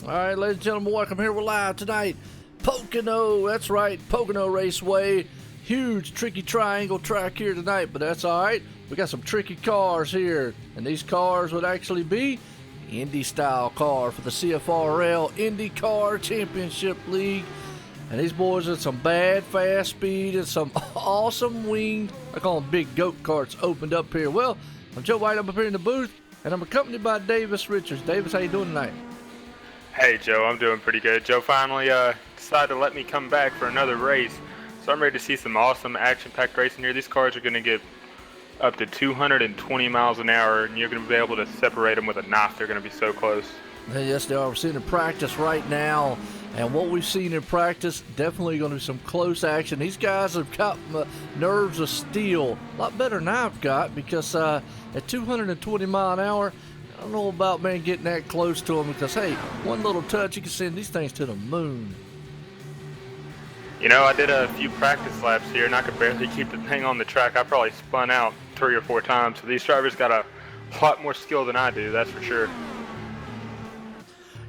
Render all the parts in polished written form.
All right, ladies and gentlemen, welcome here. We're live tonight. Pocono, that's right, Pocono Raceway. Huge, tricky triangle track here tonight, but that's all right. We got some tricky cars here, and these cars would actually be Indy-style car for the CFRL IndyCar Championship League. And these boys had some bad fast speed and some awesome winged, I call them big goat carts, opened up here. Well, I'm Joe White, I'm up here in the booth, and I'm accompanied by Davis Richards. Davis, how you doing tonight? Hey Joe, I'm doing pretty good. Joe finally decided to let me come back for another race, so I'm ready to see some awesome action-packed racing here. These cars are going to get up to 220 miles an hour, and you're going to be able to separate them with a knife. They're going to be so close. Yes, they are. We're seeing in practice right now, and what we've seen in practice, definitely going to be some close action. These guys have got nerves of steel, a lot better than I've got, because at 220 mile an hour, I don't know about, man, getting that close to them, because, hey, one little touch, you can send these things to the moon. You know, I did a few practice laps here, and I could barely keep the thing on the track. I probably spun out 3 or 4 times, so these drivers got a lot more skill than I do, that's for sure.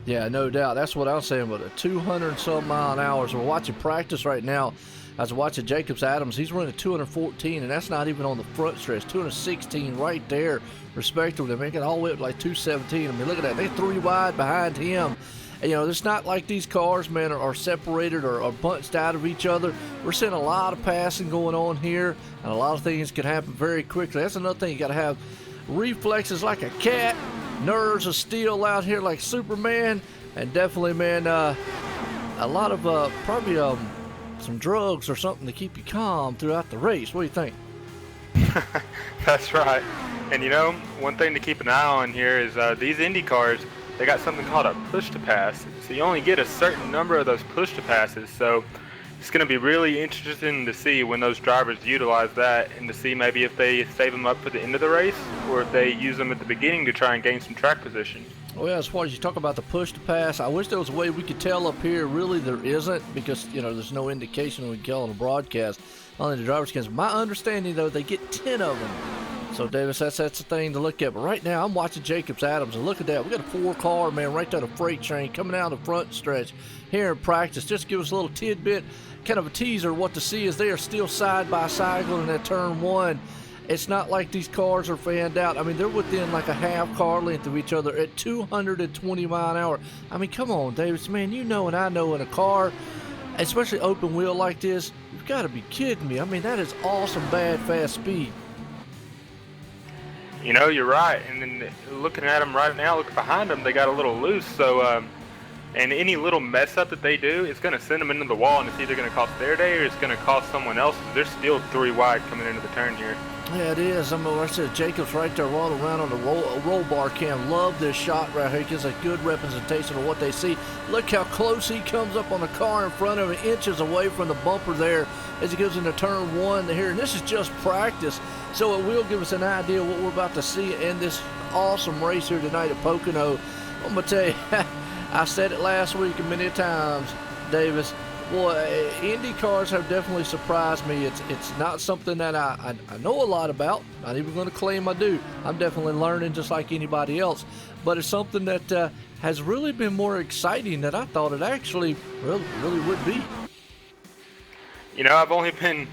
Yeah, no doubt. That's what I was saying, with a 200-some mile an hour. So we're watching practice right now. I was watching Jacobs Adams. He's running 214, and that's not even on the front stretch. 216 right there, respectively. They're making all the way up to like 217. I mean, look at that. They're 3 wide behind him. And, you know, it's not like these cars, man, are separated or bunched out of each other. We're seeing a lot of passing going on here, and a lot of things can happen very quickly. That's another thing. You got to have reflexes like a cat, nerves of steel out here like Superman, and definitely, man, a lot of probably some drugs or something to keep you calm throughout the race. What do you think? That's right. And you know, one thing to keep an eye on here is these Indy cars, they got something called a push-to-pass. So you only get a certain number of those push-to-passes. So it's going to be really interesting to see when those drivers utilize that, and to see maybe if they save them up for the end of the race, or if they use them at the beginning to try and gain some track position. Well, as far as you talk about the push to pass, I wish there was a way we could tell up here. Really, there isn't, because, you know, there's no indication we can tell on the broadcast. Only the driver's cans. My understanding, though, they get 10 of them. So, Davis, that's the thing to look at. But right now, I'm watching Jacobs Adams, and look at that. We got a 4-car, man, right there, a freight train coming out the front stretch here in practice. Just give us a little tidbit, kind of a teaser of what to see as they are still side by side going in that turn 1. It's not like these cars are fanned out. I mean, they're within like a half car length of each other at 220 mile an hour. I mean, come on, Davis, man, you know and I know, in a car, especially open wheel like this, you've got to be kidding me. I mean, that is awesome, bad, fast speed. You know, you're right. And then looking at them right now, look behind them, they got a little loose. So, and any little mess up that they do, it's going to send them into the wall, and it's either going to cost their day or it's going to cost someone else. They're still 3 wide coming into the turn here. Yeah, it is. I mean, like I said, Jacobs right there rolling around on the roll bar cam. Love this shot right here. It gives a good representation of what they see. Look how close he comes up on the car in front of him, inches away from the bumper there as he goes into turn 1 here. And this is just practice, so it will give us an idea of what we're about to see in this awesome race here tonight at Pocono. I'm going to tell you, I said it last week many times, Davis. Boy, Indy cars have definitely surprised me. It's not something that I know a lot about. Not even going to claim I do. I'm definitely learning just like anybody else. But it's something that has really been more exciting than I thought it actually really would be. You know, I've only been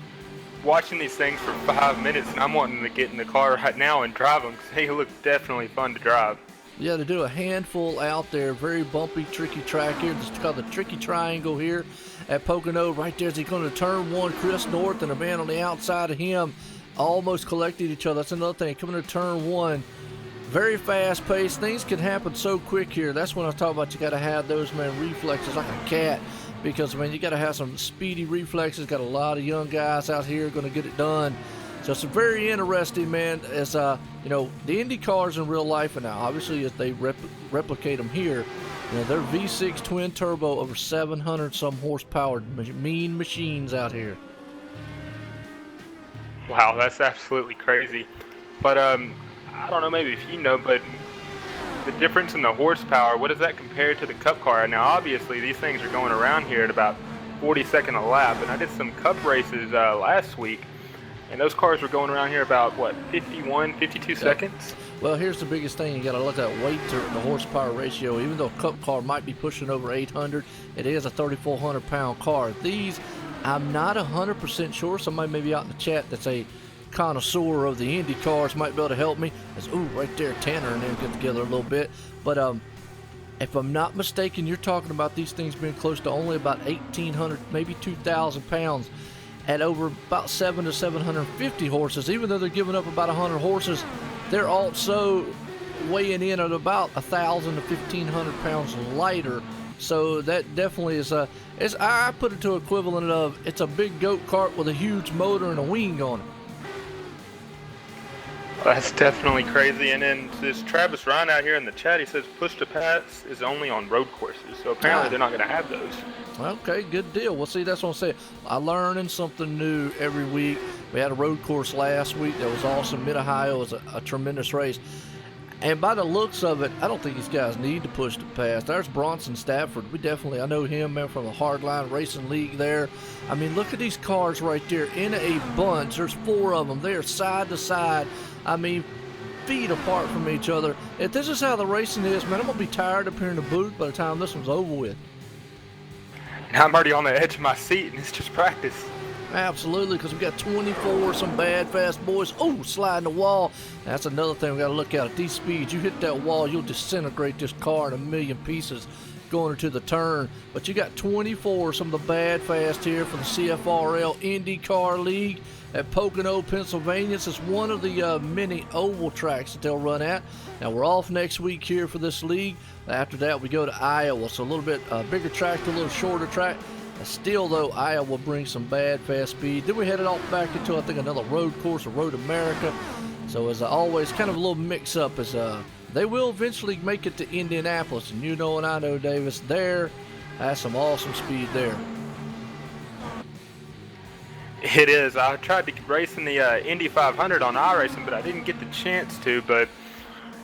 watching these things for 5 minutes, and I'm wanting to get in the car right now and drive them, because they look definitely fun to drive. Yeah, they do a handful out there. Very bumpy, tricky track here. It's called the Tricky Triangle here at Pocono. Right there as he's going to turn 1, Chris North and a man on the outside of him almost collected each other. That's another thing. Coming to turn 1, very fast paced. Things can happen so quick here. That's when I talk about you got to have those, man, reflexes like a cat. Because, man, you got to have some speedy reflexes. Got a lot of young guys out here going to get it done. So it's very interesting, man, as, you know, the Indy cars in real life, and now obviously if they replicate them here, you know, they're V6 twin turbo, over 700 some horsepower, mean machines out here. Wow, that's absolutely crazy. But I don't know, maybe if you know, but the difference in the horsepower, what does that compare to the Cup car? Now, obviously, these things are going around here at about 42nd a lap, and I did some Cup races last week, and those cars were going around here about, what, 51, 52 seconds? Well, here's the biggest thing. You got to look at weight to the horsepower ratio. Even though a Cup car might be pushing over 800, it is a 3,400 pound car. These, I'm not 100% sure. Somebody maybe out in the chat that's a connoisseur of the Indy cars might be able to help me. Ooh, right there, Tanner and them get together a little bit. But if I'm not mistaken, you're talking about these things being close to only about 1,800, maybe 2,000 pounds at over about 700 to 750 horses. Even though they're giving up about 100 horses, they're also weighing in at about 1,000 to 1,500 pounds lighter. So that definitely is I put it to equivalent of, it's a big goat cart with a huge motor and a wing on it. That's definitely crazy. And then this Travis Ryan out here in the chat, he says push to pass is only on road courses. So apparently they're not going to have those. Okay, good deal. Well, see, that's what I'm saying. I'm learning something new every week. We had a road course last week that was awesome. Mid-Ohio was a tremendous race. And by the looks of it, I don't think these guys need to push to pass. There's Bronson Stafford. I know him, man, from the Hardline Racing League there. I mean, look at these cars right there in a bunch. There's 4 of them. They are side to side. I mean, feet apart from each other. If this is how the racing is, man, I'm going to be tired up here in the booth by the time this one's over with. Now I'm already on the edge of my seat, and it's just practice. Absolutely, because we got 24, some bad, fast boys. Oh, sliding the wall. That's another thing we got to look at. At these speeds, you hit that wall, you'll disintegrate this car in a million pieces going into the turn. But you got 24, some of the bad, fast here for the CFRL IndyCar League at Pocono, Pennsylvania. This is one of the many oval tracks that they'll run at. Now, we're off next week here for this league. After that, we go to Iowa. So a little bit bigger track to a little shorter track. Still, though, Iowa will bring some bad, fast speed. Then we headed off back into, I think, another road course, a Road America. So, as always, kind of a little mix-up as they will eventually make it to Indianapolis. And you know and I know, Davis, there has some awesome speed there. It is. I tried to race in the Indy 500 on iRacing, but I didn't get the chance to. But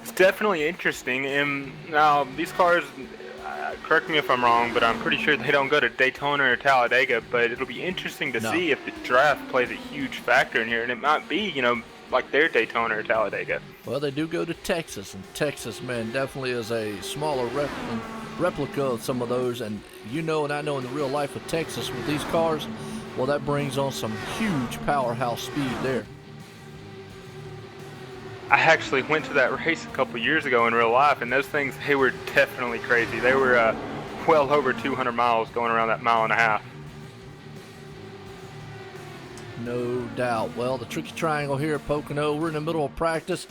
it's definitely interesting. And now, these cars... correct me if I'm wrong, but I'm pretty sure they don't go to Daytona or Talladega, but it'll be interesting to see if the draft plays a huge factor in here, and it might be, like their Daytona or Talladega. Well, they do go to Texas, and Texas, man, definitely is a smaller replica of some of those, and you know and I know in the real life of Texas with these cars, well, that brings on some huge powerhouse speed there. I actually went to that race a couple years ago in real life, and those things, they were definitely crazy. They were well over 200 miles going around that 1.5 miles. No doubt. Well, the tricky triangle here at Pocono, we're in the middle of practice,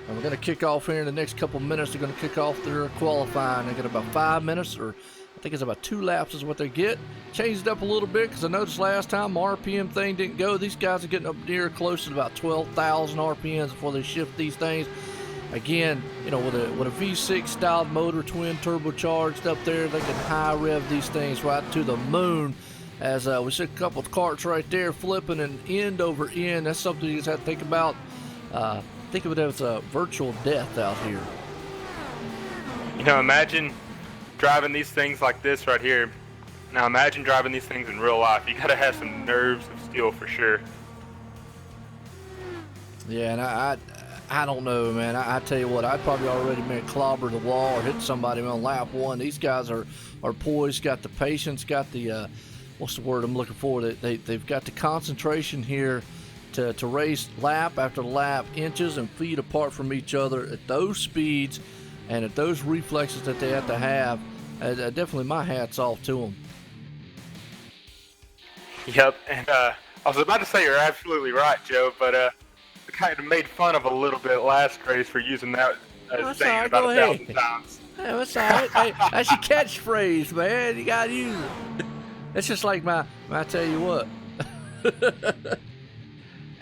and we're going to kick off here in the next couple minutes. They're going to kick off their qualifying. They get about 5 minutes, or I think it's about 2 laps is what they get. Changed up a little bit because I noticed last time my RPM thing didn't go. These guys are getting up near close to about 12,000 RPMs before they shift these things. Again, with a V6 styled motor, twin turbocharged up there, they can high rev these things right to the moon. As we see a couple of carts right there flipping and end over end. That's something you just have to think about. Think of it as a virtual death out here. Imagine driving these things like this right here. Now imagine driving these things in real life. You gotta have some nerves of steel for sure. Yeah, and I don't know, man. I tell you what, I'd probably already been clobber the wall or hit somebody on lap 1. These guys are poised, got the patience, got the what's the word I'm looking for? They've got the concentration here to race lap after lap, inches and feet apart from each other at those speeds and at those reflexes that they have to have. Definitely my hat's off to them. Yep, and I was about to say you're absolutely right, Joe, but we kind of made fun of a little bit last race for using that saying about 1,000 times. Yeah, that's all right. Hey, that's your catchphrase, man. You gotta use it. It's just like I tell you what.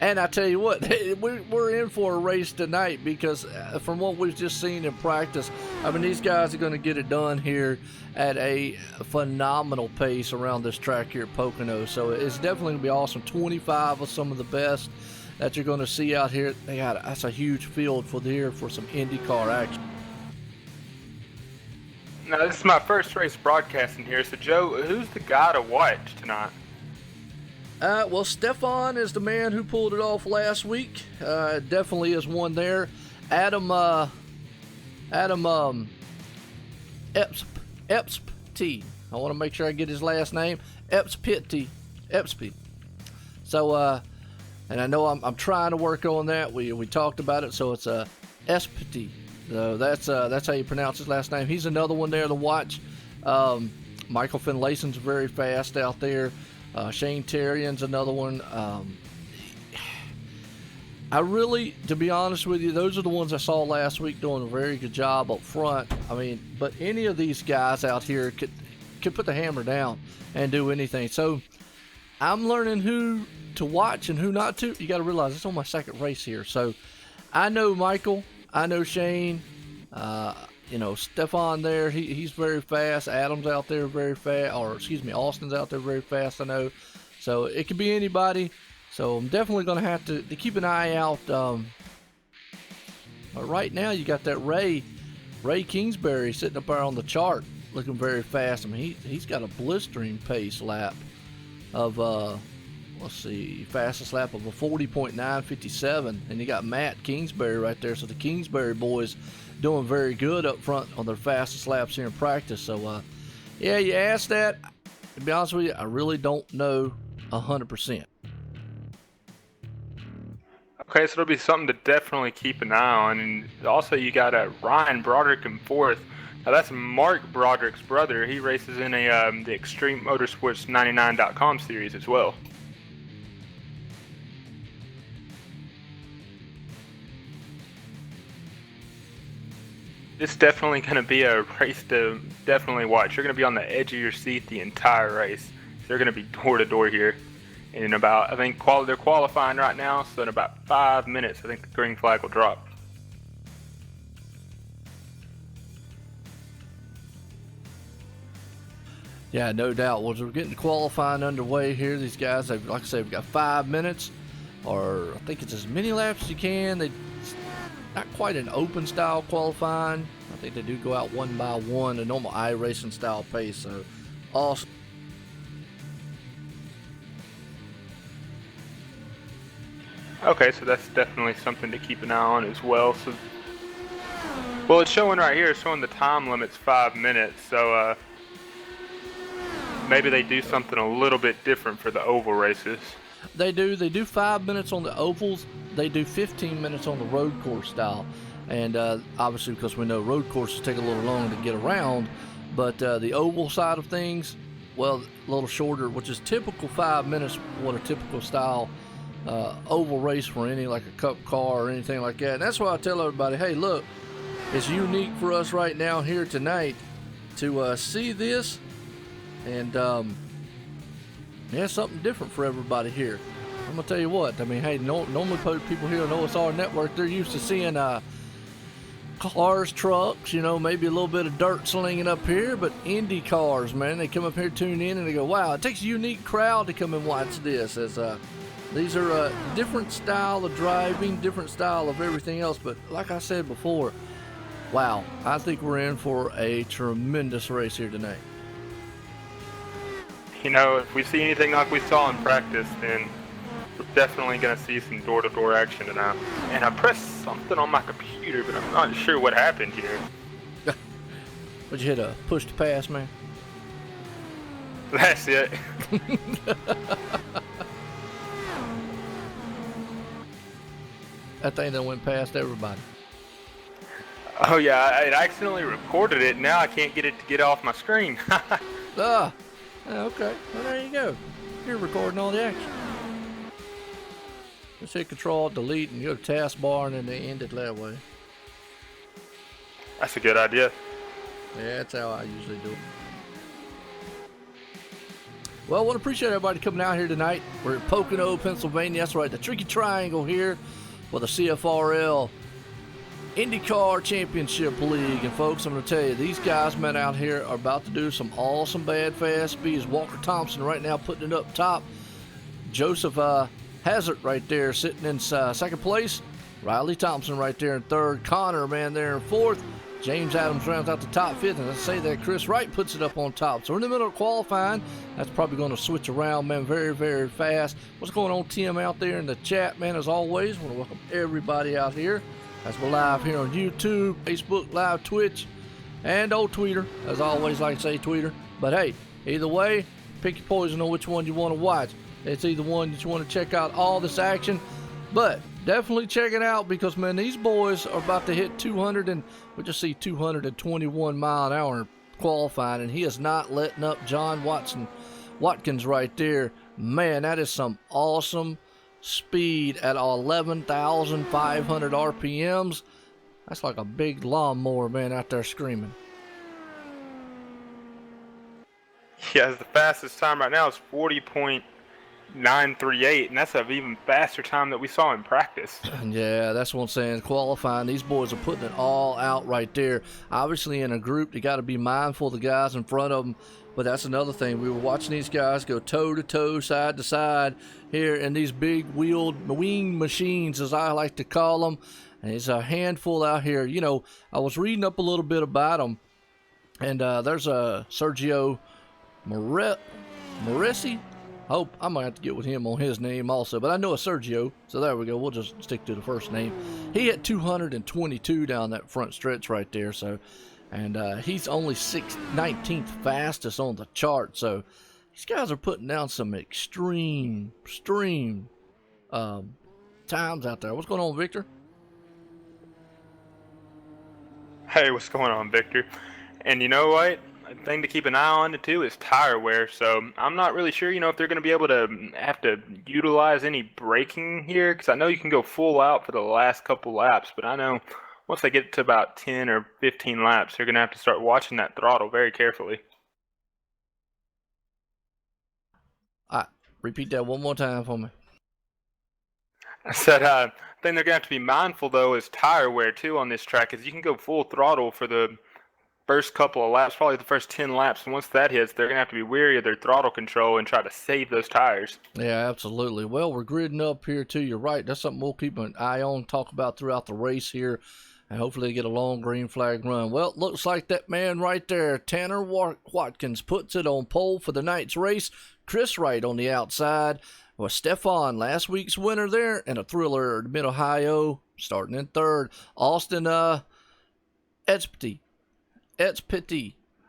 And I tell you what, we're in for a race tonight because from what we've just seen in practice, I mean, these guys are going to get it done here at a phenomenal pace around this track here at Pocono. So it's definitely going to be awesome. 25 of some of the best that you're going to see out here. That's a huge field for some IndyCar action. Now, this is my first race broadcasting here. So, Joe, who's the guy to watch tonight? Well, Stefan is the man who pulled it off last week. Definitely is one there. Adam Epsp. I want to make sure I get his last name. Epsp. So, and I know I'm trying to work on that. We talked about it, so it's Espity. So that's how you pronounce his last name. He's another one there to watch. Michael Finlayson's very fast out there. Shane Terrian's another one. I really, to be honest with you, those are the ones I saw last week doing a very good job up front. I mean, but any of these guys out here could put the hammer down and do anything. So I'm learning who to watch and who not to. You got to realize it's on my second race here. So I know Michael, I know Shane, Stefan there, he's very fast. Adam's out there very fast, Austin's out there very fast, I know. So it could be anybody. So I'm definitely going to have to keep an eye out. But right now you got that Ray Kingsbury sitting up there on the chart looking very fast. I mean, he's got a blistering pace lap of, fastest lap of a 40.957. And you got Matt Kingsbury right there. So the Kingsbury boys doing very good up front on their fastest laps here in practice. So, you asked that. To be honest with you, I really don't know 100%. Okay, so it'll be something to definitely keep an eye on. And also you got Ryan Broderick in fourth. Now that's Mark Broderick's brother. He races in the Extreme Motorsports 99.com series as well. It's definitely going to be a race to definitely watch. You're going to be on the edge of your seat the entire race. They're going to be door to door here. And in about, I think they're qualifying right now, so in about 5 minutes, I think the green flag will drop. Yeah, no doubt. Well, we're getting qualifying underway here. These guys, like I said, we've got 5 minutes, or I think it's as many laps as you can. It's not quite an open style qualifying. I think they do go out one by one, a normal iRacing style pace. So awesome. Okay, so that's definitely something to keep an eye on as well. So, well, it's showing right here, it's showing the time limit's 5 minutes. So maybe they do something a little bit different for the oval races. They do 5 minutes on the ovals. They do 15 minutes on the road course style. And obviously, because we know road courses take a little longer to get around, but the oval side of things, well, a little shorter, which is typical 5 minutes, what a typical style oval race for any, like a cup car or anything like that. And that's why I tell everybody, hey, look, it's unique for us right now here tonight to see this. And something different for everybody here. I'm gonna tell you what, I mean, hey, normally people here on OSR Network, they're used to seeing cars, trucks, maybe a little bit of dirt slinging up here, but Indy cars, man, they come up here, tune in, and they go, wow, it takes a unique crowd to come and watch this. As these are a different style of driving, different style of everything else, but like I said before, wow, I think we're in for a tremendous race here tonight. If we see anything like we saw in practice, then we're definitely going to see some door-to-door action tonight. And I pressed something on my computer, but I'm not sure what happened here. Would you hit a push to pass, man? That's it. That thing that went past everybody. Oh yeah, I accidentally recorded it. Now I can't get it to get off my screen. Okay. Well, there you go. You're recording all the action. Just hit Control, Delete, and go to Taskbar, and then they end it that way. That's a good idea. Yeah, that's how I usually do it. Well, I want to appreciate everybody coming out here tonight. We're in Pocono, Pennsylvania. That's right, the Tricky Triangle here for the CFRL IndyCar Championship League. And folks, I'm going to tell you, these guys, man, out here are about to do some awesome bad fast speeds. Walker Thompson right now putting it up top. Joseph Hazard right there sitting in second place. Riley Thompson right there in third. Connor, man, there in fourth. James Adams rounds out the top 5th, and let's say that Chris Wright puts it up on top. So we're in the middle of qualifying. That's probably going to switch around, man, very, very fast. What's going on, Tim, out there in the chat, man? As always, I want to welcome everybody out here as we're live here on YouTube, Facebook, Live, Twitch, and old Tweeter. As always, like to say Tweeter. But hey, either way, pick your poison on which one you want to watch. It's either one that you want to check out all this action, but definitely check it out because, man, these boys are about to hit 221 mile an hour in qualifying, and he is not letting up. John Watkins right there. Man, that is some awesome speed at 11,500 RPMs. That's like a big lawnmower, man, out there screaming. Yeah, the fastest time right now is 40.938, and that's an even faster time that we saw in practice. Yeah, that's what I'm saying. Qualifying, these boys are putting it all out right there. Obviously, in a group, you got to be mindful of the guys in front of them. But that's another thing. We were watching these guys go toe to toe, side to side here in these big wheeled wing machines, as I like to call them. And it's a handful out here. You know, I was reading up a little bit about them, and there's a Sergio Moresi. Hope I might have to get with him on his name also, but I know a Sergio, so there we go. We'll just stick to the first name. He hit 222 down that front stretch right there, so, and he's only 19th fastest on the chart. So these guys are putting down some extreme times out there. What's going on, Victor? Hey, what's going on, Victor? And you know what? A thing to keep an eye on too is tire wear. So I'm not really sure, if they're going to be able to have to utilize any braking here, because I know you can go full out for the last couple laps, but I know once they get to about 10 or 15 laps, they're going to have to start watching that throttle very carefully. Repeat that one more time for me. I said, thing they're going to have to be mindful though is tire wear too on this track, because you can go full throttle for the first couple of laps, probably the first 10 laps, and once that hits, they're going to have to be wary of their throttle control and try to save those tires. Yeah, absolutely. Well, we're gridding up here too. You're right. That's something we'll keep an eye on, talk about throughout the race here, and hopefully get a long green flag run. Well, it looks like that man right there, Tanner Watkins, puts it on pole for the night's race. Chris Wright on the outside. Well, Stefan, last week's winner there, and a thriller at Mid-Ohio, starting in third. Austin Etspiti.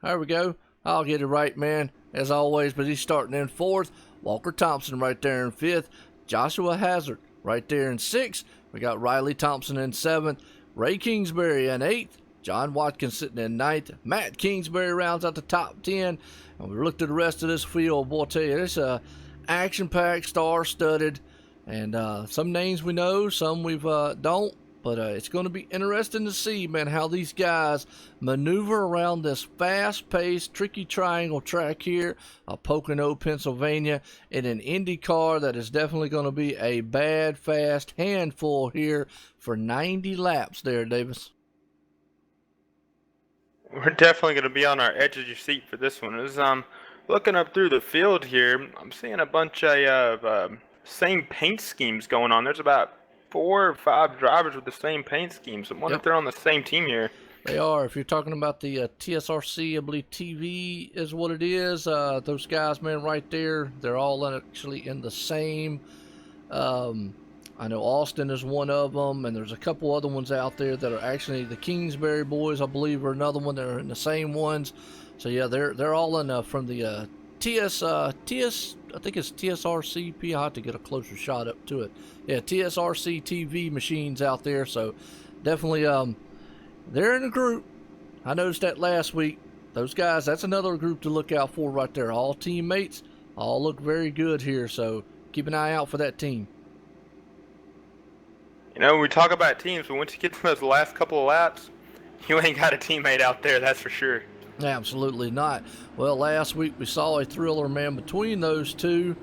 There we go. I'll get it right, man, as always, but he's starting in fourth. Walker Thompson right there in fifth. Joshua Hazard right there in sixth. We got Riley Thompson in seventh. Ray Kingsbury in eighth. John Watkins sitting in ninth. Matt Kingsbury rounds out the top 10. And we looked at the rest of this field. Boy, I tell you, it's action-packed, star-studded, and some names we know, some we don't. But it's going to be interesting to see, man, how these guys maneuver around this fast-paced, tricky triangle track here, Pocono, Pennsylvania, in an Indy car that is definitely going to be a bad, fast handful here for 90 laps there, Davis. We're definitely going to be on our edge of your seat for this one. As looking up through the field here, I'm seeing a bunch of same paint schemes going on. There's about 4 or 5 drivers with the same paint schemes. I wonder if they're on the same team here. They are. If you're talking about the TSRC, I believe TV is what it is. Those guys, man, right there, they're all actually in the same. I know Austin is one of them, and there's a couple other ones out there that are actually the Kingsbury boys, I believe, are another one that are in the same ones. So yeah, they're all in from the TS. I think it's TSRCP. I'll have to get a closer shot up to it. Yeah, TSRC TV machines out there. So definitely, they're in a group. I noticed that last week. Those guys, that's another group to look out for right there. All teammates, all look very good here. So keep an eye out for that team. We talk about teams, but once you get to those last couple of laps, you ain't got a teammate out there, that's for sure. Absolutely not. Well, last week we saw a thriller, man, between those two,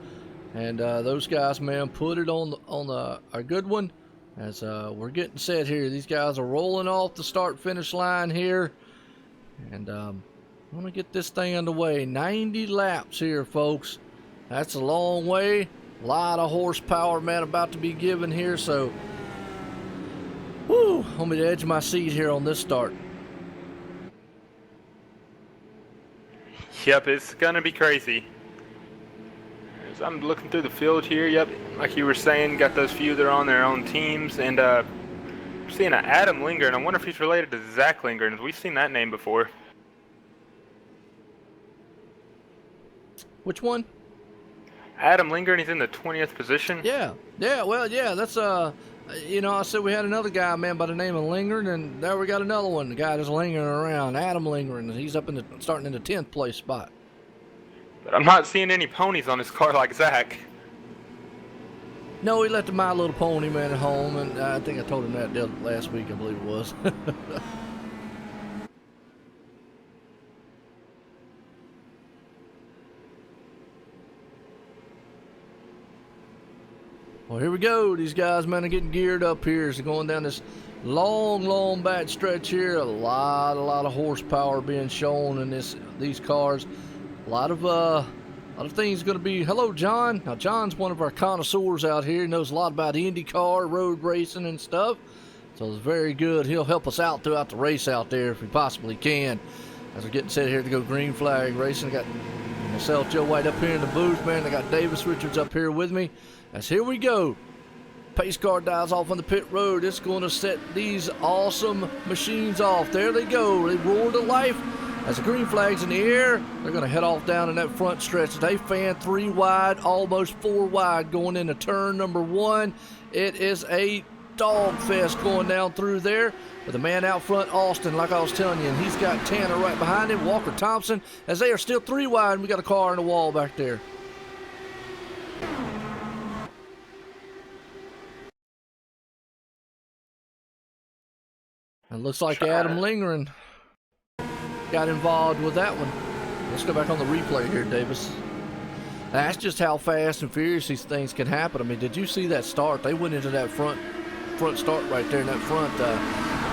and those guys, man, put it on a good one. As we're getting set here, these guys are rolling off the start-finish line here, and I'm gonna get this thing underway. 90 laps here, folks. That's a long way. A lot of horsepower, man, about to be given here. So, whoo, on the edge of my seat here on this start. Yep, it's gonna be crazy. As I'm looking through the field here, yep, like you were saying, got those few that are on their own teams, and seeing an Adam Lingard, and I wonder if he's related to Zach Lingard. We've seen that name before. Which one? Adam Lingard, he's in the 20th position. Yeah, well, yeah, that's, you know, I said we had another guy, man, by the name of Lingard, and there we got another one, the guy that's lingering around, Adam Lingard, and he's up in the, starting in the 10th place spot. But I'm not seeing any ponies on his car like Zach. No, he left the My Little Pony man at home, and I think I told him that last week, I believe it was. Well, here we go. These guys, man, are getting geared up here. So going down this long back stretch here. A lot of horsepower being shown in these cars. A lot of things going to be. Hello, John. Now, John's one of our connoisseurs out here. He knows a lot about IndyCar, road racing, and stuff. So it's very good. He'll help us out throughout the race out there if he possibly can. As we're getting set here to go green flag racing, I got myself, Joe White, up here in the booth, man. I got Davis Richards up here with me. As here we go. Pace car dives off on the pit road. It's going to set these awesome machines off. There they go. They roar to life. As the green flag's in the air, they're going to head off down in that front stretch. They fan 3 wide, almost 4 wide going into turn number 1. It is a dog fest going down through there. With the man out front, Austin, like I was telling you, and he's got Tanner right behind him, Walker Thompson, as they are still 3 wide, and we got a car in the wall back there. It looks like Adam Lingard got involved with that one. Let's go back on the replay here, Davis. That's just how fast and furious these things can happen. I mean, did you see that start? They went into that front start right there in that front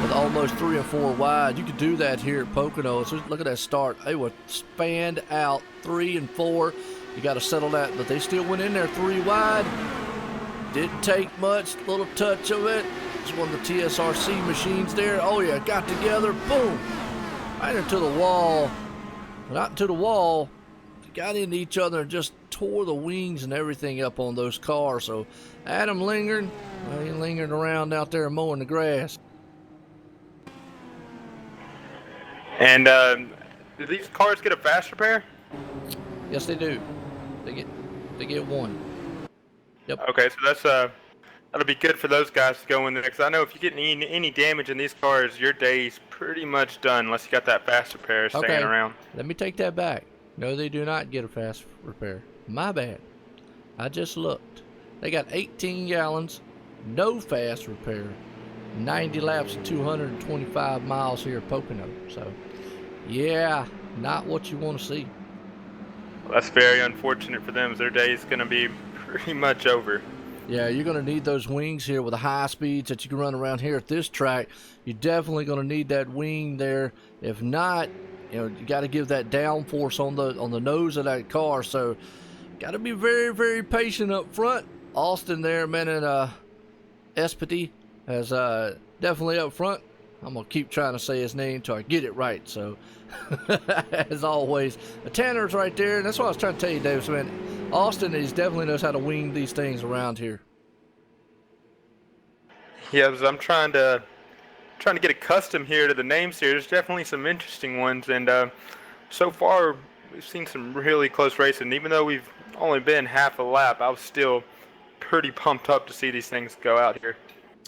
with almost 3 and 4 wide. You could do that here at Pocono. So look at that start. They were spanned out 3 and 4. You got to settle that, but they still went in there 3 wide. Didn't take much, little touch of it. It's one of the TSRC machines there. Oh yeah, got together, boom, right into the wall. Not into the wall, got into each other and just tore the wings and everything up on those cars. So Adam Lingard, he lingered around out there mowing the grass. And do these cars get a fast repair? Yes, they do. They get one. Yep. Okay, so that's that'll be good for those guys to go in there, because I know if you get any damage in these cars, your day's pretty much done unless you got that fast repair staying around. Let me take that back. No, they do not get a fast repair. My bad. I just looked. They got 18 gallons, no fast repair, 90 laps and 225 miles here at Pocono. So, yeah, not what you want to see. Well, that's very unfortunate for them, as their day's going to be pretty much over. Yeah, you're going to need those wings here with the high speeds that you can run around here at this track. You're definitely going to need that wing there. If not, you know, you got to give that downforce on the nose of that car. So, got to be very patient up front. Austin there, man, and Espedy is definitely up front. I'm going to keep trying to say his name until I get it right. So, as always, Tanner's right there. And that's what I was trying to tell you, Davis, man. Austin, he definitely knows how to wing these things around here. Yeah, I'm trying to get accustomed here to the names here. There's definitely some interesting ones, and so far we've seen some really close racing. Even though we've only been half a lap, I was still pretty pumped up to see these things go out here.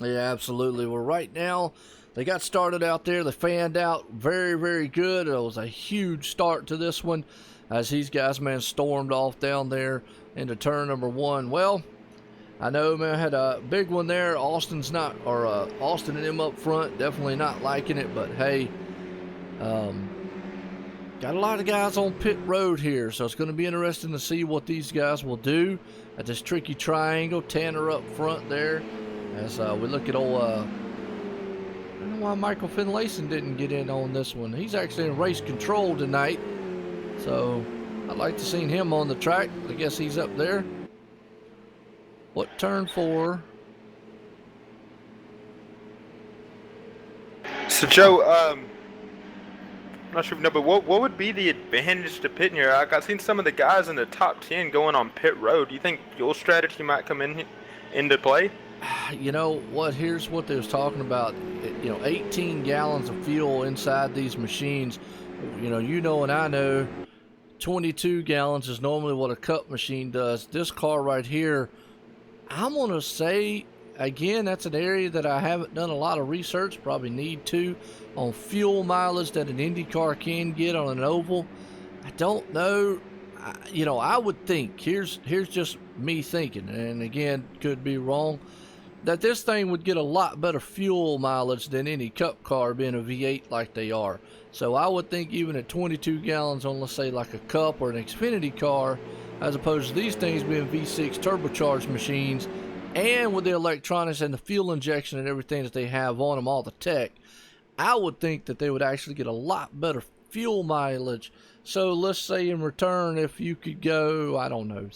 Yeah, absolutely. Well, right now they got started out there. They fanned out very good. It was a huge start to this one, as these guys, man, stormed off down there into turn number 1. Well, I know, man, I had a big one there. Austin and him up front, definitely not liking it, but hey, got a lot of guys on pit road here, so it's going to be interesting to see what these guys will do at this tricky triangle. Tanner up front there, as we look at old, I don't know why Michael Finlayson didn't get in on this one. He's actually in race control tonight. So, I'd like to see him on the track. I guess he's up there. What turn 4? So, Joe, I'm not sure if you know, but what would be the advantage to pitting here? I've seen some of the guys in the top 10 going on pit road. Do you think fuel strategy might come into play? You know what? Here's what they was talking about. 18 gallons of fuel inside these machines. And I know 22 gallons is normally what a cup machine does. This car right here, I'm going to say, again, that's an area that I haven't done a lot of research, probably need to, on fuel mileage that an Indy car can get on an oval. I don't know. I would think, here's just me thinking, and again, could be wrong, that this thing would get a lot better fuel mileage than any cup car being a V8 like they are. So I would think even at 22 gallons on, let's say, like a cup or an Xfinity car, as opposed to these things being V6 turbocharged machines, and with the electronics and the fuel injection and everything that they have on them, all the tech, I would think that they would actually get a lot better fuel mileage. So let's say in return, if you could go, I don't know,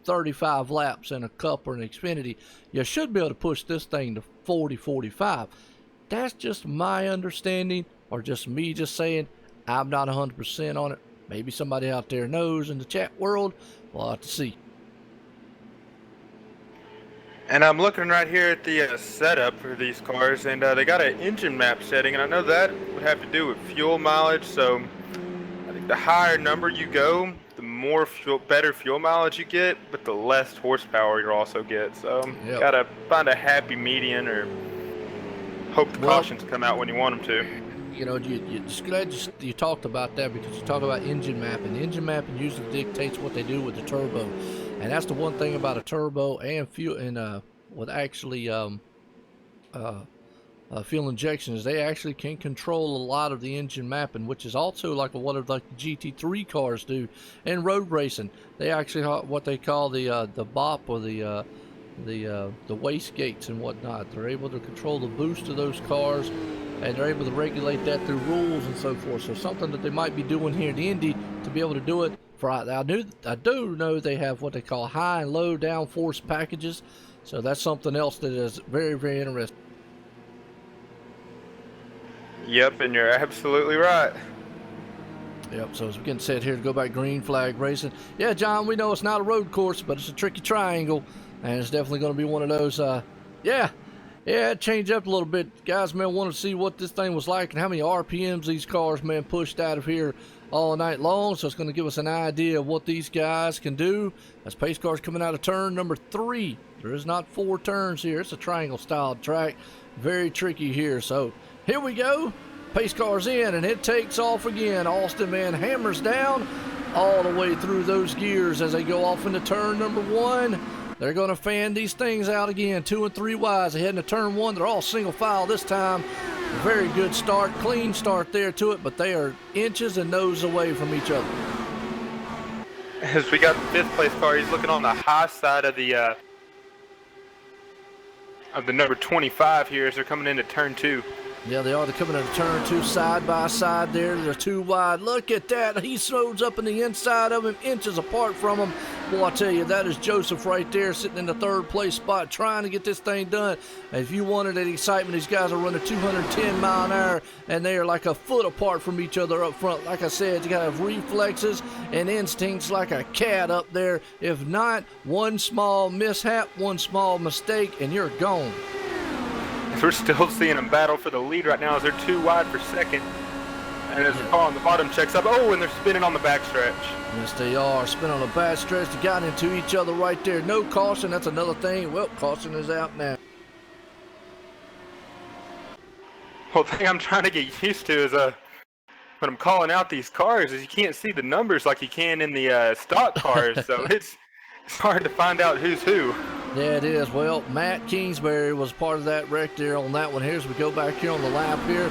35 laps in a cup or an Xfinity, you should be able to push this thing to 40, 45. That's just my understanding, or just me just saying. I'm not 100% on it. Maybe somebody out there knows in the chat world. We'll have to see. And I'm looking right here at the setup for these cars, and they got an engine map setting, and I know that would have to do with fuel mileage. So I think the higher number you go, the more better fuel mileage you get, but the less horsepower you'll also get. So you gotta find a happy median, or hope the cautions come out when you want them to. You talked about that, because you talk about engine mapping. Engine mapping usually dictates what they do with the turbo, and that's the one thing about a turbo and fuel, and with actually fuel injection, is they actually can control a lot of the engine mapping, which is also like what the GT3 cars do in road racing. They actually have what they call the BOP, or the waste gates and whatnot. They're able to control the boost of those cars, and they're able to regulate that through rules and so forth. So something that they might be doing here at Indy to be able to do it. I do know they have what they call high and low downforce packages. So that's something else that is very, very interesting. Yep, and you're absolutely right. Yep, so as we're getting set here to go back green flag racing. Yeah, John, we know it's not a road course, but it's a tricky triangle, and it's definitely going to be one of those, it changed up a little bit. Guys, man, wanted to see what this thing was like and how many RPMs these cars, man, pushed out of here all night long. So it's going to give us an idea of what these guys can do as pace cars coming out of turn number 3. There is not 4 turns here. It's a triangle-style track. Very tricky here. So here we go. Pace cars in, and it takes off again. Austin, man, hammers down all the way through those gears as they go off into turn number 1. They're going to fan these things out again, 2 and 3 wides. They head into turn 1. They're all single file this time. Very good start, clean start there to it, but they are inches and noses away from each other. As we got the 5th place car, he's looking on the high side of the number 25 here as they're coming into turn 2. Yeah, they are. They're coming into turn 2 side by side there. They're 2 wide. Look at that. He slows up in the inside of him, inches apart from him. Boy, I tell you, that is Joseph right there sitting in the 3rd place spot trying to get this thing done. And if you wanted that excitement, these guys are running 210 mile an hour, and they are like a foot apart from each other up front. Like I said, you got to have reflexes and instincts like a cat up there. If not, one small mishap, one small mistake, and you're gone. We're still seeing them battle for the lead right now as they're 2 wide for 2nd. And as the car on the bottom checks up, and they're spinning on the backstretch. Yes, they are. Spinning on the backstretch. They got into each other right there. No caution. That's another thing. Well, caution is out now. Well, the thing I'm trying to get used to is when I'm calling out these cars is you can't see the numbers like you can in the stock cars. So it's hard to find out who's who. Yeah, it is. Well, Matt Kingsbury was part of that wreck there on that one here. As we go back here on the lap here.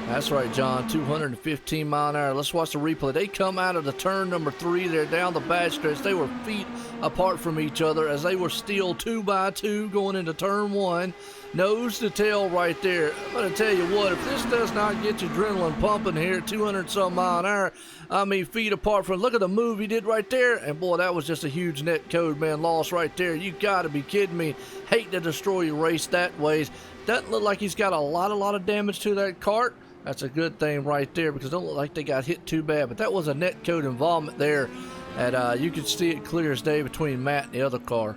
That's right, John, 215 mile an hour. Let's watch the replay. They come out of the turn number 3. They're down the back stretch. They were feet apart from each other as they were still 2 by 2 going into turn 1. nose to tail right there. I'm going to tell you what, if this does not get your adrenaline pumping here, 200 some mile an hour, I mean, feet apart from, look at the move he did right there. And boy, that was just a huge net code, man, loss right there. You got to be kidding me. Hate to destroy your race that ways. Doesn't look like he's got a lot of damage to that cart. That's a good thing right there, because it don't look like they got hit too bad. But that was a net code involvement there. And you could see it clear as day between Matt and the other car.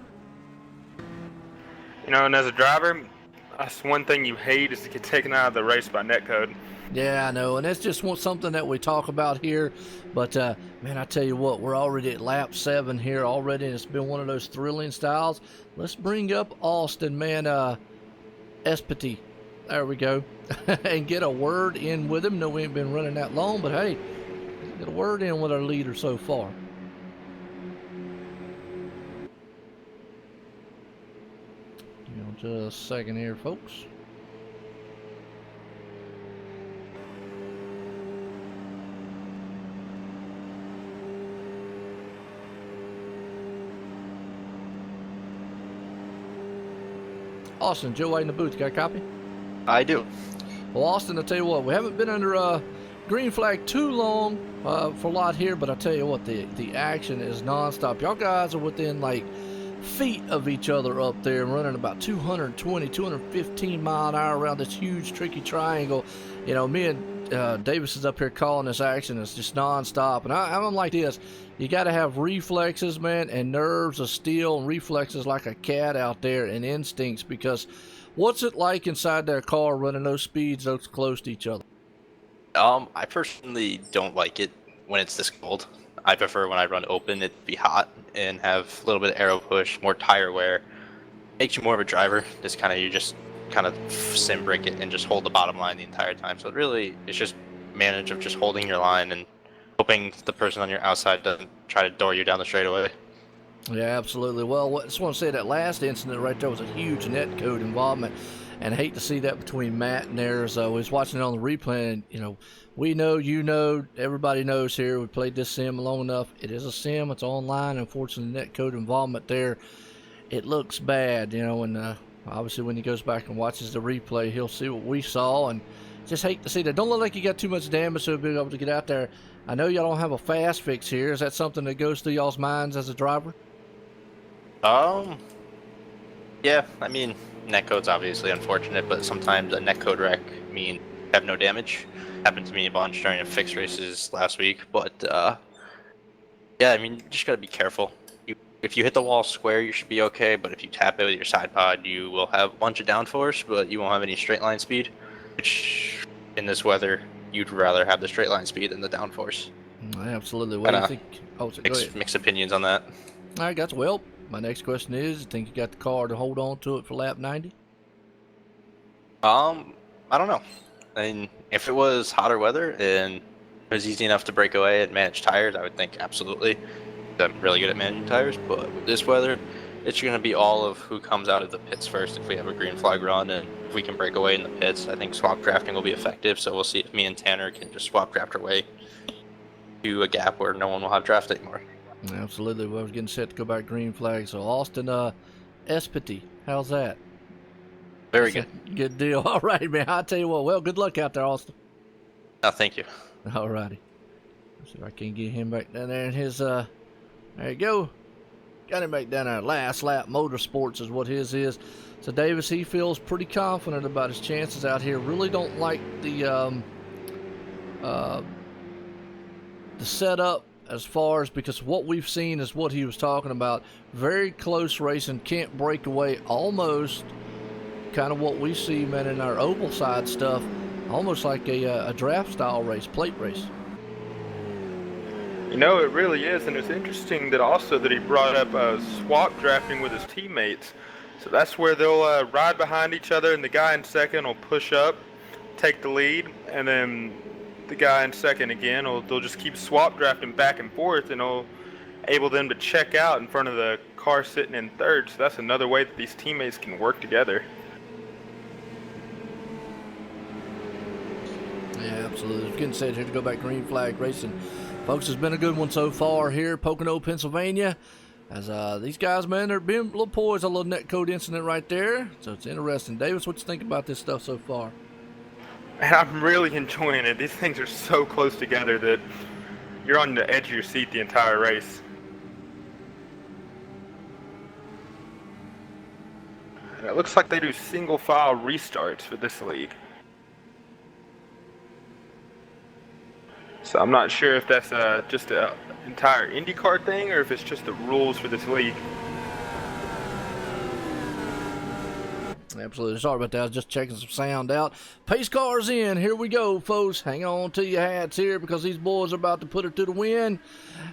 You know, and as a driver, that's one thing you hate, is to get taken out of the race by netcode. Yeah, I know, and that's just something that we talk about here. But, man, I tell you what, we're already at lap 7 here already, and it's been one of those thrilling styles. Let's bring up Austin, man, Espity. There we go. And get a word in with him. No, we ain't been running that long, but, hey, get a word in with our leader so far. Just a second here, folks. Austin, Joe White in the booth. Got a copy? I do. Well, Austin, I tell you what, we haven't been under green flag too long for a lot here, but I tell you what, the action is nonstop. Y'all guys are within like feet of each other up there, running about 220, 215 mile an hour around this huge tricky triangle. You know, me and Davis is up here calling this action. It's just nonstop, and I'm like this. You got to have reflexes, man, and nerves of steel, and reflexes like a cat out there, and instincts, because what's it like inside their car running those speeds those close to each other? I personally don't like it when it's this cold. I prefer when I run open, it be hot and have a little bit of aero push, more tire wear. Makes you more of a driver. Just you just kind of sim brick it and just hold the bottom line the entire time. So it's just manage of just holding your line and hoping the person on your outside doesn't try to door you down the straightaway. Yeah, absolutely. Well, I just want to say that last incident right there was a huge net code involvement, and I hate to see that between Matt and theirs. We was watching it on the replay, and, you know, we know, you know, everybody knows here. We played this sim long enough. It is a sim. It's online. Unfortunately, net code involvement there, it looks bad, you know, and obviously when he goes back and watches the replay, he'll see what we saw, and just hate to see that. Don't look like you got too much damage to be able to get out there. I know y'all don't have a fast fix here. Is that something that goes through y'all's minds as a driver? Yeah, I mean, netcode's obviously unfortunate, but sometimes a netcode wreck mean have no damage. Happened to me a bunch during fixed races last week, but yeah, I mean, you just gotta be careful. If you hit the wall square, you should be okay, but if you tap it with your side pod, you will have a bunch of downforce, but you won't have any straight line speed, which in this weather, you'd rather have the straight line speed than the downforce. Absolutely. What do you think? Oh, so mixed opinions on that. All right, guys. Well, my next question is, you think you got the car to hold on to it for lap 90? I don't know. I mean, if it was hotter weather and it was easy enough to break away and manage tires, I would think absolutely. I'm really good at managing tires, but with this weather, it's going to be all of who comes out of the pits first if we have a green flag run, and if we can break away in the pits, I think swap drafting will be effective, so we'll see if me and Tanner can just swap draft our way to a gap where no one will have draft anymore. Absolutely. Well, I was getting set to go back green flag, so Austin Espity, how's that? Very good. Good deal. All right, man. I'll tell you what. Well, good luck out there, Austin. Thank you. All righty. Let's see if I can get him back down there in his, there you go. Got him back down there. Last Lap Motorsports is what his is. So, Davis, he feels pretty confident about his chances out here. Really don't like the setup as far as, because what we've seen is what he was talking about. Very close racing, can't break away, almost kind of what we see, man, in our oval side stuff, almost like a draft style race, plate race. You know, it really is, and it's interesting that also that he brought up swap drafting with his teammates. So that's where they'll ride behind each other, and the guy in second will push up, take the lead, and then the guy in second again, they'll just keep swap drafting back and forth, and it'll able them to check out in front of the car sitting in third. So that's another way that these teammates can work together. Yeah, absolutely. It's getting set here to go back green flag racing. Folks, it's been a good one so far here, Pocono, Pennsylvania. As these guys, man, they're being a little poised, a little net code incident right there. So it's interesting. Davis, what you think about this stuff so far? Man, I'm really enjoying it. These things are so close together that you're on the edge of your seat the entire race. And it looks like they do single file restarts for this league. So I'm not sure if that's just an entire IndyCar thing or if it's just the rules for this league. Absolutely. Sorry about that. I was just checking some sound out. Pace cars in. Here we go, folks. Hang on to your hats here because these boys are about to put it to the wind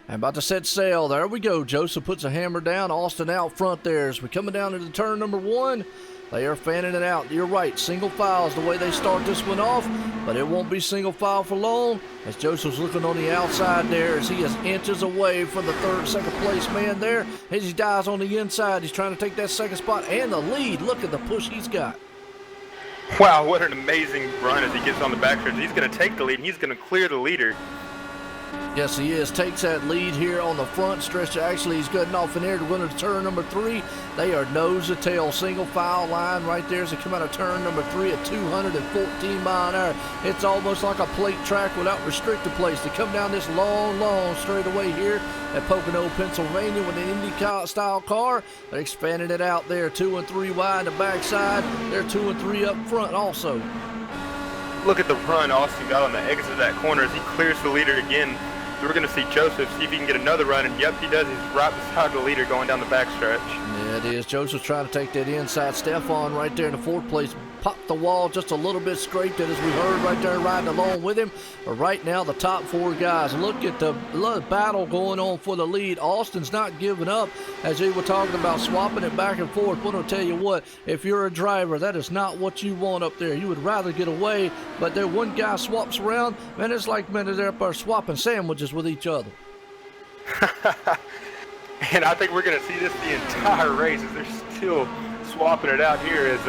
and about to set sail. There we go. Joseph puts a hammer down. Austin out front there. As we're coming down into turn number 1, they are fanning it out. You're right. Single file is the way they start this one off, but it won't be single file for long as Joseph's looking on the outside there as he is inches away from the second place man there. As he dives on the inside, he's trying to take that second spot and the lead. Look at the push he's got. Wow, what an amazing run as he gets on the backstretch. He's going to take the lead and he's going to clear the leader. Yes, he is. Takes that lead here on the front stretch. Actually, he's getting off in there to run into turn number 3. They are nose to tail. Single file line right there as they come out of turn number 3 at 214 mile an hour. It's almost like a plate track without restricted place. They come down this long, long straightaway here at Pocono, Pennsylvania with an Indy style car. They're expanding it out there. 2 and 3 wide the backside. They're 2 and 3 up front also. Look at the run Austin got on the exit of that corner as he clears the leader again. So we're going to see Joseph see if he can get another run, and yep, he does. He's right beside the leader going down the backstretch. Yeah, it is. Joseph's trying to take that inside. Stefan right there in the 4th place popped the wall just a little bit, scraped it as we heard right there riding along with him. But right now, the top 4 guys, look at the battle going on for the lead. Austin's not giving up as they were talking about swapping it back and forth. But I'll tell you what, if you're a driver, that is not what you want up there. You would rather get away, but there one guy swaps around, man, it's like, man, they're up there swapping sandwiches with each other. And I think we're going to see this the entire race as they're still swapping it out here as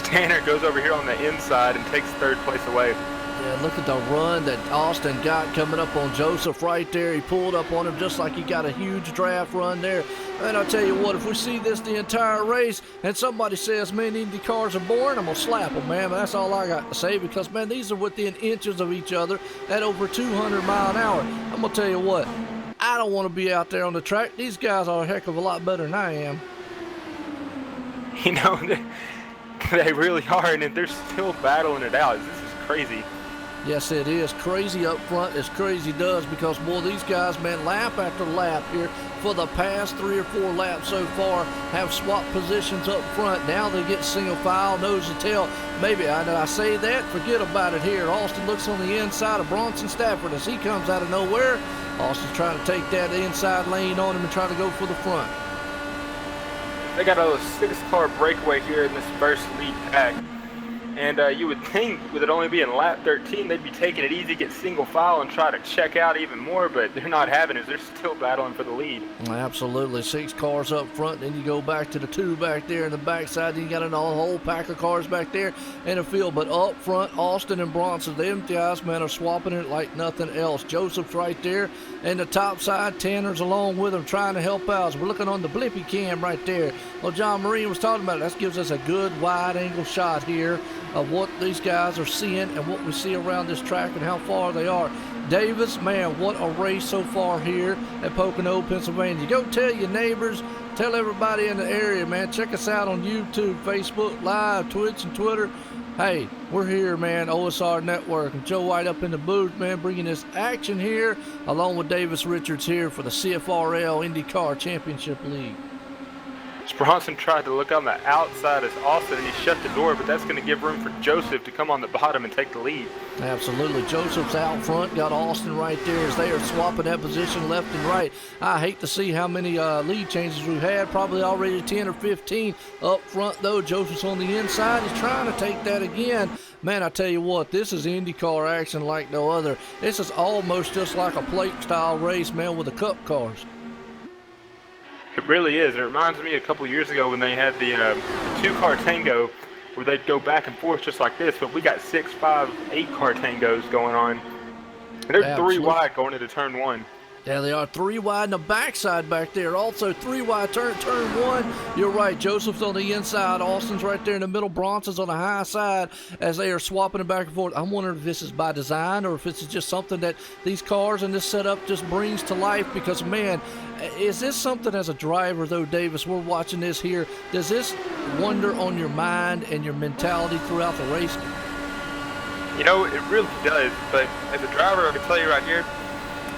Tanner goes over here on the inside and takes 3rd place away. Yeah, look at the run that Austin got coming up on Joseph right there. He pulled up on him just like he got a huge draft run there. And I'll tell you what, if we see this the entire race and somebody says, man, Indy cars are boring, I'm going to slap them, man. But that's all I got to say because, man, these are within inches of each other at over 200 mile an hour. I'm going to tell you what, I don't want to be out there on the track. These guys are a heck of a lot better than I am. You know, they really are, and they're still battling it out. This is crazy. Yes, it is crazy up front as crazy does because, boy, these guys, man, lap after lap here for the past 3 or 4 laps so far have swapped positions up front. Now they get single file, nose to tail. Maybe I say that, forget about it here. Austin looks on the inside of Bronson Stafford as he comes out of nowhere. Austin's trying to take that inside lane on him and try to go for the front. They got a 6-car breakaway here in this first lead pack. And you would think with it only being lap 13, they'd be taking it easy, get single file, and try to check out even more, but they're not having it. They're still battling for the lead. Absolutely. 6 cars up front, then you go back to the 2 back there in the backside, then you got a whole pack of cars back there in the field. But up front, Austin and Bronson, them guys, man, are swapping it like nothing else. Joseph's right there in the top side. Tanner's along with him trying to help out. So we're looking on the blippy cam right there. Well, John Marine was talking about it. That gives us a good wide-angle shot here of what these guys are seeing and what we see around this track and how far they are. Davis, man, what a race so far here at Pocono, Pennsylvania. Go tell your neighbors, tell everybody in the area, man. Check us out on YouTube, Facebook Live, Twitch, and Twitter. Hey, we're here, man, OSR Network. And Joe White up in the booth, man, bringing this action here, along with Davis Richards here for the CFRL IndyCar Championship League. Bronson tried to look on the outside as Austin, and he shut the door, but that's going to give room for Joseph to come on the bottom and take the lead. Absolutely. Joseph's out front, got Austin right there as they are swapping that position left and right. I hate to see how many lead changes we've had, probably already 10 or 15 up front, though. Joseph's on the inside. He's trying to take that again. Man, I tell you what, this is IndyCar action like no other. This is almost just like a plate-style race, man, with the Cup cars. It really is. It reminds me a couple years ago when they had the 2-car tango where they'd go back and forth just like this, but we got 6, 5, 8-car tangos going on. And they're 3 wide going into turn 1. Yeah, they are 3 wide in the backside back there. Also 3 wide turn 1. You're right. Joseph's on the inside. Austin's right there in the middle. Bronson's on the high side as they are swapping it back and forth. I'm wondering if this is by design or if it's just something that these cars and this setup just brings to life. Because, man, is this something as a driver, though, Davis, we're watching this here. Does this wonder on your mind and your mentality throughout the race? You know, it really does. But as a driver, I can tell you right here,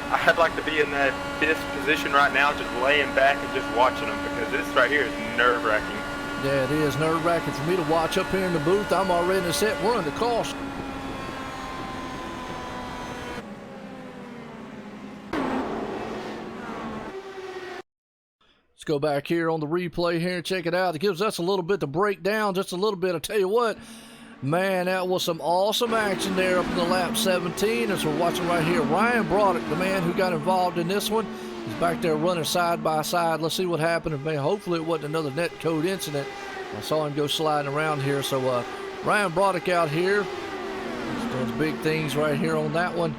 I'd like to be in this position right now, just laying back and just watching them, because this right here is nerve-wracking. Yeah, it is nerve-wracking for me to watch up here in the booth. I'm already in the set. We're under caution. Let's go back here on the replay here and check it out. It gives us a little bit to break down, just a little bit. I tell you what, man, that was some awesome action there up in the lap 17 as we're watching right here. Ryan Broderick, the man who got involved in this one, he's back there running side by side. Let's see what happened. Man, hopefully it wasn't another net code incident. I saw him go sliding around here. So Ryan Broderick out here. He's doing big things right here on that one.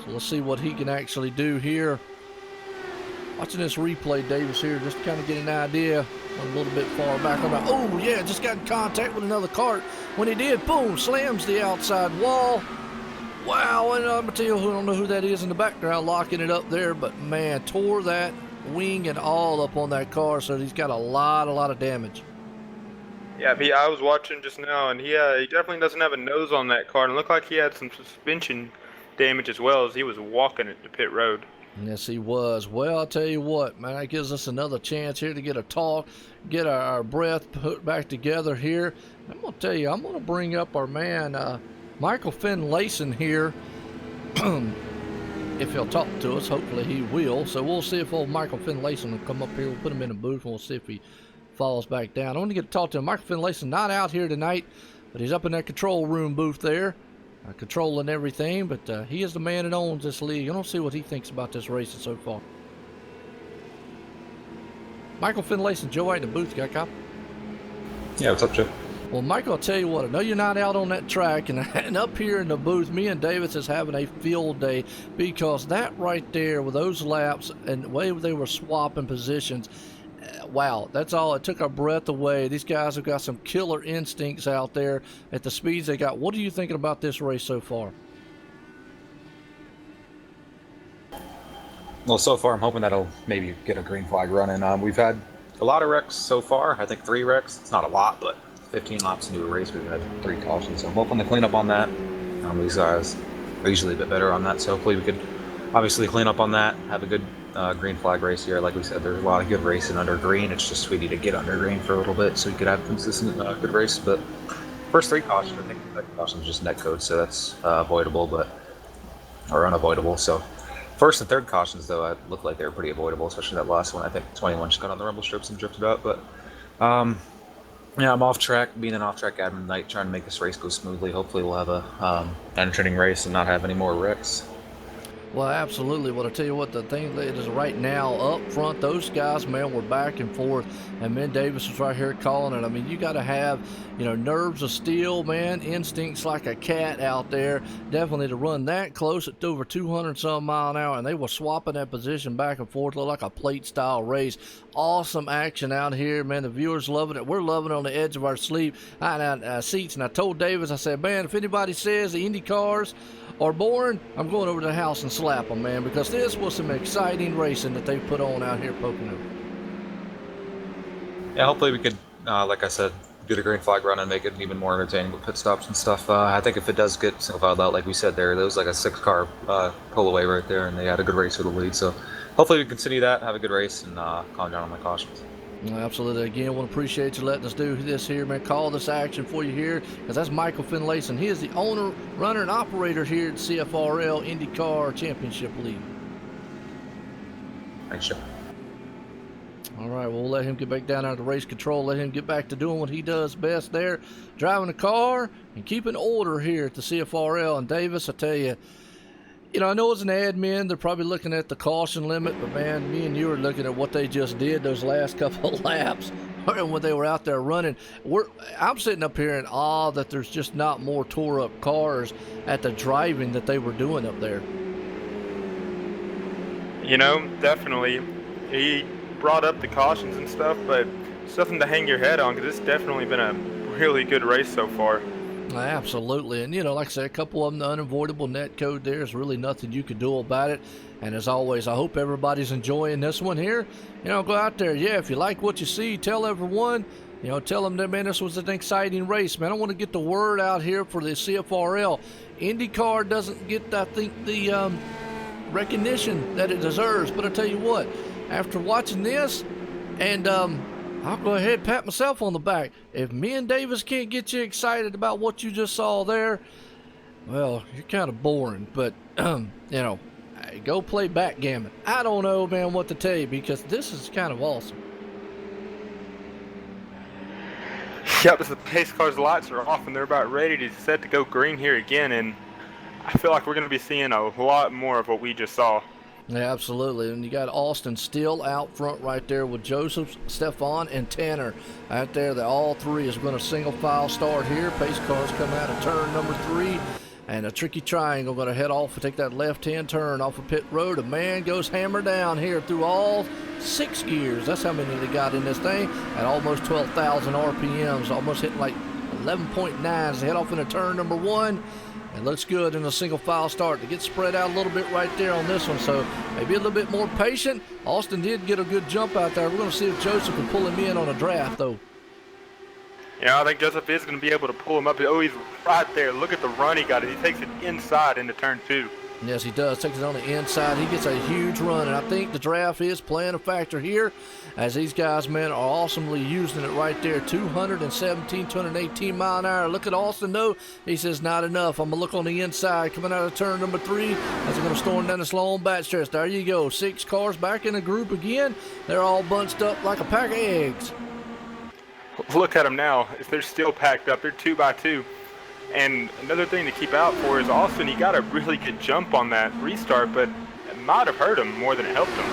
So let's see what he can actually do here. Watching this replay, Davis, here, just to kind of get an idea. A little bit far back on that. Oh, yeah, just got in contact with another cart. When he did, boom, slams the outside wall. Wow, and I'm going to tell you, I don't know who that is in the background locking it up there, but, man, tore that wing and all up on that car, so he's got a lot of damage. Yeah, I was watching just now, and he definitely doesn't have a nose on that car, and it looked like he had some suspension damage as well as he was walking it to pit road. Yes, he was. Well, I'll tell you what, man, that gives us another chance here to get a talk, get our breath put back together here. I'm going to tell you, I'm going to bring up our man, Michael Finlayson here. If he'll talk to us, hopefully he will. So we'll see if old Michael Finlayson will come up here. We'll put him in the booth and we'll see if he falls back down. I want to get to talk to him. Michael Finlayson not out here tonight, but he's up in that control room booth there. Controlling everything, but he is the man that owns this league. I don't see what he thinks about this racing so far. Michael Finlayson, Joe White in the booth, got a cop? Yeah, what's up, Joe? Well, Michael, I'll tell you what, I know you're not out on that track, and up here in the booth, me and Davis is having a field day, because that right there with those laps and the way they were swapping positions, wow, that's all. It took our breath away. These guys have got some killer instincts out there at the speeds they got. What are you thinking about this race so far? Well, so far I'm hoping that'll maybe get a green flag running. We've had a lot of wrecks so far. I think 3 wrecks. It's not a lot, but 15 laps into a race, we've had 3 cautions. So I'm hoping to clean up on that. These guys are usually a bit better on that, so hopefully we could obviously clean up on that, have a good green flag race here. Like we said, there's a lot of good racing under green. It's just we need to get under green for a little bit so we could have a consistent good race. But first 3 cautions, I think the second caution is just net code, so that's avoidable, or unavoidable. So first and third cautions, though, it looked like they were pretty avoidable, especially that last one. I think 21 just got on the rumble strips and drifted out. But yeah, I'm off track, being an off-track admin tonight, trying to make this race go smoothly. Hopefully we'll have a entertaining race and not have any more wrecks. Well, absolutely. Well, I tell you what, the thing is right now up front, those guys, man, were back and forth, and Ben Davis was right here calling it. I mean, you got to have, nerves of steel, man, instincts like a cat out there. Definitely to run that close at over 200-some mile an hour, and they were swapping that position back and forth, looked like a plate-style race. Awesome action out here, man. The viewers loving it. We're loving it on the edge of our seats, and I told Davis, I said, man, if anybody says the Indy cars are boring, I'm going over to the house and slap them, man, because this was some exciting racing that they put on out here at Pocono. Yeah, hopefully we could, like I said, do the green flag run and make it even more entertaining with pit stops and stuff. I think if it does get single filed out, like we said there was like a 6-car pull away right there, and they had a good race for the lead. So hopefully we continue that, have a good race, and calm down on my cautions. Absolutely. Again, want to appreciate you letting us do this here, man. Call this action for you here, because that's Michael Finlayson. He is the owner, runner, and operator here at CFRL IndyCar Championship League. Thanks, Joe. All right, well, we'll let him get back down out of race control. Let him get back to doing what he does best there, driving a car and keeping order here at the CFRL. And Davis, I tell you, I know as an admin, they're probably looking at the caution limit, but man, me and you are looking at what they just did those last couple of laps when they were out there running. I'm sitting up here in awe that there's just not more tore up cars at the driving that they were doing up there. You know, definitely. He brought up the cautions and stuff, but something to hang your head on because it's definitely been a really good race so far. Absolutely. And, you know, like I said, a couple of them, the unavoidable net code, there's really nothing you can do about it. And as always, I hope everybody's enjoying this one here. You know, go out there. Yeah, if you like what you see, tell everyone. You know, tell them that, man, this was an exciting race, man. I want to get the word out here for the CFRL. IndyCar doesn't get, I think, the recognition that it deserves. But I tell you what, after watching this, and I'll go ahead and pat myself on the back. If me and Davis can't get you excited about what you just saw there, well, you're kind of boring. But, you know, go play backgammon. I don't know, man, what to tell you because this is kind of awesome. Yep, as the pace car's lights are off and they're about ready to set to go green here again, and I feel like we're going to be seeing a lot more of what we just saw. Yeah, absolutely. And you got Austin still out front right there with Joseph, Stefan, and Tanner out there. The all three is going to single file start here. Pace cars come out of turn number 3. And a tricky triangle going to head off and take that left-hand turn off of pit road. A man goes hammer down here through all 6 gears. That's how many they got in this thing at almost 12,000 RPMs, almost hitting like 11.9 as they head off into turn number 1. It looks good in a single file start to get spread out a little bit right there on this one. So maybe a little bit more patient. Austin did get a good jump out there. We're going to see if Joseph can pull him in on a draft, though. Yeah, I think Joseph is going to be able to pull him up. Oh, he's right there. Look at the run he got. He takes it inside into turn 2. Yes, he does. Takes it on the inside. He gets a huge run, and I think the draft is playing a factor here as these guys, man, are awesomely using it right there. 217, 218 mile an hour. Look at Austin, though. He says, not enough. I'm going to look on the inside coming out of turn number 3 as they're going to storm down this long back stretch. There you go. 6 cars back in a group again. They're all bunched up like a pack of eggs. Look at them now. They're still packed up. They're 2 by 2. And another thing to keep out for is Austin, he got a really good jump on that restart, but it might have hurt him more than it helped him.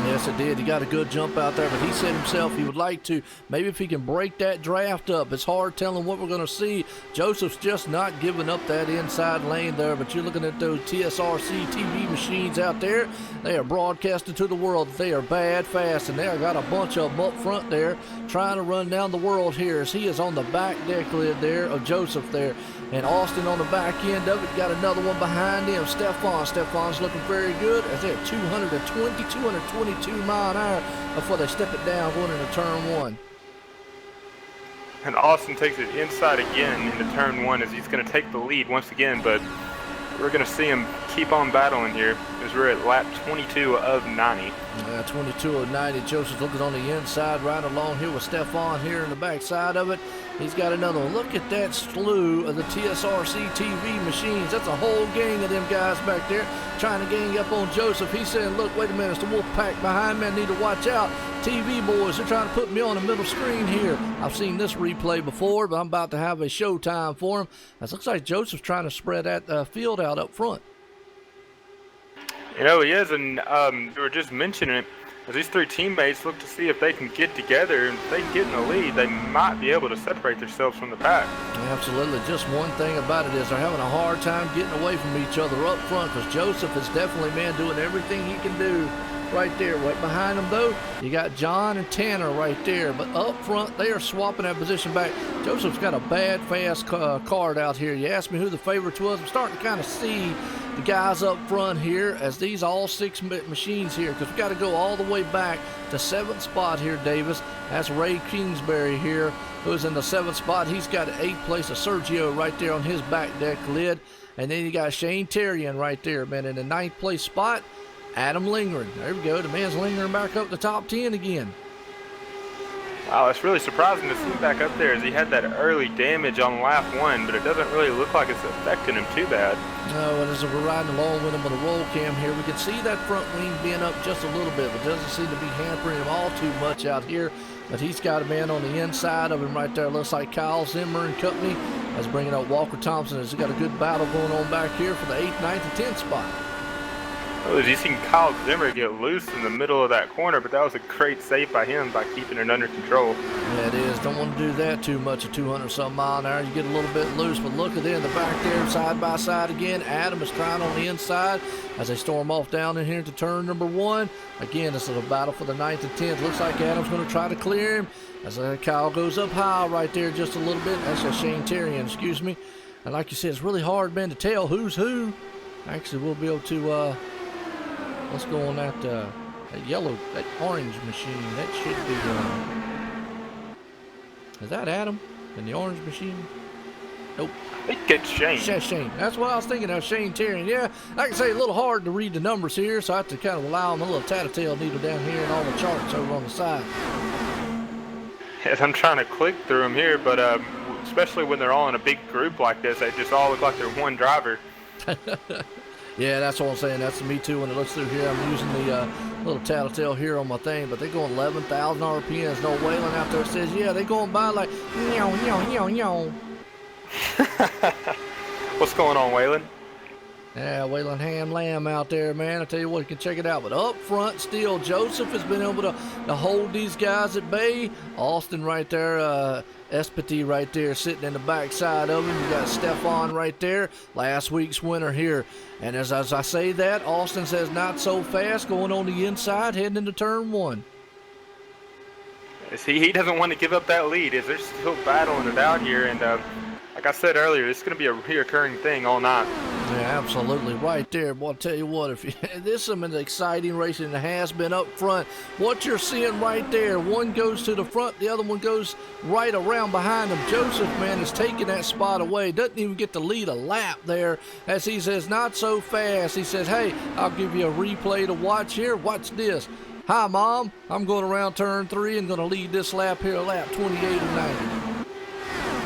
Yes, it did. He got a good jump out there, but he said himself he would like to. Maybe if he can break that draft up. It's hard telling what we're going to see. Joseph's just not giving up that inside lane there, but you're looking at those TSRC TV machines out there. They are broadcasting to the world that they are bad fast, and they got a bunch of them up front there trying to run down the world here as he is on the back deck lid there of Joseph there. And Austin on the back end of it, got another one behind him, Stefan's looking very good as they're 220, 222 mile an hour before they step it down going into turn 1. And Austin takes it inside again into turn 1 as he's going to take the lead once again, but we're going to see him keep on battling here as we're at lap 22 of 90. 22 of 90. Joseph's looking on the inside right along here with Stefan here in the back side of it. He's got another one. Look at that slew of the TSRC TV machines. That's a whole gang of them guys back there trying to gang up on Joseph. He's saying, look, wait a minute, it's the wolf pack behind me. I need to watch out. TV boys, they're trying to put me on the middle screen here. I've seen this replay before, but I'm about to have a showtime for him. It looks like Joseph's trying to spread that field out up front. You know, he is, and we were just mentioning it. As these 3 teammates look to see if they can get together, and if they can get in the lead, they might be able to separate themselves from the pack. Absolutely. Just one thing about it is they're having a hard time getting away from each other up front because Joseph is definitely, man, doing everything he can do right there. Right behind them, though, you got John and Tanner right there. But up front, they are swapping that position back. Joseph's got a bad, fast card out here. You asked me who the favorites was. I'm starting to kind of see the guys up front here as these all 6 machines here, because we got to go all the way back to 7th spot here, Davis. That's Ray Kingsbury here, who's in the 7th spot. He's got 8th place of Sergio right there on his back deck lid. And then you got Shane Terrian right there, man, in the 9th place spot. Adam Lingren. There we go. The man's lingering back up the top 10 again. Wow, it's really surprising to see him back up there as he had that early damage on lap 1, but it doesn't really look like it's affecting him too bad. No, and as we're riding along with him on the roll cam here, we can see that front wing being up just a little bit, but doesn't seem to be hampering him all too much out here. But he's got a man on the inside of him right there. Looks like Kyle Zimmer and company as bringing up Walker Thompson as he got a good battle going on back here for the 8th, 9th, and 10th spot. Oh, you seen Kyle Zimmer get loose in the middle of that corner, but that was a great save by him by keeping it under control. Yeah, it is. Don't want to do that too much at 200-some mile an hour. You get a little bit loose, but look at it in the back there, side by side again. Adam is trying on the inside as they storm off down in here to turn number 1. Again, this is a battle for the 9th and 10th. Looks like Adam's going to try to clear him as Kyle goes up high right there just a little bit. That's Shane Terrian, excuse me. And like you said, it's really hard, man, to tell who's who. Actually, we'll be able to, let's go on that orange machine. That should be, is that Adam in the orange machine? Nope. I think it's Shane. Shane. That's what I was thinking of, Shane Terrian. Yeah, like I say, a little hard to read the numbers here, so I have to kind of rely on the little tattletale needle down here and all the charts over on the side. Yes, I'm trying to click through them here, but especially when they're all in a big group like this, they just all look like they're one driver. Yeah, that's what I'm saying. That's me too when it looks through here. I'm using the little tattletale here on my thing, but they're going 11,000 RPMs. No Waylon out there says, yeah, they're going by like, meow, meow, meow, meow. What's going on, Waylon? Yeah, Waylon Ham Lamb out there, man. I tell you what, you can check it out. But up front still, Joseph has been able to hold these guys at bay. Austin right there, Espity right there sitting in the backside of him. You got Stefan right there, last week's winner here. And as I say that, Austin says not so fast, going on the inside, heading into turn 1. See, he doesn't want to give up that lead. They're still battling it out here, and like I said earlier, it's going to be a reoccurring thing all night. Yeah, absolutely. Right there. Boy, I'll tell you what, if this is some exciting racing that has been up front. What you're seeing right there, one goes to the front, the other one goes right around behind him. Joseph, man, is taking that spot away. Doesn't even get to lead a lap there as he says, not so fast. He says, hey, I'll give you a replay to watch here. Watch this. Hi, Mom. I'm going around turn 3 and going to lead this lap here, lap 28 and 90.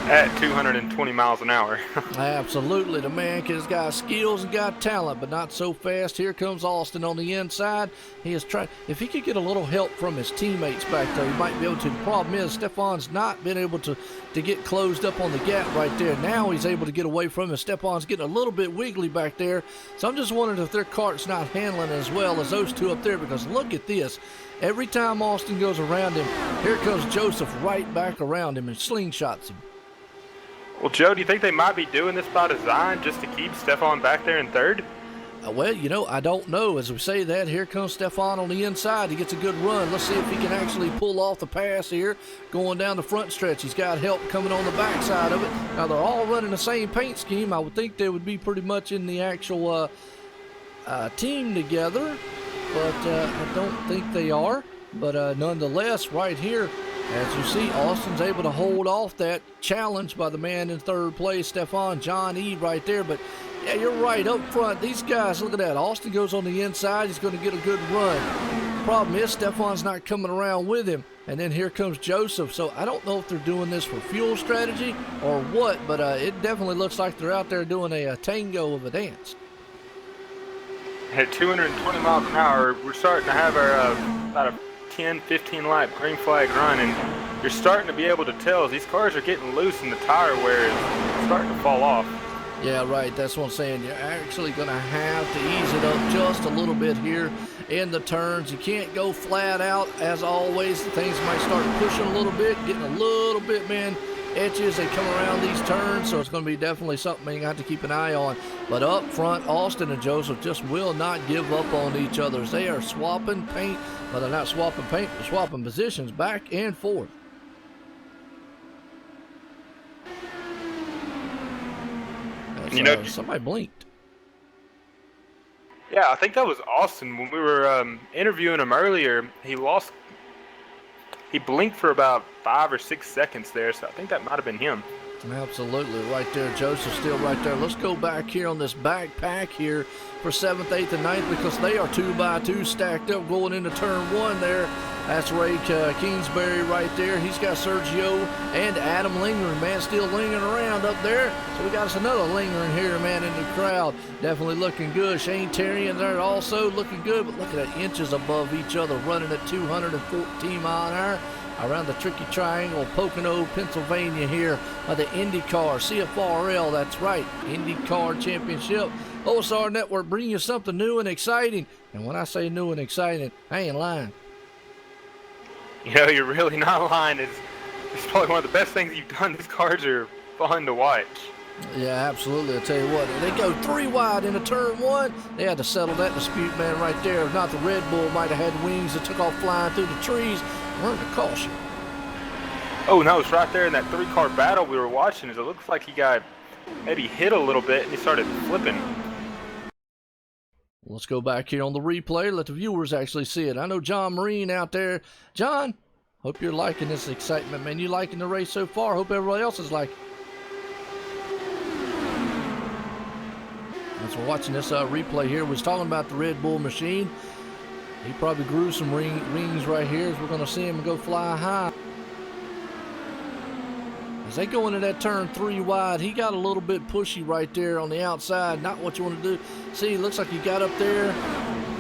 At 220 miles an hour. Absolutely. The man has got skills and got talent, but not so fast. Here comes Austin on the inside. He is trying. If he could get a little help from his teammates back there, he might be able to. The problem is Stefan's not been able to get closed up on the gap right there. Now he's able to get away from him. Stefan's getting a little bit wiggly back there. So I'm just wondering if their cart's not handling as well as those two up there, because look at this. Every time Austin goes around him, here comes Joseph right back around him and slingshots him. Well, Joe, do you think they might be doing this by design just to keep Stefan back there in third? Well, you know, I don't know. As we say that, here comes Stefan on the inside. He gets a good run. Let's see if he can actually pull off the pass here going down the front stretch. He's got help coming on the backside of it. Now, they're all running the same paint scheme. I would think they would be pretty much in the actual team together, but I don't think they are. But nonetheless, right here, as you see, Austin's able to hold off that challenge by the man in third place, Stefan John E. right there. But, yeah, you're right, up front, these guys, look at that. Austin goes on the inside. He's going to get a good run. The problem is Stefan's not coming around with him. And then here comes Joseph. So I don't know if they're doing this for fuel strategy or what, but it definitely looks like they're out there doing a tango of a dance. At 220 miles an hour, we're starting to have our about a 10-15 lap green flag run, and you're starting to be able to tell as these cars are getting loose and the tire wear is starting to fall off. Yeah, right. That's what I'm saying. You're actually going to have to ease it up just a little bit here in the turns. You can't go flat out. As always, things might start pushing a little bit, getting a little bit, man, edgy as they come around these turns. So it's going to be definitely something you have to keep an eye on. But up front, Austin and Joseph just will not give up on each other. They are swapping paint. Well, they're not swapping paint, they're swapping positions back and forth. You know, somebody blinked. Yeah, I think that was Austin. When we were interviewing him earlier, he blinked for about 5 or 6 seconds there, so I think that might have been him. Absolutely, right there. Joseph's still right there. Let's go back here on this backpack here for 7th, 8th, and 9th, because they are 2x2 stacked up going into turn 1 there. That's Ray Kingsbury right there. He's got Sergio and Adam lingering, man, still lingering around up there. So we got us another lingering here, man, in the crowd. Definitely looking good. Shane Terrian there also looking good, but look at that, inches above each other, running at 214 mile an hour. around the tricky triangle, Pocono, Pennsylvania here of the IndyCar CFRL. That's right, IndyCar Championship. OSR Network bringing you something new and exciting. And when I say new and exciting, I ain't lying. You know, you're really not lying. It's probably one of the best things you've done. These cars are fun to watch. Yeah, absolutely. I'll tell you what, they go 3 wide into turn 1. They had to settle that dispute, man, right there. If not, the Red Bull might have had wings that took off flying through the trees. Learn to caution. Oh, no, it's right there in that 3-car battle we were watching. It looks like he got maybe hit a little bit and he started flipping. Let's go back here on the replay. Let the viewers actually see it. I know John Marine out there. John, hope you're liking this excitement, man. You liking the race so far? Hope everybody else is liking. As we're watching this replay here, we was talking about the Red Bull machine. He probably grew some wings right here as we're going to see him go fly high. As they go into that turn 3 wide, he got a little bit pushy right there on the outside. Not what you want to do. See, looks like he got up there.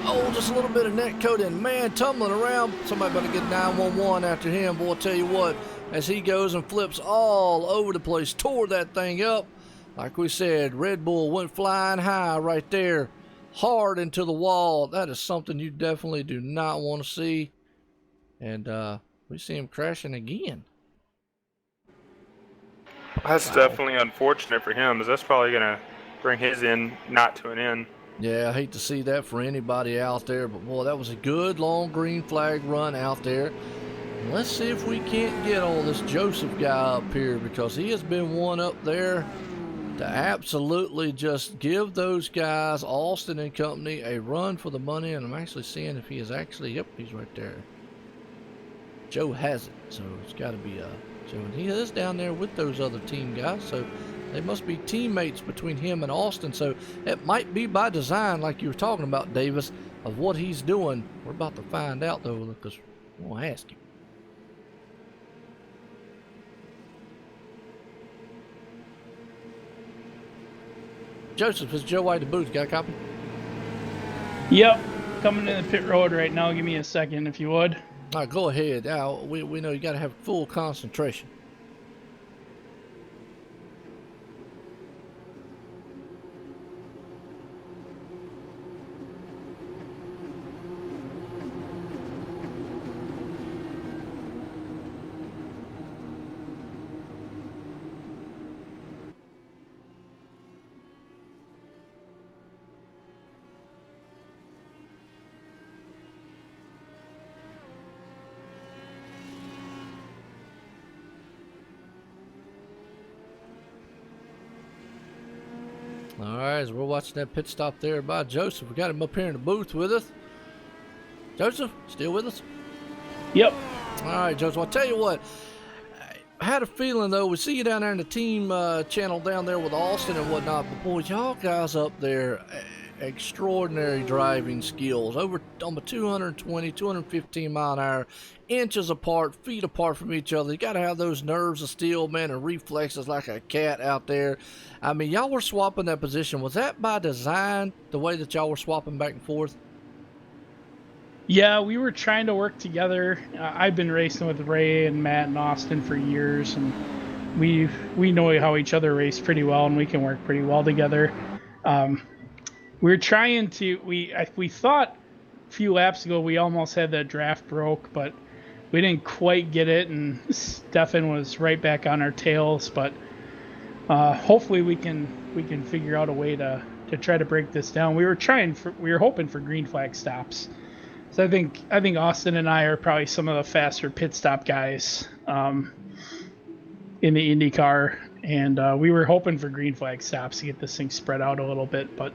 Oh, just a little bit of net coating. Man, tumbling around. Somebody better get 911 after him. Boy, I'll tell you what, as he goes and flips all over the place, tore that thing up. Like we said, Red Bull went flying high right there, hard into the wall. That is something you definitely do not want to see. And we see him crashing again. That's definitely unfortunate for him, because that's probably going to bring his end not to an end. Yeah, I hate to see that for anybody out there, but boy, that was a good long green flag run out there. Let's see if we can't get all this Joseph guy up here, because he has been one up there to absolutely just give those guys, Austin and company, a run for the money. And I'm actually seeing if he is actually, yep, he's right there. Joe has it, so it's got to be Joe. And he is down there with those other team guys, so they must be teammates between him and Austin. So it might be by design, like you were talking about, Davis, of what he's doing. We're about to find out, though, because we're going to ask him. Joseph, is Joe White the booth? Got a copy? Yep, coming in the pit road right now. Give me a second, if you would. All right, go ahead. Now, we know you got to have full concentration. All right, as we're watching that pit stop there by Joseph, we got him up here in the booth with us. Joseph, still with us? Yep. All right, Joseph, I'll tell you what. I had a feeling, though, we see you down there in the team channel down there with Austin and whatnot, but boy, y'all guys up there, extraordinary driving skills, over almost 220, 215 mile an hour, inches apart, feet apart from each other. You got to have those nerves of steel, man, and reflexes like a cat out there. I mean, y'all were swapping that position. Was that by design, the way that y'all were swapping back and forth? Yeah, we were trying to work together. I've been racing with Ray and Matt and Austin for years, and we know how each other race pretty well, and we can work pretty well together. We're trying to. We thought a few laps ago we almost had that draft broke, but we didn't quite get it, and Stefan was right back on our tails. But hopefully we can figure out a way to try to break this down. We were hoping for green flag stops. So I think Austin and I are probably some of the faster pit stop guys in the IndyCar, and we were hoping for green flag stops to get this thing spread out a little bit. But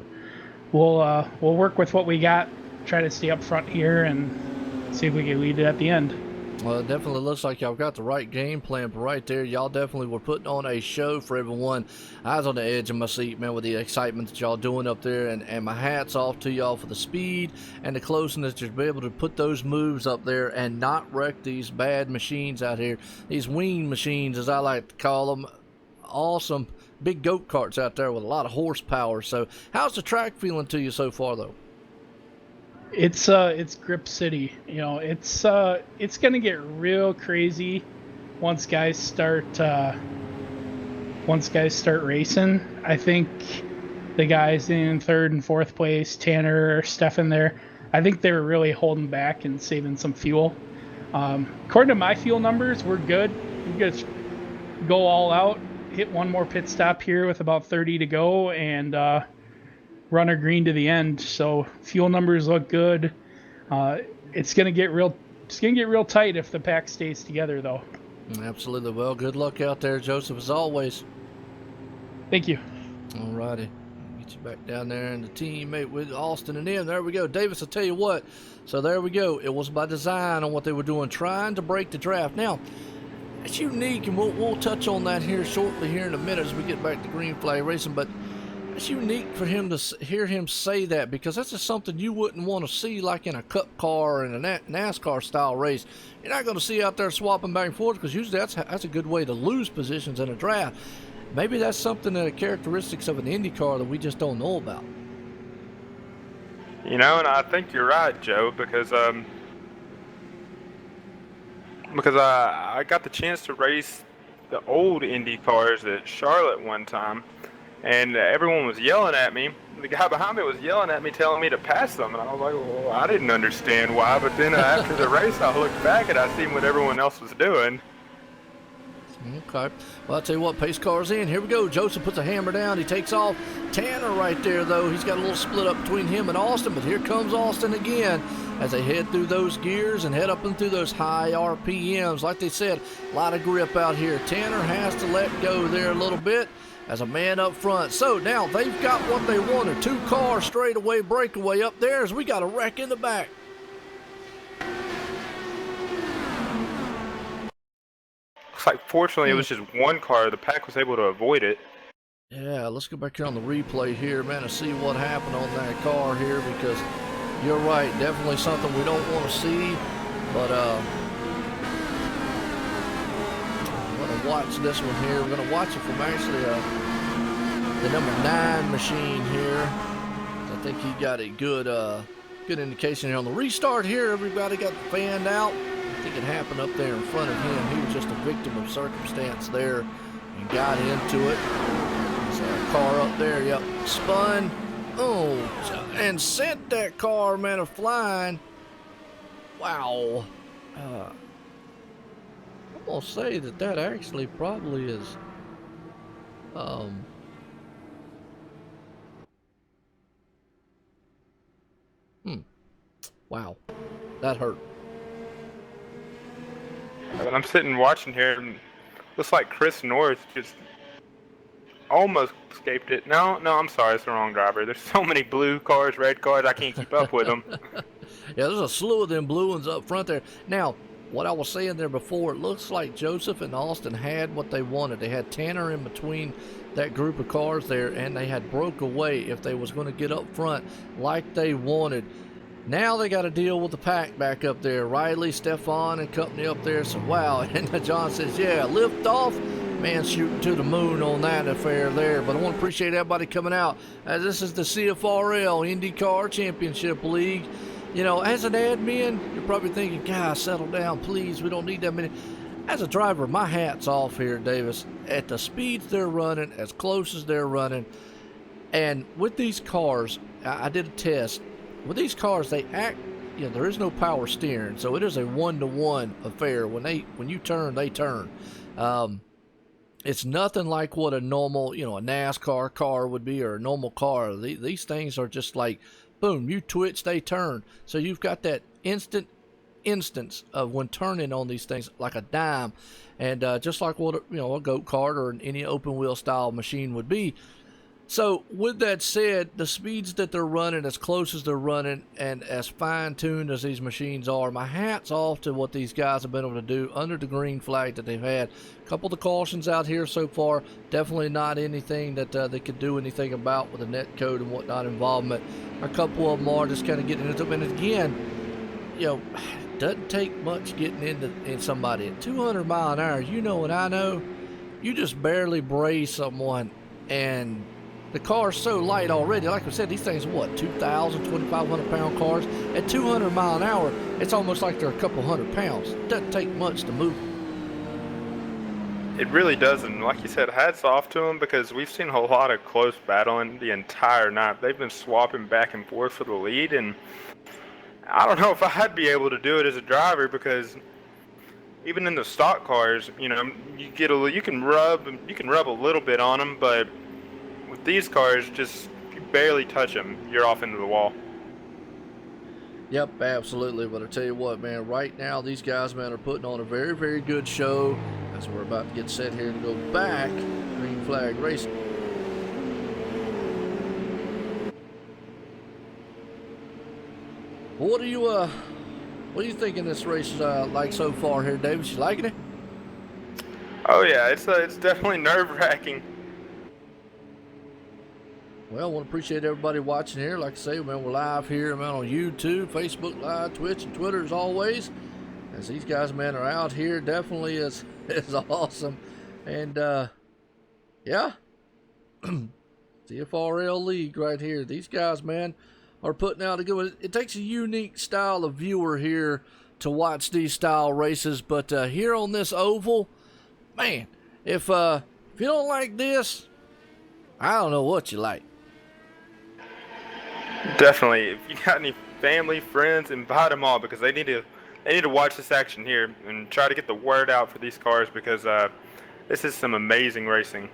we'll work with what we got, try to stay up front here, and see if we can lead it at the end. Well, it definitely looks like y'all got the right game plan, but right there, y'all definitely were putting on a show for everyone. I was on the edge of my seat, man, with the excitement that y'all doing up there, and my hat's off to y'all for the speed and the closeness to be able to put those moves up there and not wreck these bad machines out here, these wing machines, as I like to call them. Awesome big go-karts out there with a lot of horsepower. So how's the track feeling to you so far, though? It's Grip City. You know, it's gonna get real crazy once guys start racing. I think the guys in third and fourth place, Tanner, Stefan there, I think they were really holding back and saving some fuel. According to my fuel numbers, we're good. We just go all out, hit one more pit stop here with about 30 to go, and run our green to the end. So fuel numbers look good. It's gonna get real tight if the pack stays together, though. Absolutely. Well, good luck out there, Joseph, as always. Thank you. All righty. Get you back down there and the teammate with Austin and them. There we go. Davis, I'll tell you what. So there we go. It was by design on what they were doing, trying to break the draft. Now, it's unique, and we'll touch on that here shortly here in a minute as we get back to green flag racing, but it's unique for him to hear him say that, because that's just something you wouldn't want to see like in a cup car or in a NASCAR style race. You're not going to see out there swapping back and forth, because usually that's a good way to lose positions in a draft. Maybe that's something that are characteristics of an Indy car that we just don't know about. You know, and I think you're right, Joe, because I got the chance to race the old Indy cars at Charlotte one time, and everyone was yelling at me. The guy behind me was yelling at me, telling me to pass them, and I was like, well, I didn't understand why, but then after the race, I looked back and I seen what everyone else was doing. Okay. Well, I'll tell you what, pace car's in. Here we go. Joseph puts a hammer down. He takes off. Tanner right there, though. He's got a little split up between him and Austin, but here comes Austin again as they head through those gears and head up into those high RPMs. Like they said, a lot of grip out here. Tanner has to let go there a little bit as a man up front. So now they've got what they wanted. 2 car straightaway breakaway up there as we got a wreck in the back. Looks like fortunately it was just one car. The pack was able to avoid it. Yeah, let's go back here on the replay here, man, and see what happened on that car here, because you're right, definitely something we don't want to see, but I'm going to watch this one here. We're going to watch it from actually the number 9 machine here. I think he got a good indication here on the restart here. Everybody got fanned out. I think it happened up there in front of him. He was just a victim of circumstance there and got into it. There's a car up there, yep, spun. Oh, and sent that car, man, flying. Wow. I'm going to say that actually probably is, wow, that hurt. And I'm sitting watching here, and looks like Chris North just almost escaped it. No, I'm sorry, it's the wrong driver. There's so many blue cars, red cars, I can't keep up with them. Yeah, there's a slew of them blue ones up front there. Now, what I was saying there before, it looks like Joseph and Austin had what they wanted. They had Tanner in between that group of cars there, and they had broke away if they was going to get up front like they wanted. Now they got to deal with the pack back up there. Riley, Stefan, and company up there. So, wow. And John says, yeah, lift off. Man, shooting to the moon on that affair there. But I want to appreciate everybody coming out. As this is the CFRL IndyCar Championship League. You know, as an admin, you're probably thinking, guys, settle down, please. We don't need that many. As a driver, my hat's off here, Davis. At the speeds they're running, as close as they're running. And with these cars, I did a test. With these cars, they act, you know, there is no power steering, so it is a 1-to-1 affair. When you turn, they turn. It's nothing like what a normal, you know, a NASCAR car would be, or a normal car. These things are just like, boom, you twitch, they turn. So you've got that instance of when turning on these things like a dime, and just like what a go-kart or any open wheel style machine would be. So with that said, the speeds that they're running, as close as they're running, and as fine-tuned as these machines are, my hat's off to what these guys have been able to do under the green flag that they've had. A couple of the cautions out here so far, definitely not anything that they could do anything about with the net code and whatnot involvement. A couple of them are just kind of getting into them. And again, you know, doesn't take much getting in somebody at 200 mile an hour. You know what I know? You just barely braze someone, and the car's so light already. Like I said, these things are what, 2,000, 2,500 pound cars. At 200 mile an hour, it's almost like they're a couple hundred pounds. It doesn't take much to move them. It really doesn't. Like you said, hats off to them because we've seen a lot of close battling the entire night. They've been swapping back and forth for the lead, and I don't know if I'd be able to do it as a driver because even in the stock cars, you know, you can rub a little bit on them, but with these cars, just you barely touch them, you're off into the wall. Yep, absolutely. But I tell you what, man, right now these guys, man, are putting on a very, very good show as we're about to get set here to go back green flag racing. What are you thinking this race is like so far here, Davis? You liking it? Oh yeah, it's definitely nerve-wracking. Well, I want to appreciate everybody watching here. Like I say, man, we're live here, man, on YouTube, Facebook Live, Twitch, and Twitter as always. As these guys, man, are out here, definitely is awesome. And yeah, CFRL League right here. These guys, man, are putting out a good one. It takes a unique style of viewer here to watch these style races, but here on this oval, man, if you don't like this, I don't know what you like. Definitely. If you got any family, friends, invite them all because they need to watch this action here and try to get the word out for these cars because this is some amazing racing.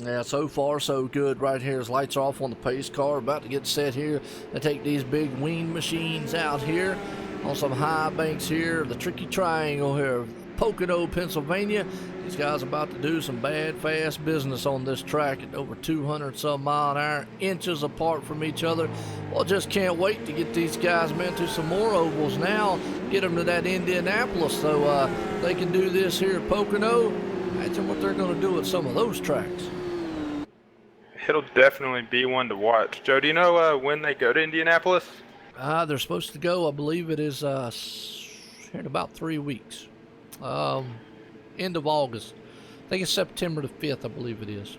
Yeah, so far so good right here as lights off on the pace car. About to get set here to take these big wing machines out here on some high banks here. The tricky triangle here, Pocono, Pennsylvania. These guys are about to do some bad, fast business on this track at over 200 some mile an hour, inches apart from each other. Well, just can't wait to get these guys, man, to some more ovals now. Get them to that Indianapolis so they can do this here at Pocono. Imagine what they're going to do at some of those tracks. It'll definitely be one to watch. Joe, do you know when they go to Indianapolis? They're supposed to go, I believe it is in about 3 weeks. End of August. I think it's September the 5th, I believe it is.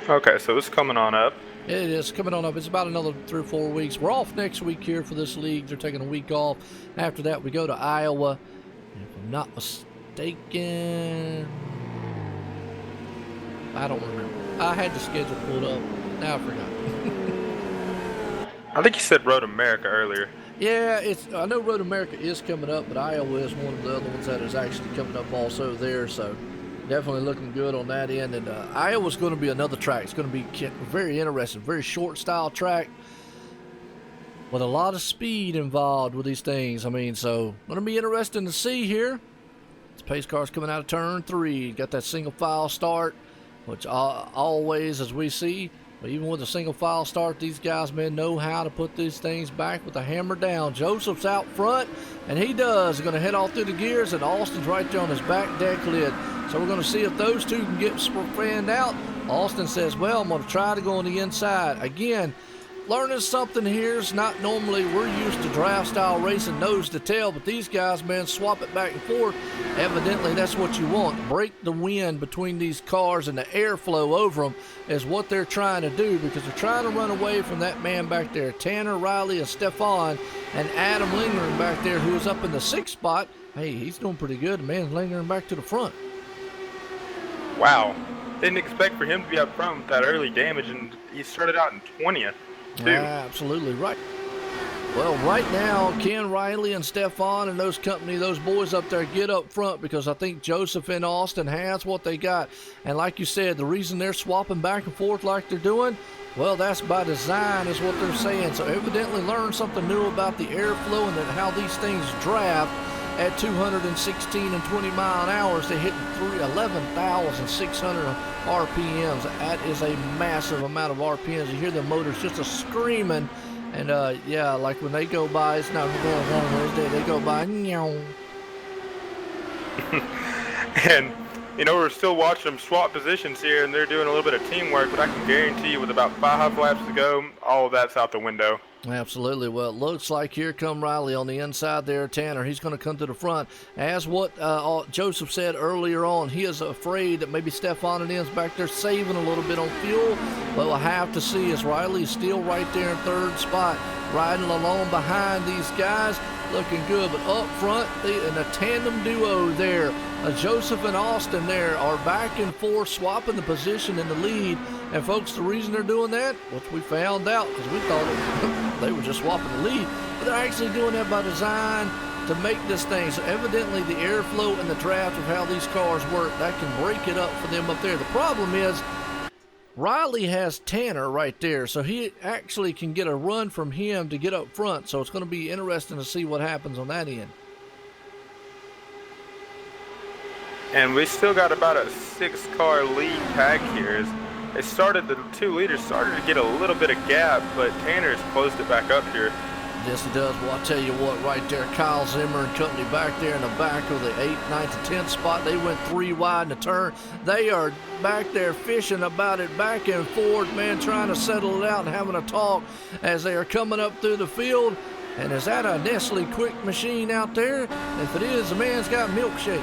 Okay, so it's coming on up. It is coming on up. It's about another 3 or 4 weeks. We're off next week here for this league. They're taking a week off. After that, we go to Iowa. And if I'm not mistaken, I don't remember. I had the schedule pulled up. Now I forgot. I think you said Road America earlier. Yeah, I know Road America is coming up, but Iowa is one of the other ones that is actually coming up also there. So definitely looking good on that end. And Iowa's going to be another track. It's going to be very interesting, very short style track with a lot of speed involved with these things. I mean, so going to be interesting to see here. This pace car's coming out of turn 3. Got that single file start, which always, as we see, but even with a single file start, these guys, man, know how to put these things back with a hammer down. Joseph's out front, and he does. He's going to head all through the gears, and Austin's right there on his back deck lid. So we're going to see if those two can get fanned out. Austin says, well, I'm going to try to go on the inside. Again, learning something here is not normally, we're used to draft style racing nose to tail, but these guys, man, swap it back and forth. Evidently that's what you want. Break the wind between these cars and the airflow over them is what they're trying to do, because they're trying to run away from that man back there, Tanner, Riley, and Stefan, and Adam lingering back there, who is up in the 6th spot. Hey, he's doing pretty good. The man's lingering back to the front. Wow. Didn't expect for him to be up front with that early damage, and he started out in 20th. Absolutely right. Well, right now, Ken, Riley, and Stefan and those boys up there get up front, because I think Joseph and Austin has what they got. And like you said, the reason they're swapping back and forth like they're doing, well, that's by design is what they're saying. So evidently learned something new about the airflow and how these things draft at 216 and 20 mile an hour. They hit 11,600 RPMs. That is a massive amount of RPMs. You hear the motors just a screaming. And yeah, like when they go by, it's not going on Wednesday. They go by. And you know, we're still watching them swap positions here, and they're doing a little bit of teamwork. But I can guarantee you, with about 5 laps to go, all of that's out the window. Absolutely. Well, it looks like here come Riley on the inside there, Tanner. He's going to come to the front. As what Joseph said earlier on, he is afraid that maybe Stefan and M's back there saving a little bit on fuel. But we'll have to see as Riley's still right there in third spot, riding along behind these guys. Looking good, but up front, in a tandem duo there, Joseph and Austin there are back and forth, swapping the position in the lead. And folks, the reason they're doing that, which we found out, because we thought they were just swapping the lead, but they're actually doing that by design to make this thing. So evidently the airflow and the draft of how these cars work, that can break it up for them up there. The problem is, Riley has Tanner right there, so he actually can get a run from him to get up front. So it's going to be interesting to see what happens on that end. And we still got about a 6-car lead pack here. The 2 leaders started to get a little bit of gap, but Tanner's closed it back up here. Yes, he does. Well, I'll tell you what, right there, Kyle Zimmer and company back there in the back of the 8th, 9th, and 10th spot. They went 3 wide in the turn. They are back there fishing about it back and forth, man, trying to settle it out and having a talk as they are coming up through the field. And is that a Nestle Quick machine out there? If it is, the man's got milkshakes.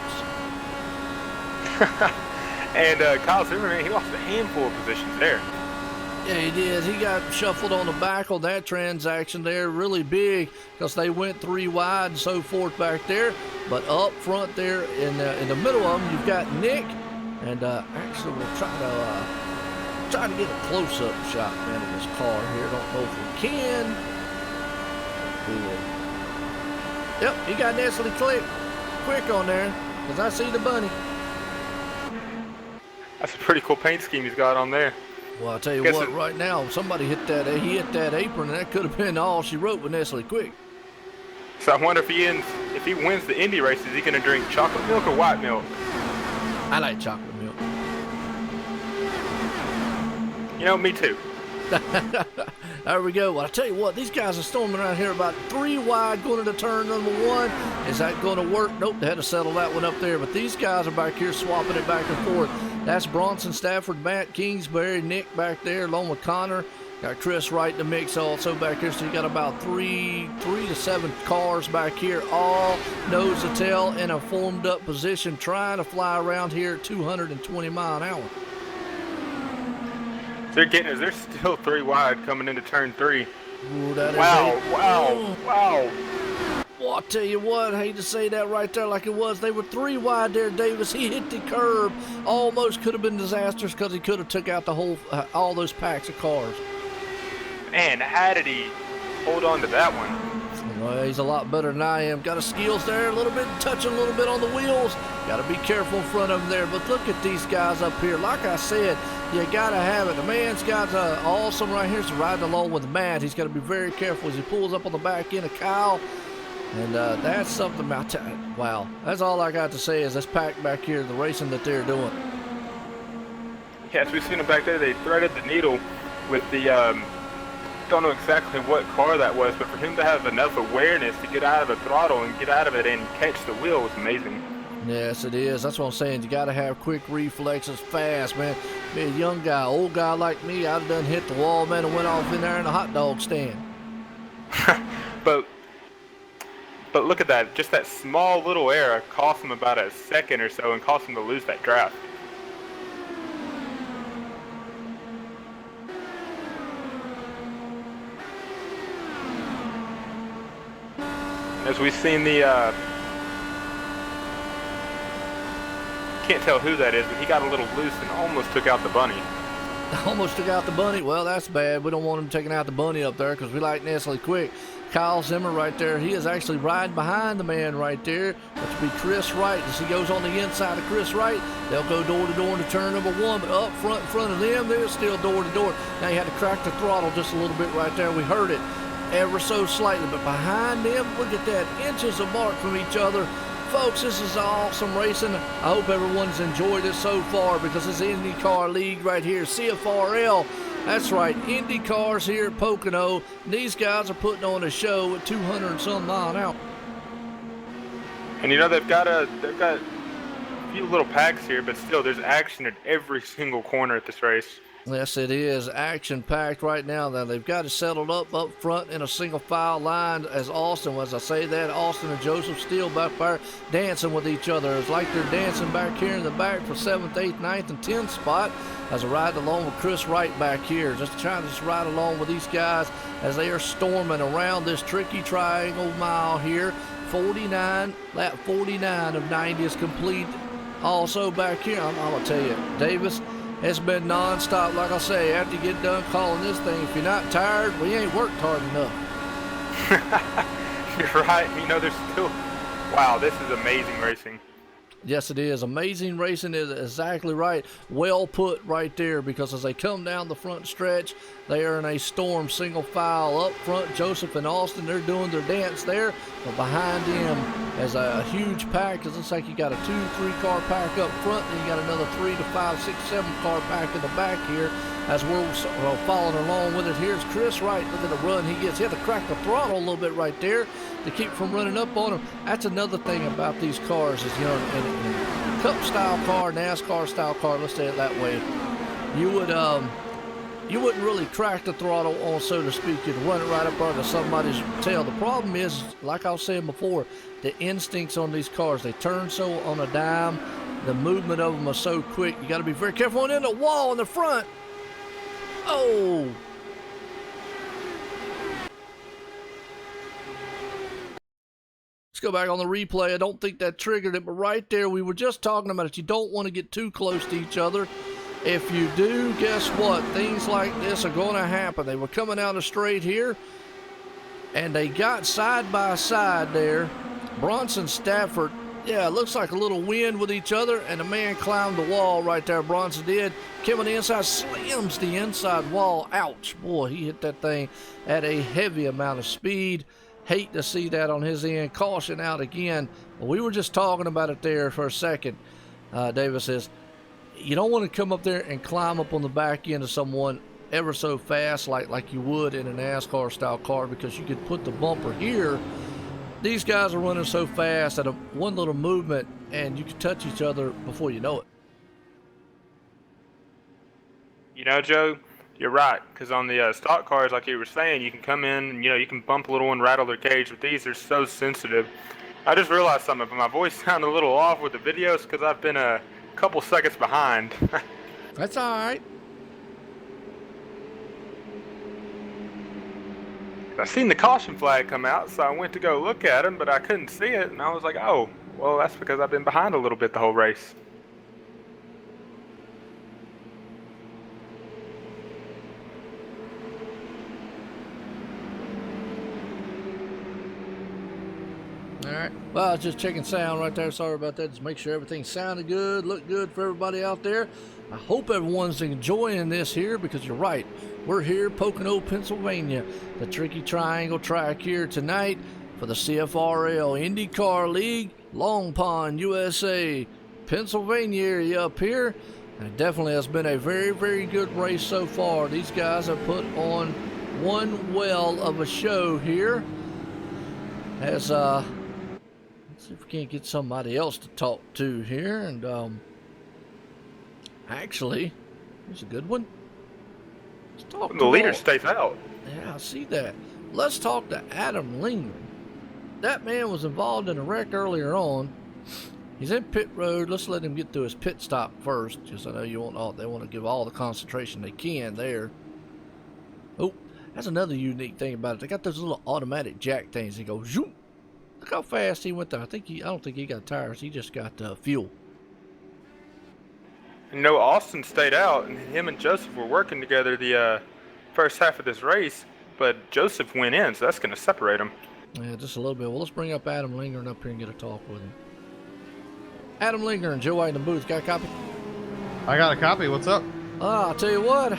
And Kyle Zimmer, man, he lost a handful of positions there. Yeah, he did. He got shuffled on the back on that transaction there, really big, because they went 3 wide and so forth back there. But up front there in the middle of them, you've got Nick, and actually we'll try to get a close-up shot, man, of this car here. Don't know if we can. Yep, he got Nestle quick on there, because I see the bunny. That's a pretty cool paint scheme he's got on there. Well, I'll tell you what, right now, somebody hit that apron, and that could have been all she wrote with Nestle Quick. So I wonder if he wins the Indy race, is he going to drink chocolate milk or white milk? I like chocolate milk. You know, me too. There we go. Well, I'll tell you what, these guys are storming around here about 3 wide going into turn number 1. Is that going to work? Nope, they had to settle that one up there. But these guys are back here swapping it back and forth. That's Bronson, Stafford, Matt, Kingsbury, Nick back there along with Connor. Got Chris Wright in the mix also back here. So you got about 3 to 7 cars back here, all nose to tail in a formed up position, trying to fly around here at 220 mile an hour. They're still 3 wide coming into turn 3. Ooh, that Wow. Well, I'll tell you what, I hate to say that right there like it was. They were 3 wide there, Davis. He hit the curb. Almost could have been disastrous because he could have took out the whole, all those packs of cars. Man, how did he hold on to that one? Well, he's a lot better than I am. Got his skills there a little bit, touching a little bit on the wheels. Got to be careful in front of him there. But look at these guys up here. Like I said, you got to have it. The man's got awesome right here. So riding along with Matt. He's got to be very careful as he pulls up on the back end of Kyle. And that's something about wow. That's all I got to say is this pack back here, the racing that they're doing. Yes, we've seen them back there. They threaded the needle with the, don't know exactly what car that was, but for him to have enough awareness to get out of the throttle and get out of it and catch the wheel was amazing. Yes, it is. That's what I'm saying. You got to have quick reflexes fast, man. Be a young guy, old guy like me, I'd have done hit the wall, man, and went off in there in a hot dog stand. But look at that. Just that small little error cost him about a second or so and cost him to lose that draft. As we've seen the, can't tell who that is, but he got a little loose and almost took out the bunny. Almost took out the bunny. Well, that's bad. We don't want him taking out the bunny up there because we like Nestle Quick. Kyle Zimmer right there. He is actually riding behind the man right there. That would be Chris Wright. As he goes on the inside of Chris Wright, they'll go door to door into turn number 1. But up front in front of them, they're still door to door. Now you had to crack the throttle just a little bit right there. We heard it ever so slightly. But behind them, look at that. Inches apart from each other. Folks, this is awesome racing. I hope everyone's enjoyed it so far because it's IndyCar League right here. CFRL. That's right, Indy cars here at Pocono. These guys are putting on a show at 200 and some mile an hour. And you know they've got a few little packs here, but still there's action at every single corner at this race. Yes, it is action-packed right now. Now they've got it settled up front in a single file line. As Austin, as I say that, Austin and Joseph still back there dancing with each other. It's like they're dancing back here in the back for 7th, 8th, 9th, and 10th spot. As I ride along with Chris Wright back here, just trying to ride along with these guys as they are storming around this tricky triangle mile here. 49, lap 49 of 90 is complete. Also back here, I'm gonna tell you, Davis. It's been non-stop. Like I say, after you get done calling this thing, if you're not tired, we ain't worked hard enough. You're right. You know, there's still... Wow, this is amazing racing. Yes, it is. Amazing racing is exactly right. Well put right there, because as they come down the front stretch, they are in a storm single file up front. Joseph and Austin, they're doing their dance there. But behind them is a huge pack. It looks like you got a 2-3 car pack up front. Then you got another 3 to 5, 6, 7 car pack in the back here. As we're following along with it, here's Chris Wright. Look at the run he gets. He had to crack the throttle a little bit right there to keep from running up on him. That's another thing about these cars is, you know, in a Cup style car, NASCAR style car, let's say it that way, you wouldn't really crack the throttle on, so to speak. You'd run it right up under somebody's tail. The problem is, like I was saying before, the instincts on these cars, they turn so on a dime. The movement of them are so quick. You got to be very careful. And in the wall in the front. Oh! Let's go back on the replay. I don't think that triggered it, but right there, we were just talking about it. You don't want to get too close to each other. If you do, guess what? Things like this are going to happen. They were coming out of straight here, and they got side by side there. Bronson Stafford, yeah, it looks like a little wind with each other, and the man climbed the wall right there. Bronson did. Came on the inside, slams the inside wall. Ouch. Boy, he hit that thing at a heavy amount of speed. Hate to see that on his end. Caution out again. But we were just talking about it there for a second. Davis says, you don't want to come up there and climb up on the back end of someone ever so fast like you would in a NASCAR style car, because you could put the bumper here. These guys are running so fast at one little movement, and you can touch each other before you know it. You know, Joe, you're right, because on the stock cars, like you were saying, you can come in and, you know, you can bump a little one, rattle their cage. With these, they're so sensitive. I just realized something, but my voice sounded a little off with the videos because I've been a couple seconds behind. That's all right. I seen the caution flag come out, so I went to go look at him, but I couldn't see it, and I was like, oh, well, that's because I've been behind a little bit the whole race. All right. Well, I was just checking sound right there. Sorry about that. Just make sure everything sounded good, looked good for everybody out there. I hope everyone's enjoying this here, because you're right. We're here, Pocono, Pennsylvania, the Tricky Triangle track here tonight for the CFRL IndyCar League, Long Pond, USA, Pennsylvania area up here. And it definitely has been a very, very good race so far. These guys have put on one well of a show here. As let's see if we can't get somebody else to talk to here. And actually, here's a good one. Let's talk to the leader stays out. Yeah, I see that. Let's talk to Adam Lingren. That man was involved in a wreck earlier on. He's in pit road. Let's let him get through his pit stop first, because I know you want all, they want to give all the concentration they can there. Oh, that's another unique thing about it. They got those little automatic jack things. He goes, zoom. Look how fast he went there. I don't think he got tires. He just got fuel. You know, Austin stayed out, and him and Joseph were working together the first half of this race, but Joseph went in, so that's going to separate them. Yeah, just a little bit. Well, let's bring up Adam Lingren up here and get a talk with him. Adam Lingren, Joe White in the booth. Got a copy? I got a copy. What's up? I'll tell you what,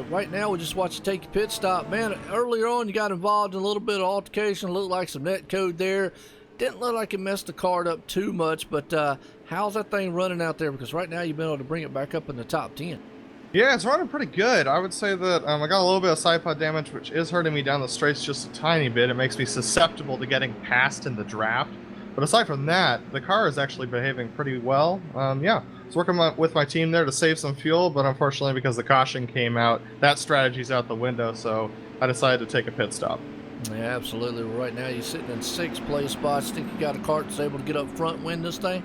right now we just watch you take your pit stop. Man, earlier on you got involved in a little bit of altercation. Looked like some net code there. Didn't look like it messed the card up too much, but how's that thing running out there? Because right now you've been able to bring it back up in the top 10. Yeah, it's running pretty good. I would say that I got a little bit of side pod damage, which is hurting me down the straights just a tiny bit. It makes me susceptible to getting passed in the draft. But aside from that, the car is actually behaving pretty well. Yeah, I was working with my team there to save some fuel, but unfortunately, because the caution came out, that strategy's out the window, so I decided to take a pit stop. Yeah, absolutely. Well, right now you're sitting in 6th place spots. Think you got a kart that's able to get up front and win this thing?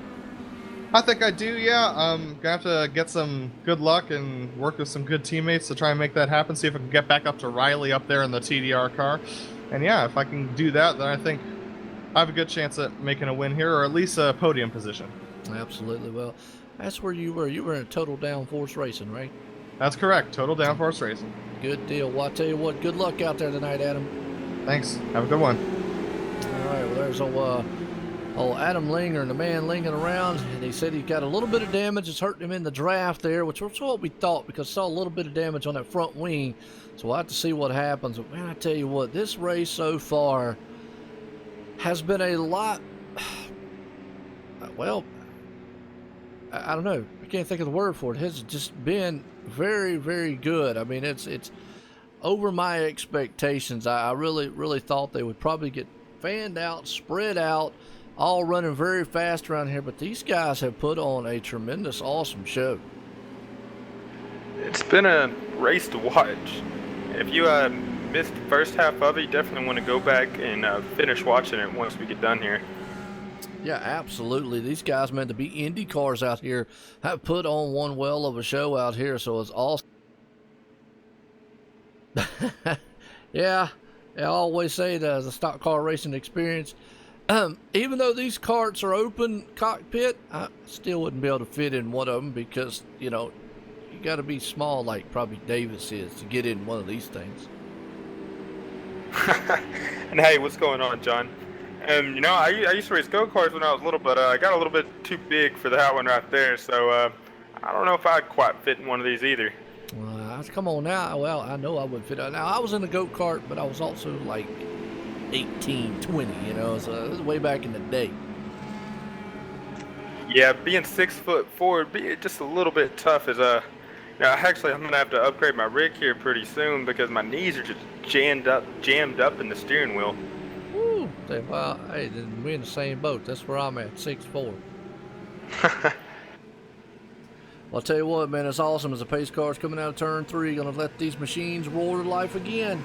I think I do, yeah. Gonna have to get some good luck and work with some good teammates to try and make that happen. See if I can get back up to Riley up there in the TDR car. And yeah, if I can do that, then I think I have a good chance at making a win here, or at least a podium position. Absolutely. Well, that's where you were. You were in Total Downforce Racing, right? That's correct. Total Downforce Racing. Good deal. Well, I tell you what, good luck out there tonight, Adam. Thanks. Have a good one. All right. Well, there's old Adam Linger, and the man lingering around, and he said he got a little bit of damage. It's hurting him in the draft there, which was what we thought, because I saw a little bit of damage on that front wing. So we'll have to see what happens. But man, I tell you what, this race so far has been a lot. Well, I don't know. I can't think of the word for it. It has just been very, very good. I mean, it's over my expectations. I really thought they would probably get fanned out, spread out, all running very fast around here. But these guys have put on a tremendous, awesome show. It's been a race to watch. If you missed the first half of it, you definitely want to go back and finish watching it once we get done here. Yeah, absolutely. These guys meant to be Indy cars out here have put on one well of a show out here, so it's awesome. Yeah, I always say that as a stock car racing experience. Even though these karts are open cockpit, I still wouldn't be able to fit in one of them because, you know, you got to be small like probably Davis is to get in one of these things. And hey, what's going on, John? You know, I used to race go-karts when I was little, but I got a little bit too big for that one right there, so I don't know if I'd quite fit in one of these either. Come on now. Well, I know I would fit. Now, I was in a go-kart, but I was also like 18, 20, you know, so it was way back in the day. Yeah, being 6'4" would be just a little bit tough as now actually I'm gonna have to upgrade my rig here pretty soon because my knees are just jammed up in the steering wheel. Woo! Well, hey, then we're in the same boat. That's where I'm at, 6'4". Well, I'll tell you what, man, it's awesome as the pace car's coming out of turn 3. Gonna let these machines roar to life again.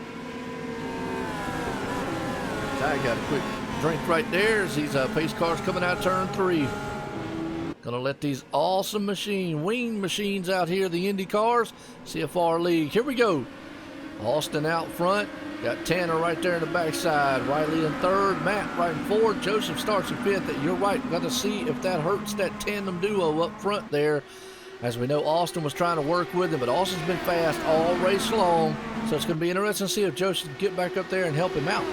I got a quick drink right there as these pace cars coming out of turn 3. Gonna let these awesome wing machines out here, the Indy cars, CFR League. Here we go. Austin out front. Got Tanner right there in the backside. Riley in 3rd. Matt right in 4th. Joseph starts in 5th. You're right. Got to see if that hurts that tandem duo up front there. As we know, Austin was trying to work with him, but Austin's been fast all race long. So it's going to be interesting to see if Joseph can get back up there and help him out.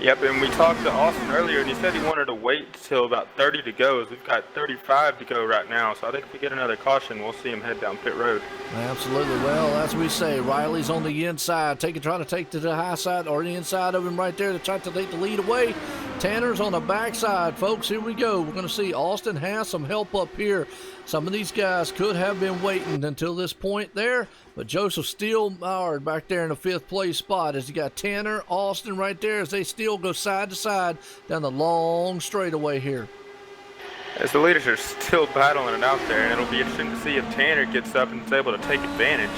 Yep, and we talked to Austin earlier, and he said he wanted to wait till about 30 to go. We've got 35 to go right now, so I think if we get another caution, we'll see him head down pit road. Absolutely. Well, as we say, Riley's on the inside, trying to take to the high side or the inside of him right there to try to take the lead away. Tanner's on the backside, folks. Here we go. We're going to see Austin has some help up here. Some of these guys could have been waiting until this point there, but Joseph still mired back there in the 5th place spot as you got Tanner, Austin right there as they still go side to side down the long straightaway here. As the leaders are still battling it out there, and it'll be interesting to see if Tanner gets up and is able to take advantage.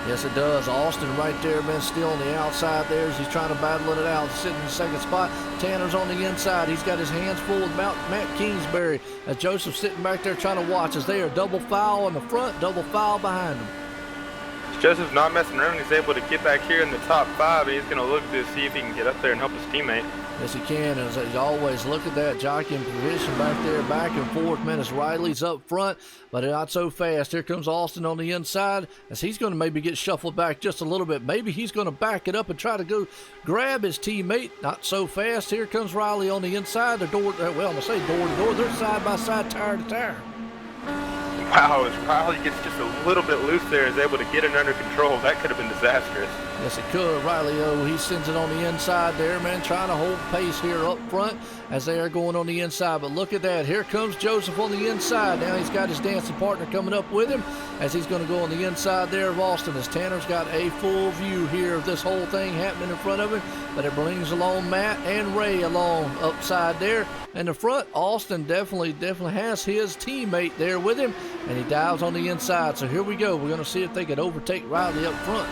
Yes, it does. Austin right there, man, still on the outside there as he's trying to battle it out, sitting in the 2nd spot. Tanner's on the inside. He's got his hands full with Matt Kingsbury as Joseph's sitting back there trying to watch as they are double foul on the front, double foul behind him. Joseph's not messing around. He's able to get back here in the top 5, and he's going to look to see if he can get up there and help his teammate. Yes, he can. As always, look at that jockey in position back there, back and forth. Man, as Riley's up front, but not so fast. Here comes Austin on the inside as he's going to maybe get shuffled back just a little bit. Maybe he's going to back it up and try to go grab his teammate. Not so fast. Here comes Riley on the inside. They're door to door. They're side by side, tire to tire. Wow, as Riley gets just a little bit loose there, is able to get it under control. That could have been disastrous. Yes, it could. Riley, he sends it on the inside there, man, trying to hold pace here up front as they are going on the inside. But look at that. Here comes Joseph on the inside. Now he's got his dancing partner coming up with him as he's going to go on the inside there of Austin, as Tanner's got a full view here of this whole thing happening in front of him. But it brings along Matt and Ray along upside there. In the front, Austin definitely has his teammate there with him, and he dives on the inside. So here we go. We're going to see if they can overtake Riley up front.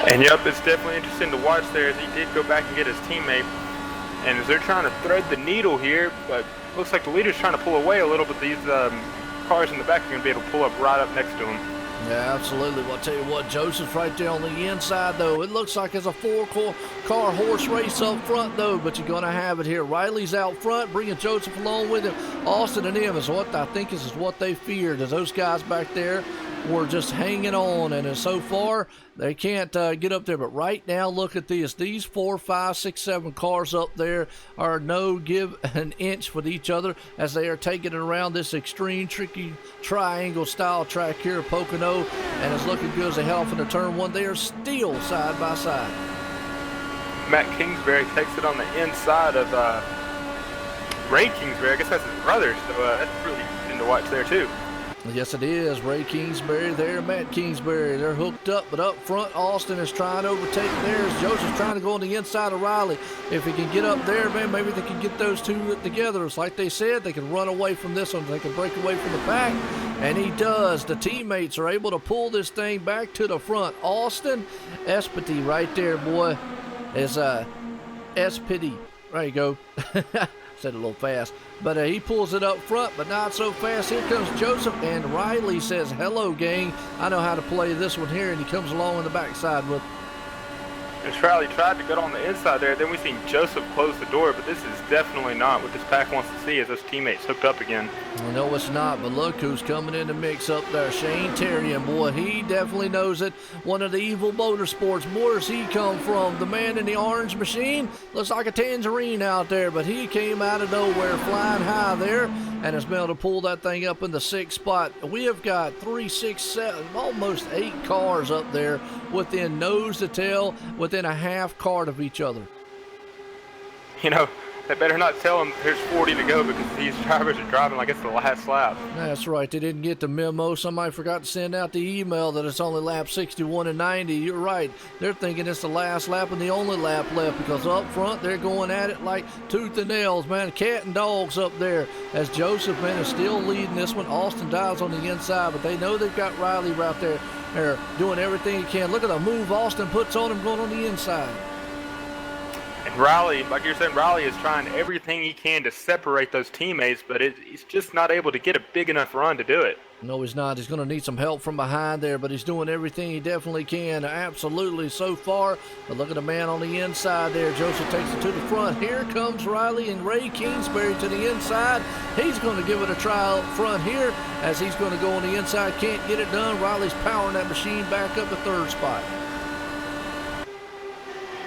And yep, it's definitely interesting to watch there as he did go back and get his teammate. And as they're trying to thread the needle here, but looks like the leader's trying to pull away a little, but these cars in the back are going to be able to pull up right up next to him. Yeah, absolutely. Well, I'll tell you what, Joseph's right there on the inside, though. It looks like it's a four-car horse race up front, though, but you're going to have it here. Riley's out front, bringing Joseph along with him. Austin and him is what I think is what they feared, as those guys back there were just hanging on, and so far they can't get up there. But right now, look at this. These 4, 5, 6, 7 cars up there are no give an inch with each other as they are taking it around this extreme tricky triangle style track here at Pocono, and it's looking good as they head off into turn 1. They are still side by side. Matt Kingsbury takes it on the inside of Ray Kingsbury. I guess that's his brother, so that's really interesting to watch there too. Yes, it is. Ray Kingsbury there, Matt Kingsbury. They're hooked up, but up front, Austin is trying to overtake theirs. Joseph's trying to go on the inside of Riley. If he can get up there, man, maybe they can get those two together. It's like they said, they can run away from this one. They can break away from the pack, and he does. The teammates are able to pull this thing back to the front. Austin Espity right there, boy, is Espity. There you go. Said it a little fast, but he pulls it up front, but not so fast. Here comes Joseph, and Riley says, hello, gang. I know how to play this one here, and he comes along on the backside with. And Riley tried to get on the inside there. Then we seen Joseph close the door, but this is definitely not what this pack wants to see, as those teammates hooked up again. Well, no, it's not, but look who's coming in the mix up there. Shane Terry, and boy, he definitely knows it. One of the evil motorsports. Where's he come from? The man in the orange machine? Looks like a tangerine out there, but he came out of nowhere flying high there and has been able to pull that thing up in the 6th spot. We have got 3, 6, 7, almost 8 cars up there within nose to tail, within a half cart of each other. You know, they better not tell them there's 40 to go, because these drivers are driving like it's the last lap. That's right. They didn't get the memo. Somebody forgot to send out the email that it's only lap 61 and 90. You're right. They're thinking it's the last lap and the only lap left, because up front they're going at it like tooth and nails, man. Cat and dogs up there, as Joseph, man, is still leading this one. Austin dives on the inside, but they know they've got Riley right there. They're doing everything he can. Look at the move Austin puts on him going on the inside. And Riley, like you're saying, Riley is trying everything he can to separate those teammates, but he's just not able to get a big enough run to do it. No, he's not. He's going to need some help from behind there, but he's doing everything he definitely can. Absolutely so far. But look at the man on the inside there. Joseph takes it to the front. Here comes Riley and Ray Kingsbury to the inside. He's going to give it a try up front here, as he's going to go on the inside. Can't get it done. Riley's powering that machine back up to 3rd spot.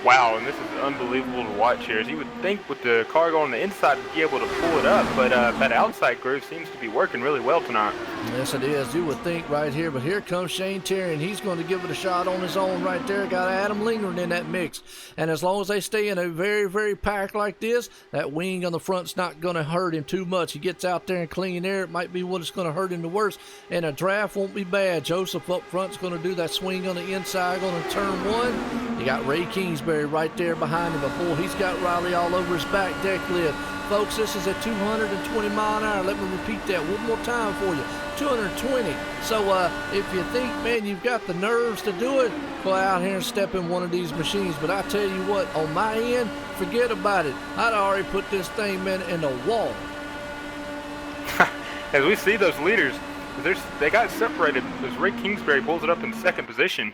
Wow, and this is unbelievable to watch here. As you would think with the car going on the inside to be able to pull it up, but that outside groove seems to be working really well tonight. Yes, it is. You would think right here, but here comes Shane Terry, and he's going to give it a shot on his own right there. Got Adam lingering in that mix, and as long as they stay in a very, very pack like this, that wing on the front's not going to hurt him too much. He gets out there in clean air. It might be what is going to hurt him the worst, and a draft won't be bad. Joseph up front's going to do that swing on the inside, going to turn 1. You got Ray Kingsbury right there behind him, but boy, he's got Riley all over his back deck lid. Folks, this is at 220 mile an hour. Let me repeat that one more time for you. 220. So if you think, man, you've got the nerves to do it, go out here and step in one of these machines. But I tell you what, on my end, forget about it. I'd already put this thing, man, in the wall. As we see those leaders, they got separated as Ray Kingsbury pulls it up in 2nd position.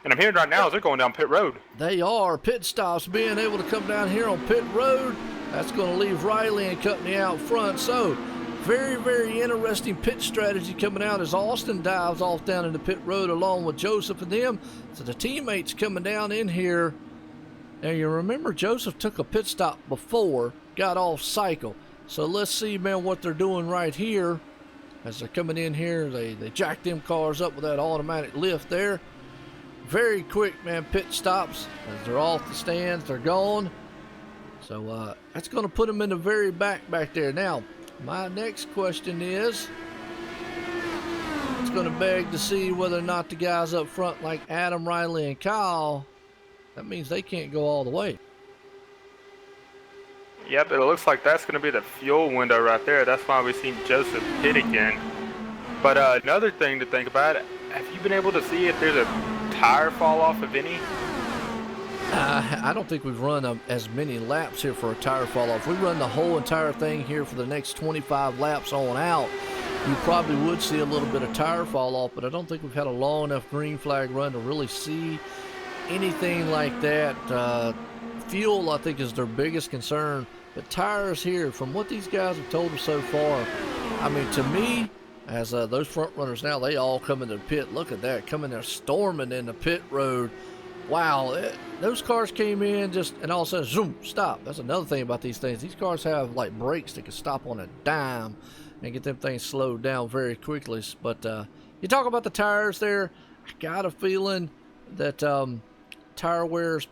And I'm hearing right now as they're going down pit road. They are. Pit stops being able to come down here on pit road. That's going to leave Riley and company out front. So, very, very interesting pit strategy coming out as Austin dives off down into pit road along with Joseph and them. So the teammates coming down in here. Now you remember Joseph took a pit stop before, got off cycle. So let's see, man, what they're doing right here. As they're coming in here, they jack them cars up with that automatic lift there. Very quick, man, pit stops. As they're off the stands, they're gone. So that's going to put them in the very back there. Now, my next question is, it's going to beg to see whether or not the guys up front like Adam, Riley, and Kyle, that means they can't go all the way. Yep, it looks like that's going to be the fuel window right there. That's why we've seen Joseph pit again. But another thing to think about, have you been able to see if there's a tire fall off of any? I don't think we've run as many laps here for a tire fall off. We run the whole entire thing here for the next 25 laps on out. You probably would see a little bit of tire fall off, but I don't think we've had a long enough green flag run to really see anything like that. Fuel, I think, is their biggest concern. But tires here, from what these guys have told us so far, I mean, to me, as those front runners now, they all come into the pit. Look at that, coming there storming in the pit road. Wow, those cars came in just, and all of a sudden, zoom, stop. That's another thing about these things. These cars have like brakes that can stop on a dime and get them things slowed down very quickly. But you talk about the tires there, I got a feeling that tire wear's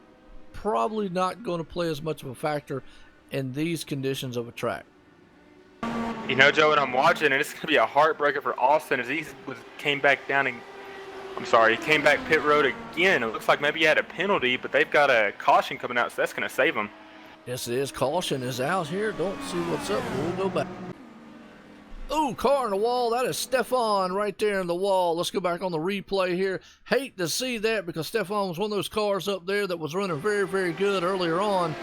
probably not going to play as much of a factor in these conditions of a track. You know, Joe, and I'm watching, and it's going to be a heartbreaker for Austin as he came back down and, he came back pit road again. It looks like maybe he had a penalty, but they've got a caution coming out, so that's going to save him. Yes, it is. Caution is out here. Don't see what's up. We'll go back. Ooh, car in the wall. That is Stefan right there in the wall. Let's go back on the replay here. Hate to see that because Stefan was one of those cars up there that was running very, very good earlier on.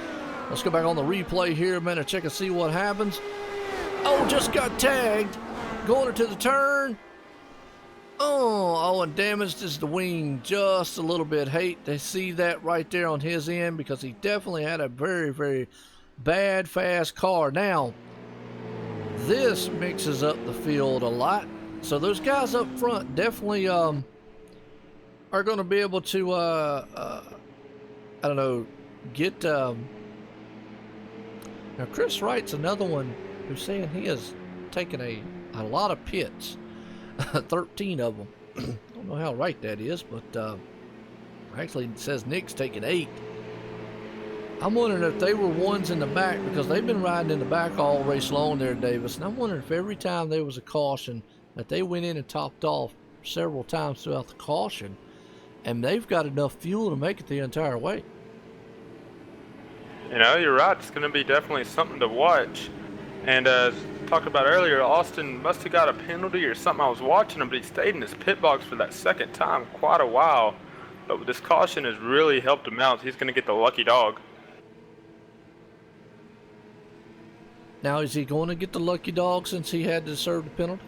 Let's go back on the replay here, man, and check and see what happens. Oh, just got tagged. Going into the turn. Oh, and damaged is the wing just a little bit. Hate to see that right there on his end because he definitely had a very, very bad, fast car. Now, this mixes up the field a lot. So those guys up front definitely are going to be able to, I don't know, get... Now, Chris Wright's another one who's saying he has taken a lot of pits. 13 of them. I don't know how right that is, but actually it says Nick's taking 8. I'm wondering if they were ones in the back because they've been riding in the back all race long there, Davis. And I'm wondering if every time there was a caution that they went in and topped off several times throughout the caution, and they've got enough fuel to make it the entire way. You know, you're right. It's going to be definitely something to watch. And as talked about earlier, Austin must have got a penalty or something. I was watching him, but he stayed in his pit box for that second time quite a while. But this caution has really helped him out. He's going to get the lucky dog. Now, is he going to get the lucky dog since he had to serve the penalty?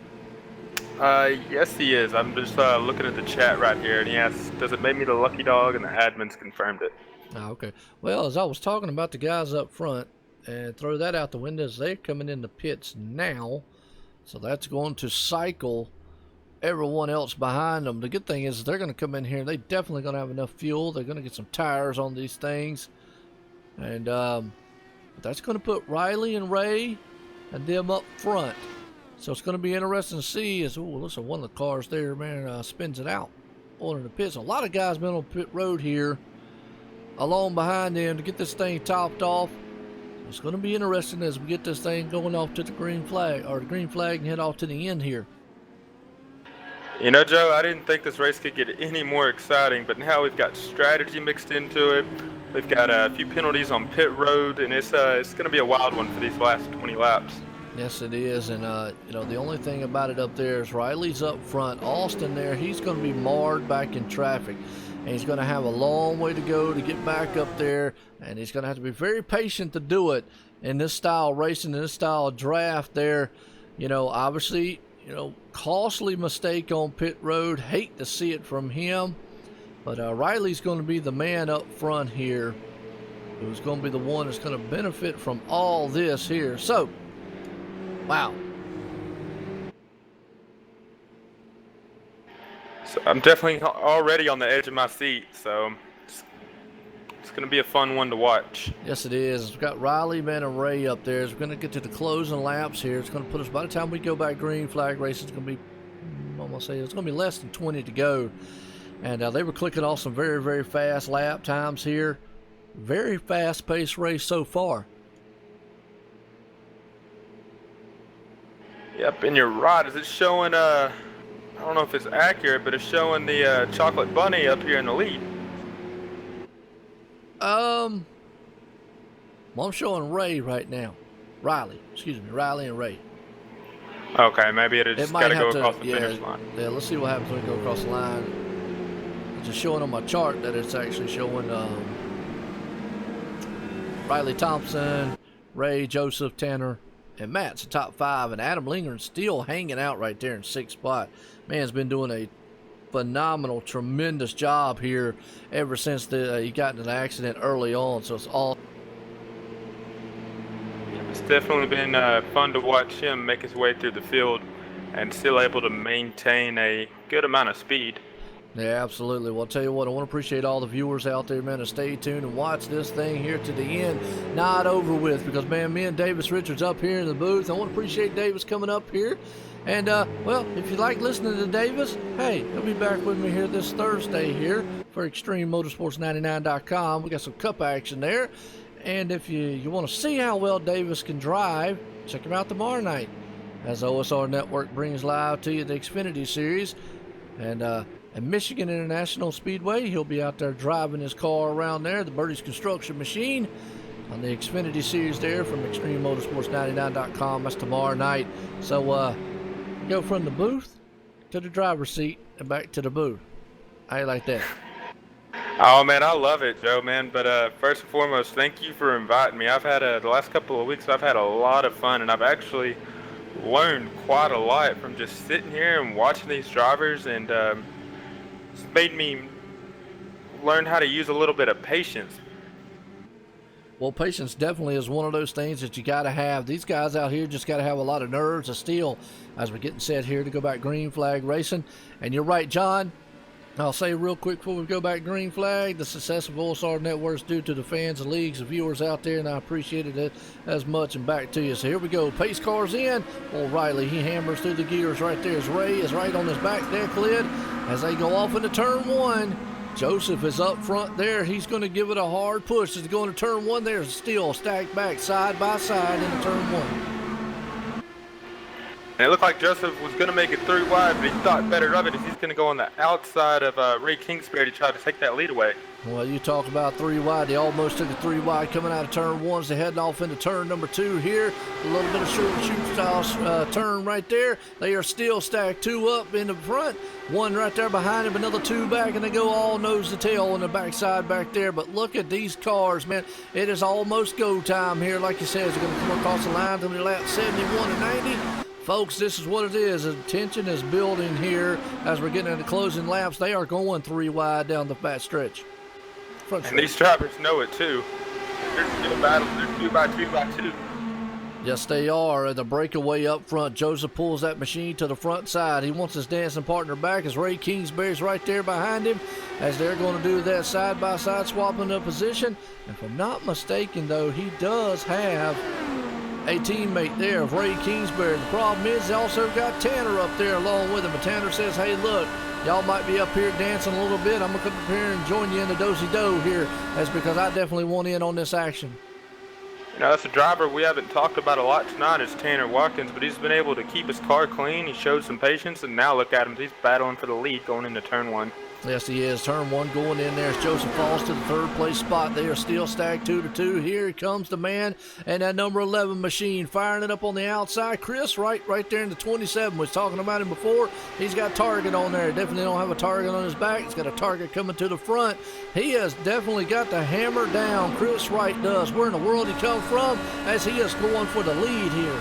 Yes, he is. I'm just looking at the chat right here, and he asks, does it make me the lucky dog? And the admin's confirmed it. Oh, okay. Well, as I was talking about the guys up front, and throw that out the windows, they're coming in the pits now. So that's going to cycle everyone else behind them. The good thing is they're going to come in here. They're definitely going to have enough fuel. They're going to get some tires on these things. And that's going to put Riley and Ray and them up front. So it's going to be interesting to see as, oh, listen, one of the cars there, man, spins it out on the pits. A lot of guys been on pit road here along behind them to get this thing topped off. It's going to be interesting as we get this thing going off to the green flag, or the green flag, and head off to the end here. You know, Joe, I didn't think this race could get any more exciting, but now we've got strategy mixed into it. We've got a few penalties on pit road, and it's going to be a wild one for these last 20 laps. Yes, it is, and you know, the only thing about it up there is Riley's up front. Austin there, he's going to be marred back in traffic. And he's going to have a long way to go to get back up there, and he's going to have to be very patient to do it in this style of racing, in this style of draft there. You know, obviously, you know, costly mistake on pit road. Hate to see it from him, but Riley's going to be the man up front here who's going to be the one that's going to benefit from all this here. So, wow. So I'm definitely already on the edge of my seat, so it's going to be a fun one to watch. Yes, it is. We've got Riley, man, and Ray up there. We're going to get to the closing laps here. It's going to put us, by the time we go back green flag racing, it's going to be, I'm going to say, it's going to be less than 20 to go. And they were clicking off some very, very fast lap times here. Very fast-paced race so far. Yep, and you're right. Is it showing, I don't know if it's accurate, but it's showing the Chocolate Bunny up here in the lead. Well, I'm showing Ray right now. Riley and Ray. Okay, maybe it just got to go across the yeah, finish line. Yeah, let's see what happens when we go across the line. It's just showing on my chart that it's actually showing Riley Thompson, Ray, Joseph, Tanner, and Matt's the top 5, and Adam Lingren's still hanging out right there in 6th spot. Man's been doing a phenomenal, tremendous job here ever since he got in an accident early on. So it's all. It's definitely been fun to watch him make his way through the field and still able to maintain a good amount of speed. Yeah, absolutely. Well, I'll tell you what, I want to appreciate all the viewers out there, man, to stay tuned and watch this thing here to the end. Not over with, because, man, me and Davis Richards up here in the booth. I want to appreciate Davis coming up here. And, well, if you like listening to Davis, hey, he'll be back with me here this Thursday here for ExtremeMotorsports99.com. We got some cup action there. And if you want to see how well Davis can drive, check him out tomorrow night as OSR Network brings live to you the Xfinity Series. And, at Michigan International Speedway, he'll be out there driving his car around there, the Birdie's Construction Machine, on the Xfinity Series there from ExtremeMotorsports99.com. That's tomorrow night. So, go from the booth to the driver's seat and back to the booth. How you like that? Oh, man, I love it, Joe, man. But first and foremost, thank you for inviting me. I've had the last couple of weeks, I've had a lot of fun, and I've actually learned quite a lot from just sitting here and watching these drivers, and it's made me learn how to use a little bit of patience. Well, patience definitely is one of those things that you got to have. These guys out here just got to have a lot of nerves of steel as we're getting set here to go back green flag racing. And you're right, John. I'll say real quick before we go back green flag, the success of OSR Network is due to the fans, the leagues, the viewers out there, and I appreciate it as much. And back to you. So here we go. Pace cars in. Well, Riley, he hammers through the gears right there as Ray is right on his back deck lid as they go off into turn 1. Joseph is up front there. He's going to give it a hard push. As they go into turn 1, there's still stacked back side by side into turn 1. And it looked like Joseph was going to make it 3 wide, but he thought better of it if he's going to go on the outside of Ray Kingsbury to try to take that lead away. Well, you talk about 3 wide. They almost took a 3 wide coming out of turn 1. They're heading off into turn number 2 here. A little bit of short shoot style turn right there. They are still stacked 2 up in the front. 1 right there behind him, another 2 back, and they go all nose to tail on the backside back there. But look at these cars, man. It is almost go time here. Like you said, they're going to come across the line to the lap 71 and 90. Folks, this is what it is. The tension is building here as we're getting into closing laps. They are going 3 wide down the back stretch. And these drivers know it too. They're still battling. They're 2 by 2 by 2. Yes, they are. The breakaway up front. Joseph pulls that machine to the front side. He wants his dancing partner back as Ray Kingsbury's right there behind him as they're going to do that side-by-side swapping the position. And if I'm not mistaken, though, he does have a teammate there of Ray Kingsbury. The problem is they also got Tanner up there along with him. And Tanner says, hey, look, y'all might be up here dancing a little bit. I'm going to come up here and join you in the do-si-do here. That's because I definitely want in on this action. You know, that's a driver we haven't talked about a lot tonight is Tanner Watkins, but he's been able to keep his car clean. He showed some patience, and now look at him. He's battling for the lead going into turn 1. Yes, he is. Turn 1 going in there as Joseph falls to the 3rd place spot. They are still stacked 2 to 2. Here comes the man and that number 11 machine firing it up on the outside. Chris right there in the 27 was talking about him before. He's got target on there. Definitely don't have a target on his back. He's got a target coming to the front. He has definitely got the hammer down. Chris Wright does. Where in the world he come from as he is going for the lead here.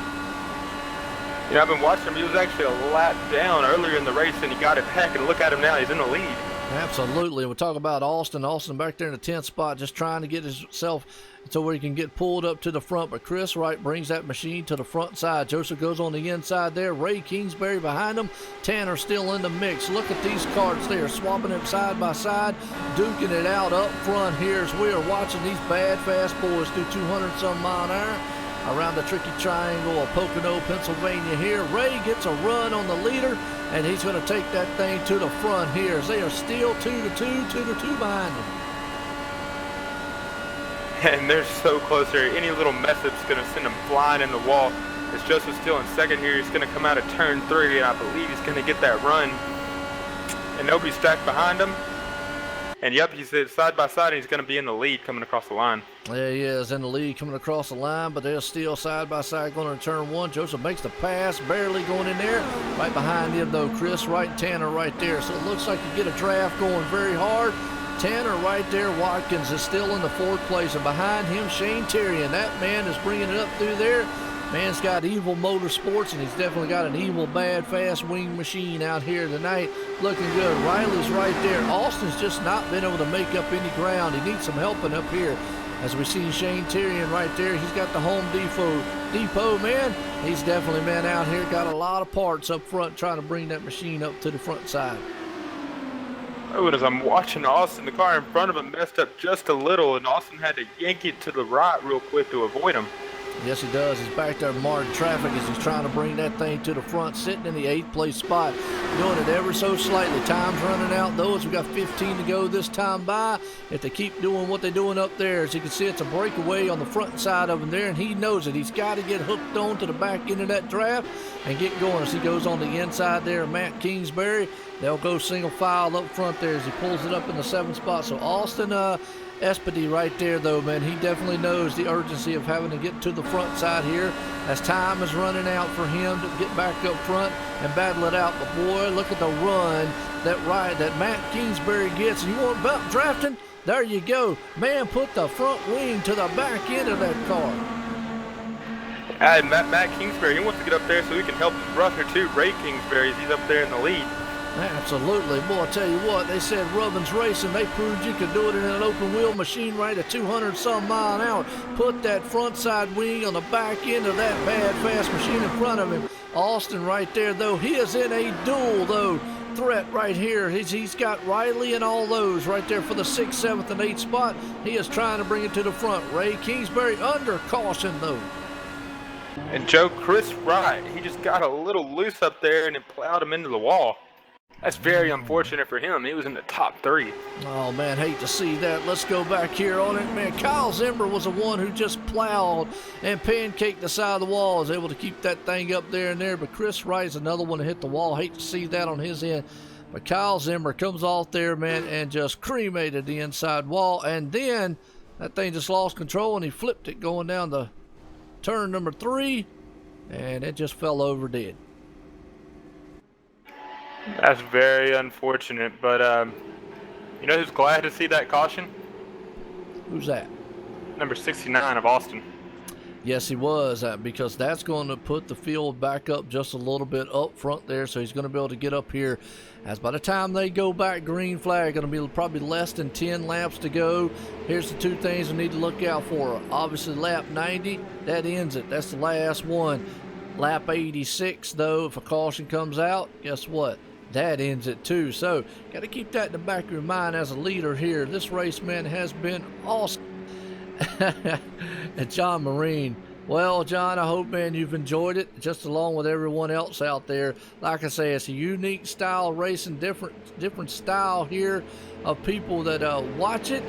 You know, I've been watching him. He was actually a lap down earlier in the race, and he got it back, and look at him now. He's in the lead. Absolutely. We'll talk about Austin. Austin back there in the 10th spot, just trying to get himself to where he can get pulled up to the front. But Chris Wright brings that machine to the front side. Joseph goes on the inside there. Ray Kingsbury behind him. Tanner still in the mix. Look at these carts. They are swapping them side by side, duking it out up front here as we are watching these bad fast boys do 200-some mile an hour around the tricky triangle of Pocono, Pennsylvania here. Ray gets a run on the leader, and he's going to take that thing to the front here as they are still 2-2 behind him. And they're so close here. Any little mess up's going to send them flying in the wall. As Joseph's still in second here, he's going to come out of turn 3, and I believe he's going to get that run. And nobody's stacked behind him. And yep, he's side by side, and he's going to be in the lead coming across the line. There he is in the lead coming across the line, but they're still side by side going to turn 1. Joseph makes the pass, barely going in there. Right behind him, though, Chris Wright and Tanner right there. So it looks like you get a draft going very hard. Tanner right there. Watkins is still in the 4th place, and behind him, Shane Terry, and that man is bringing it up through there. Man's got Evil Motorsports, and he's definitely got an evil, bad, fast wing machine out here tonight. Looking good. Riley's right there. Austin's just not been able to make up any ground. He needs some helping up here. As we see Shane Tyrion right there, he's got the Home Depot, man. He's definitely, man, out here. Got a lot of parts up front trying to bring that machine up to the front side. Oh, and as I'm watching Austin, the car in front of him messed up just a little, and Austin had to yank it to the right real quick to avoid him. Yes, he does. He's back there marking traffic as he's trying to bring that thing to the front, sitting in the 8th place spot, doing it ever so slightly. Time's running out, though, as we got 15 to go this time by. If they keep doing what they're doing up there, as you can see, it's a breakaway on the front side of him there, and he knows it. He's got to get hooked on to the back end of that draft and get going as he goes on the inside there. Matt Kingsbury, they'll go single file up front there as he pulls it up in the 7th spot. So Austin Espedy right there, though, man, he definitely knows the urgency of having to get to the front side here as time is running out for him to get back up front and battle it out. But boy, look at the run that Matt Kingsbury gets. And you want about drafting? There you go. Man, put the front wing to the back end of that car. And Matt Kingsbury, he wants to get up there so he can help his brother too, Ray Kingsbury, as he's up there in the lead. Absolutely. Boy, I tell you what, they said Rubbins Racing, they proved you could do it in an open wheel machine right at 200-some mile an hour. Put that front side wing on the back end of that bad fast machine in front of him. Austin right there, though, he is in a duel, though, threat right here. He's got Riley and all those right there for the 6th, 7th, and 8th spot. He is trying to bring it to the front. Ray Kingsbury under caution, though. And Chris Wright, he just got a little loose up there and it plowed him into the wall. That's very unfortunate for him. He was in the top 3. Oh, man, hate to see that. Let's go back here on it. Man, Kyle Zimmer was the one who just plowed and pancaked the side of the wall. Was able to keep that thing up there and there. But Chris Wright's another one to hit the wall. Hate to see that on his end. But Kyle Zimmer comes off there, man, and just cremated the inside wall. And then that thing just lost control, and he flipped it going down the turn number 3. And it just fell over dead. That's very unfortunate, but you know who's glad to see that caution? Who's that? Number 69 of Austin. Yes, he was, because that's going to put the field back up just a little bit up front there, so he's going to be able to get up here. As by the time they go back, green flag, going to be probably less than 10 laps to go. Here's the 2 things we need to look out for. Obviously, lap 90, that ends it. That's the last one. Lap 86, though, if a caution comes out, guess what? That ends it too. So, got to keep that in the back of your mind as a leader here. This race, man, has been awesome. And John Marine. Well, John, I hope, man, you've enjoyed it, just along with everyone else out there. Like I say, it's a unique style racing, different style here of people that watch it.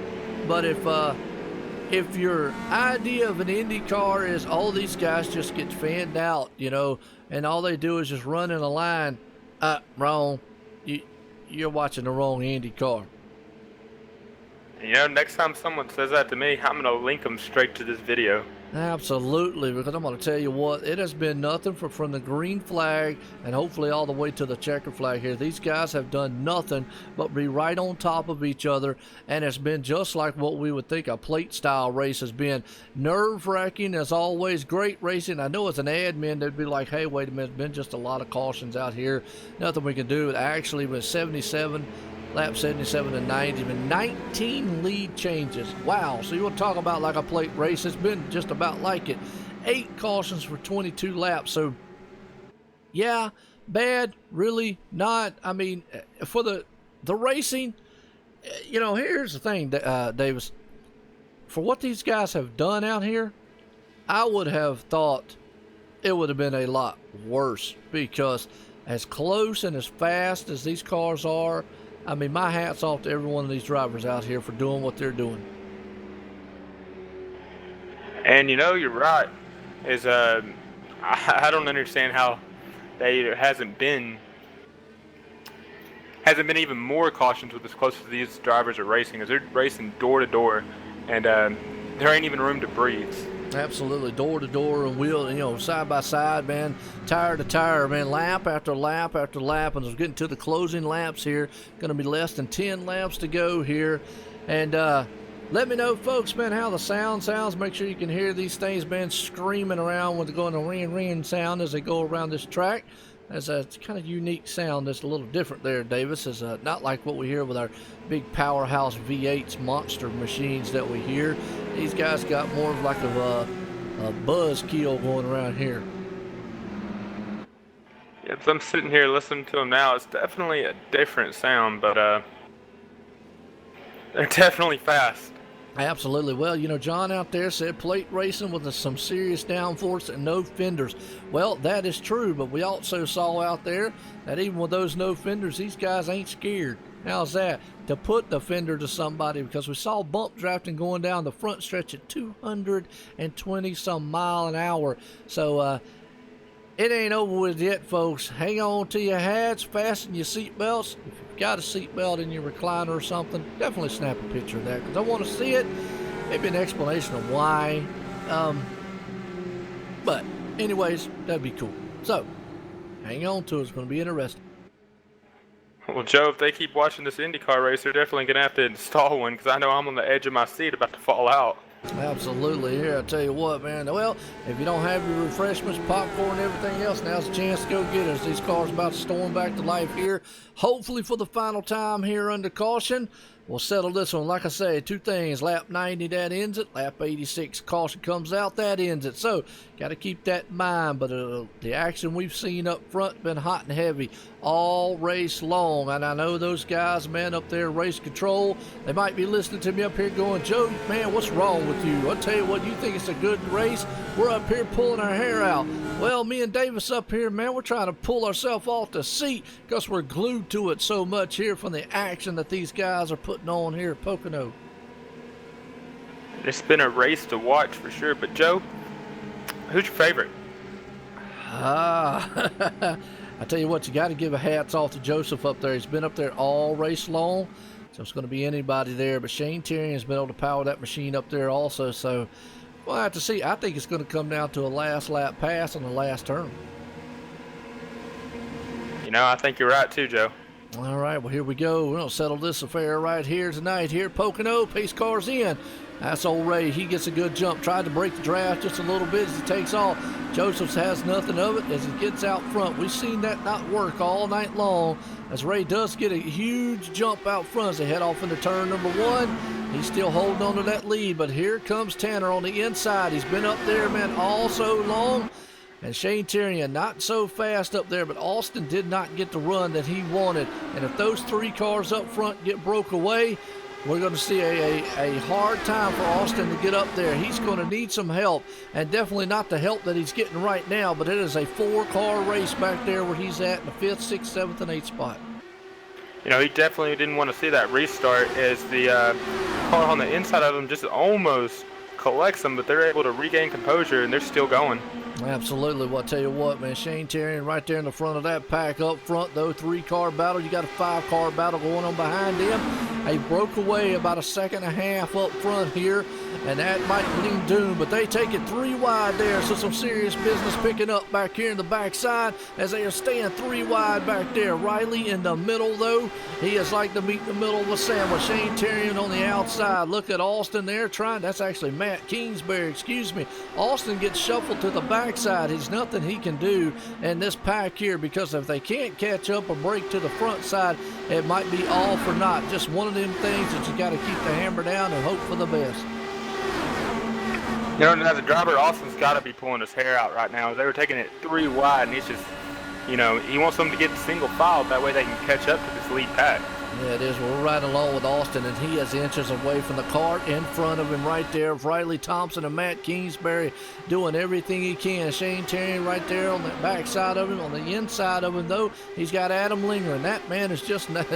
But if your idea of an Indy car is all these guys just get fanned out, you know, and all they do is just run in a line, wrong. You're watching the wrong Indy car. You know, next time someone says that to me, I'm going to link them straight to this video. Absolutely, because I'm going to tell you what, it has been nothing from the green flag and hopefully all the way to the checker flag here. These guys have done nothing but be right on top of each other, and it's been just like what we would think a plate style race has been. Nerve-wracking as always, great racing. I know as an admin they'd be like, hey, wait a minute, it's been just a lot of cautions out here. Nothing we can do. It actually was 77 lap 77 and 90, and 19 lead changes. Wow. So you want to talk about like a plate race? It's been just about like it. 8 cautions for 22 laps. So, yeah, bad, really not. I mean, for the racing, you know, here's the thing, Davis. For what these guys have done out here, I would have thought it would have been a lot worse, because as close and as fast as these cars are, I mean, my hat's off to every one of these drivers out here for doing what they're doing. And you know, you're right. I don't understand how there hasn't been even more cautions with as close as these drivers are racing, as they're racing door to door, and there ain't even room to breathe. Absolutely, door to door and wheel, you know, side by side, man, tire to tire, man, lap after lap after lap, and it's getting to the closing laps here. Going to be less than 10 laps to go here, and let me know, folks, man, how the sound sounds. Make sure you can hear these things, man, screaming around with going to ring sound as they go around this track. It's a kind of unique sound that's a little different there, Davis. It's not like what we hear with our big powerhouse V8s monster machines that we hear. These guys got more of like a buzz keel going around here. Yeah, as I'm sitting here listening to them now, it's definitely a different sound, but they're definitely fast. Absolutely. Well, you know, John out there said plate racing with some serious downforce and no fenders. Well, that is true, but we also saw out there that even with those no fenders, these guys ain't scared. How's that? To put the fender to somebody, because we saw bump drafting going down the front stretch at 220 some mile an hour. So, it ain't over with yet, folks. Hang on to your hats, fasten your seatbelts. If you've got a seatbelt in your recliner or something, definitely snap a picture of that, because I want to see it. Maybe an explanation of why. But anyways, that'd be cool. So, hang on to it. It's going to be interesting. Well, Joe, if they keep watching this IndyCar race, they're definitely going to have to install one, because I know I'm on the edge of my seat about to fall out. Absolutely. Here, I tell you what, man. Well, if you don't have your refreshments, popcorn, and everything else, now's a chance to go get us. These cars about to storm back to life here, hopefully for the final time here under caution. We'll settle this one. Like I say, 2 things. Lap 90, that ends it. Lap 86, caution comes out, that ends it. So, got to keep that in mind. But the action we've seen up front been hot and heavy all race long. And I know those guys, man, up there, race control, they might be listening to me up here going, Joe, man, what's wrong with you? I'll tell you what, you think it's a good race? We're up here pulling our hair out. Well, me and Davis up here, man, we're trying to pull ourselves off the seat because we're glued to it so much here from the action that these guys are putting on here at Pocono. It's been a race to watch for sure. But Joe, who's your favorite? I tell you what, you got to give a hats off to Joseph up there. He's been up there all race long, so it's going to be anybody there. But Shane Tyrion has been able to power that machine up there also. So we'll have to see. I think it's going to come down to a last lap pass on the last turn. You know, I think you're right too, Joe. All right, well, here we go. We're going to settle this affair right here tonight. Here at Pocono, pace cars in. That's old Ray. He gets a good jump. Tried to break the draft just a little bit as he takes off. Josephs has nothing of it as he gets out front. We've seen that not work all night long as Ray does get a huge jump out front as they head off into turn number 1. He's still holding on to that lead, but here comes Tanner on the inside. He's been up there, man, all so long. And Shane Tyrion not so fast up there, but Austin did not get the run that he wanted. And if those 3 cars up front get broke away, we're going to see a hard time for Austin to get up there. He's going to need some help, and definitely not the help that he's getting right now, but it is a 4-car race back there where he's at in the 5th, 6th, 7th, and 8th spot. You know, he definitely didn't want to see that restart as the car on the inside of him just almost collects them, but they're able to regain composure, and they're still going. Absolutely. Well, I'll tell you what, man, Shane Tyrion right there in the front of that pack up front, though, 3-car battle. You got a 5-car battle going on behind him. They broke away about a second and a half up front here, and that might mean doom, but they take it 3 wide there, so some serious business picking up back here in the backside as they are staying 3 wide back there. Riley in the middle, though. He is like to meet in the middle of a sandwich. Shane Terrian on the outside. Look at Austin there trying. That's actually Matt Kingsbury, excuse me. Austin gets shuffled to the backside. There's nothing he can do in this pack here, because if they can't catch up or break to the front side, it might be all for naught. Just one of them things that you got to keep the hammer down and hope for the best. You know, as a driver, Austin's got to be pulling his hair out right now. They were taking it 3 wide, and he's just, you know, he wants them to get single file. That way they can catch up to this lead pack. Yeah, it is. We're right along with Austin, and he is inches away from the car. In front of him right there, Riley Thompson and Matt Kingsbury doing everything he can. Shane Terrian right there on the backside of him. On the inside of him, though, he's got Adam lingering. That man has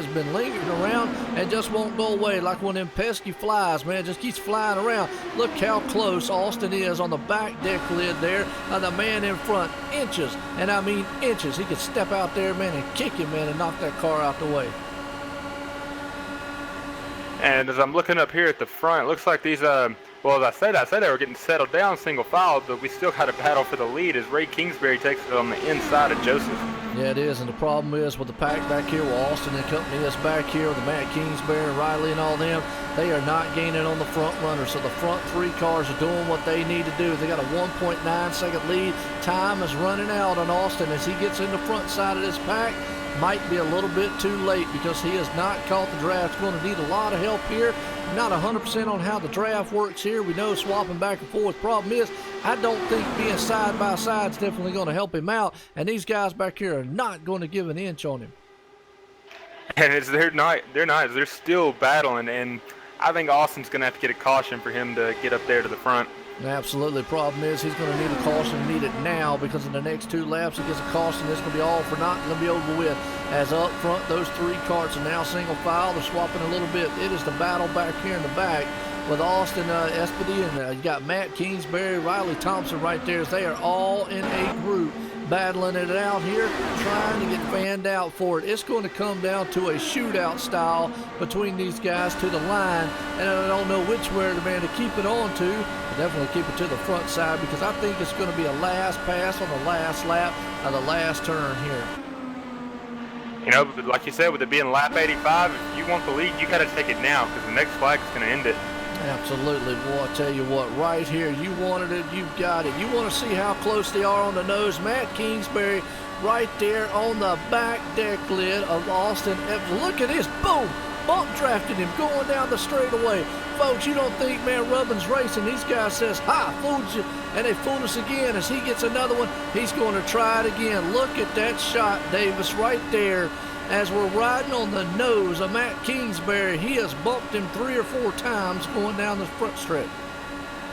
been lingering around and just won't go away like one of them pesky flies, man. Just keeps flying around. Look how close Austin is on the back deck lid there. The man in front, inches, and I mean inches. He could step out there, man, and kick him, man, and knock that car out the way. And as I'm looking up here at the front, it looks like these, well, as I said they were getting settled down single file, but we still got a battle for the lead as Ray Kingsbury takes it on the inside of Joseph. Yeah, it is, and the problem is with the pack back here, with Austin and company is back here with the Matt Kingsbury and Riley and all them, they are not gaining on the front runner, so the front 3 cars are doing what they need to do. They got a 1.9 second lead. Time is running out on Austin as he gets in the front side of this pack. Might be a little bit too late because he has not caught the draft. Going to need a lot of help here. Not 100% on how the draft works here. We know swapping back and forth. Problem is, I don't think being side by side is definitely going to help him out. And these guys back here are not going to give an inch on him. And they're still battling. And I think Austin's going to have to get a caution for him to get up there to the front. Absolutely. Problem is he's going to need a caution, need it now, because in the next 2 laps he gets a caution. It's going to be all for naught, going to be over with. As up front, those 3 carts are now single file. They're swapping a little bit. It is the battle back here in the back with Austin Espedy, and you got Matt Kingsbury, Riley Thompson right there. As they are all in a group battling it out here, trying to get fanned out for it. It's going to come down to a shootout style between these guys to the line, and I don't know which way the man to keep it on to. Definitely keep it to the front side, because I think it's going to be a last pass on the last lap of the last turn here. You know, like you said, with it being lap 85, if you want the lead, you got to take it now, because the next flag is going to end it. Absolutely. Boy, I tell you what, right here, you wanted it, you got it. You want to see how close they are on the nose. Matt Kingsbury right there on the back deck lid of Austin. Look at this, boom, bump drafted him going down the straightaway. Folks, you don't think, man, Rubbin's racing. These guys says, ha, fooled you, and they fooled us again. As he gets another one, he's going to try it again. Look at that shot, Davis, right there. As we're riding on the nose of Matt Kingsbury, he has bumped him 3 or 4 times going down the front stretch.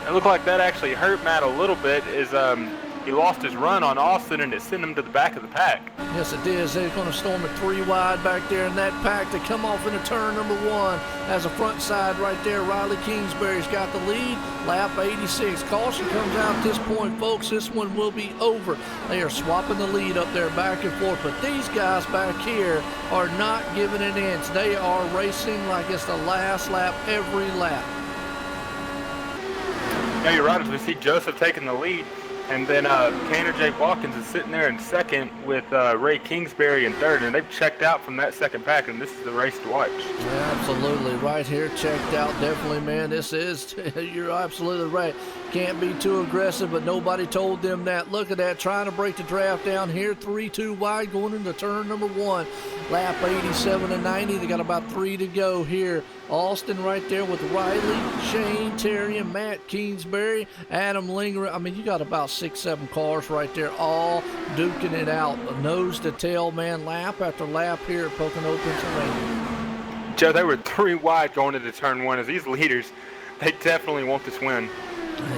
It looked like that actually hurt Matt a little bit. He lost his run on Austin, and it sent him to the back of the pack. Yes, it is. They're going to storm it 3 wide back there in that pack to come off into turn number 1. As a front side right there, Riley Kingsbury's got the lead. Lap 86. Caution comes out at this point, folks. This one will be over. They are swapping the lead up there back and forth, but these guys back here are not giving an inch. They are racing like it's the last lap every lap. Yeah, you're right. As we see Joseph taking the lead, and then Canner J. Watkins is sitting there in second with Ray Kingsbury in third, and they've checked out from that second pack, and this is the race to watch. Yeah, absolutely. Right here, checked out, definitely, man. This is, you're absolutely right. Can't be too aggressive, but nobody told them that. Look at that, trying to break the draft down here. 3-2 wide going into turn number 1. Lap 87 and 90. They got about 3 to go here. Austin right there with Riley, Shane Terrian, Matt Kingsbury, Adam Linger. I mean, you got about 6-7 cars right there, all duking it out. Nose to tail, man, lap after lap here at Pocono, Pennsylvania. Joe, they were 3 wide going into turn 1. As these leaders, they definitely want this win.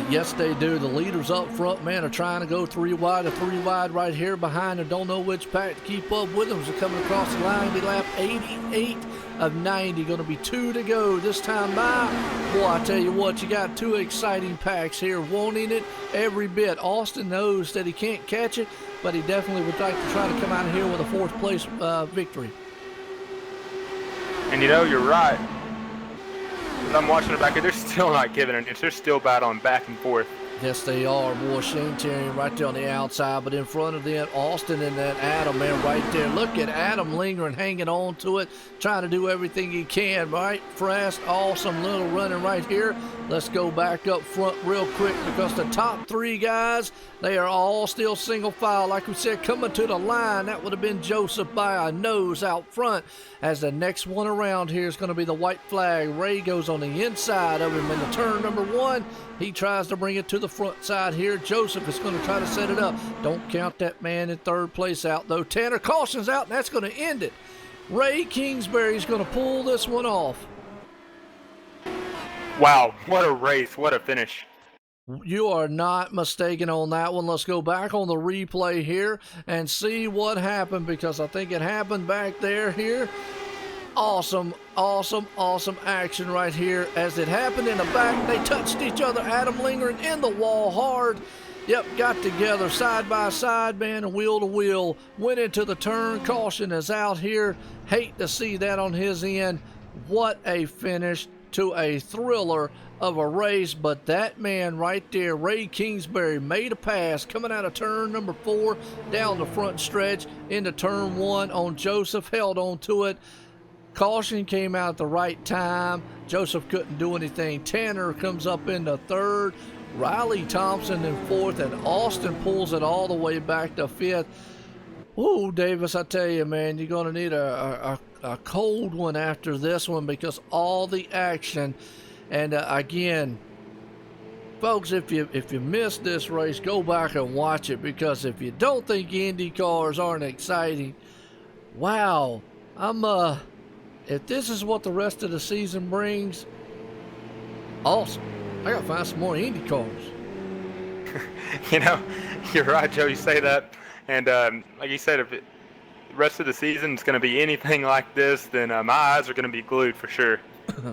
Yes, they do. The leaders up front, man, are trying to go 3 wide. A 3 wide right here behind them. Don't know which pack to keep up with them. They're coming across the line. Be lap 88 of 90. Going to be 2 to go this time by. Boy, I tell you what, you got 2 exciting packs here, wanting it every bit. Austin knows that he can't catch it, but he definitely would like to try to come out of here with a 4th place victory. And you know, you're right. I'm watching it back here. They're still not giving an inch. They're still battling back and forth. Yes, they are, boy. Shane Terry right there on the outside, but in front of them, Austin and that Adam, man, right there. Look at Adam lingering, hanging on to it, trying to do everything he can, right? Fast, awesome little running right here. Let's go back up front real quick because the top three guys, they are all still single file. Like we said, coming to the line, that would have been Joseph by a nose out front. As the next one around here is going to be the white flag. Ray goes on the inside of him in the turn number one. He tries to bring it to the front side here. Joseph is going to try to set it up. Don't count that man in third place out, though. Tanner cautions out, and that's going to end it. Ray Kingsbury is going to pull this one off. Wow, what a race. What a finish. You are not mistaken on that one. Let's go back on the replay here and see what happened, because I think it happened back there here. Awesome, awesome, awesome action right here. As it happened in the back, they touched each other. Adam lingering in the wall hard. Yep, got together side by side, man, and wheel to wheel. Went into the turn. Caution is out here. Hate to see that on his end. What a finish to a thriller of a race, but that man right there, Ray Kingsbury, made a pass coming out of turn number 4 down the front stretch into turn 1 on Joseph, held on to it. Caution came out at the right time. Joseph couldn't do anything. Tanner comes up into third, Riley Thompson in fourth, and Austin pulls it all the way back to fifth. Ooh, Davis, I tell you, man, you're going to need a cold one after this one because all the action. And again, folks, if you missed this race, go back and watch it, because if you don't think Indy cars aren't exciting, wow, if this is what the rest of the season brings, awesome. I gotta find some more Indy cars. You know, you're right, Joe. You say that, and like you said, if the rest of the season is going to be anything like this, then my eyes are going to be glued for sure.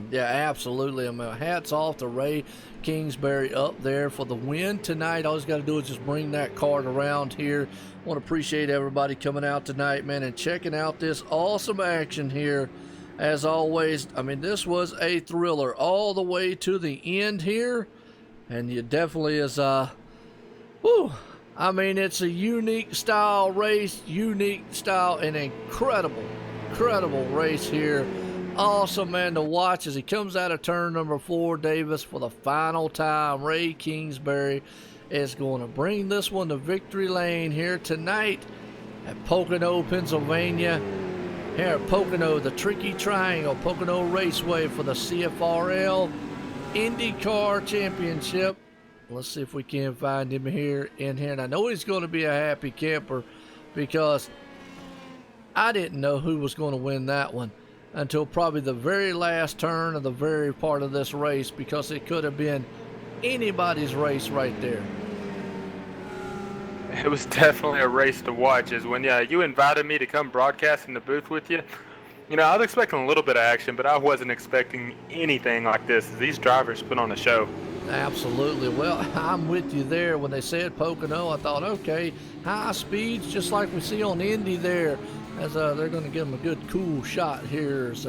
Yeah, absolutely. I mean, hats off to Ray Kingsbury up there for the win tonight. All he's got to do is just bring that card around here. I want to appreciate everybody coming out tonight, man, and checking out this awesome action here. As always, I mean, this was a thriller all the way to the end here, and it definitely is, whew, I mean, it's a unique style race, unique style, and incredible race here. Awesome, man, to watch as he comes out of turn number 4, Davis, for the final time. Ray Kingsbury is going to bring this one to victory lane here tonight at Pocono, Pennsylvania. Here at Pocono, the Tricky Triangle, Pocono Raceway for the CFRL IndyCar Championship. Let's see if we can find him here in here. And I know he's going to be a happy camper, because I didn't know who was going to win that one until probably the very last turn of the very part of this race, because it could have been anybody's race right there. It was definitely a race to watch. As when you invited me to come broadcast in the booth with you, you know, I was expecting a little bit of action, but I wasn't expecting anything like this. These drivers put on a show. Absolutely. Well, I'm with you there. When they said Pocono, I thought, okay, high speeds just like we see on Indy there, as they're going to give them a good cool shot here as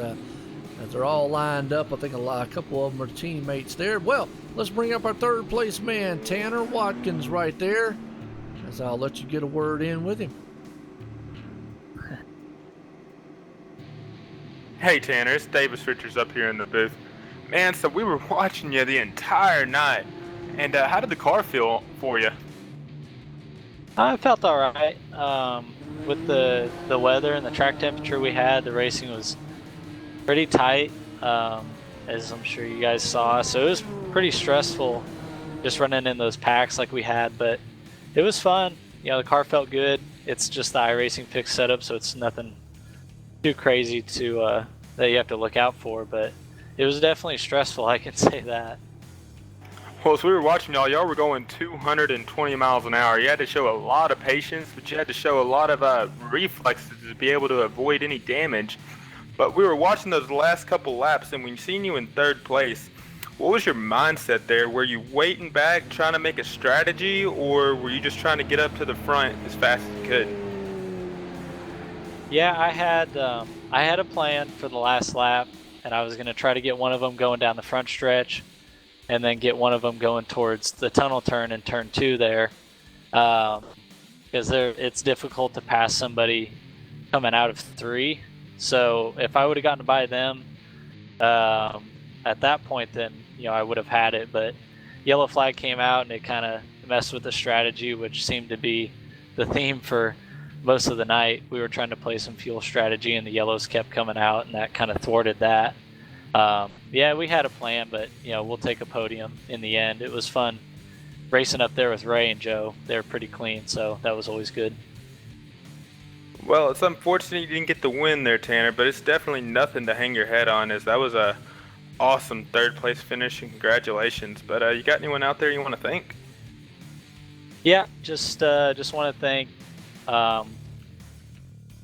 they're all lined up. I think a couple of them are teammates there. Well, let's bring up our third place man, Tanner Watkins, right there, as I'll let you get a word in with him. Hey Tanner, it's Davis Richards up here in the booth. Man, so we were watching you the entire night, and how did the car feel for you? I felt all right. With the weather and the track temperature we had, the racing was pretty tight, as I'm sure you guys saw. So it was pretty stressful just running in those packs like we had, but it was fun. You know, the car felt good. It's just the iRacing fixed setup, so it's nothing too crazy to that you have to look out for, but it was definitely stressful, I can say that. Well, as we were watching y'all were going 220 miles an hour. You had to show a lot of patience, but you had to show a lot of reflexes to be able to avoid any damage. But we were watching those last couple laps, and we seen you in third place. What was your mindset there? Were you waiting back, trying to make a strategy, or were you just trying to get up to the front as fast as you could? Yeah, I had a plan for the last lap. and I was going to try to get one of them going down the front stretch and then get one of them going towards the tunnel turn in turn 2 there. Because it's difficult to pass somebody coming out of 3. So if I would have gotten by them at that point, then I would have had it. But yellow flag came out and it kind of messed with the strategy, which seemed to be the theme for most of the night. We were trying to play some fuel strategy and the yellows kept coming out, and that kind of thwarted that. Yeah, we had a plan, but we'll take a podium in the end. It was fun racing up there with Ray and Joe. They were pretty clean, so that was always good. Well, it's unfortunate you didn't get the win there, Tanner, but it's definitely nothing to hang your head on, as that was a awesome third place finish, and congratulations. But you got anyone out there you want to thank? Yeah, just want to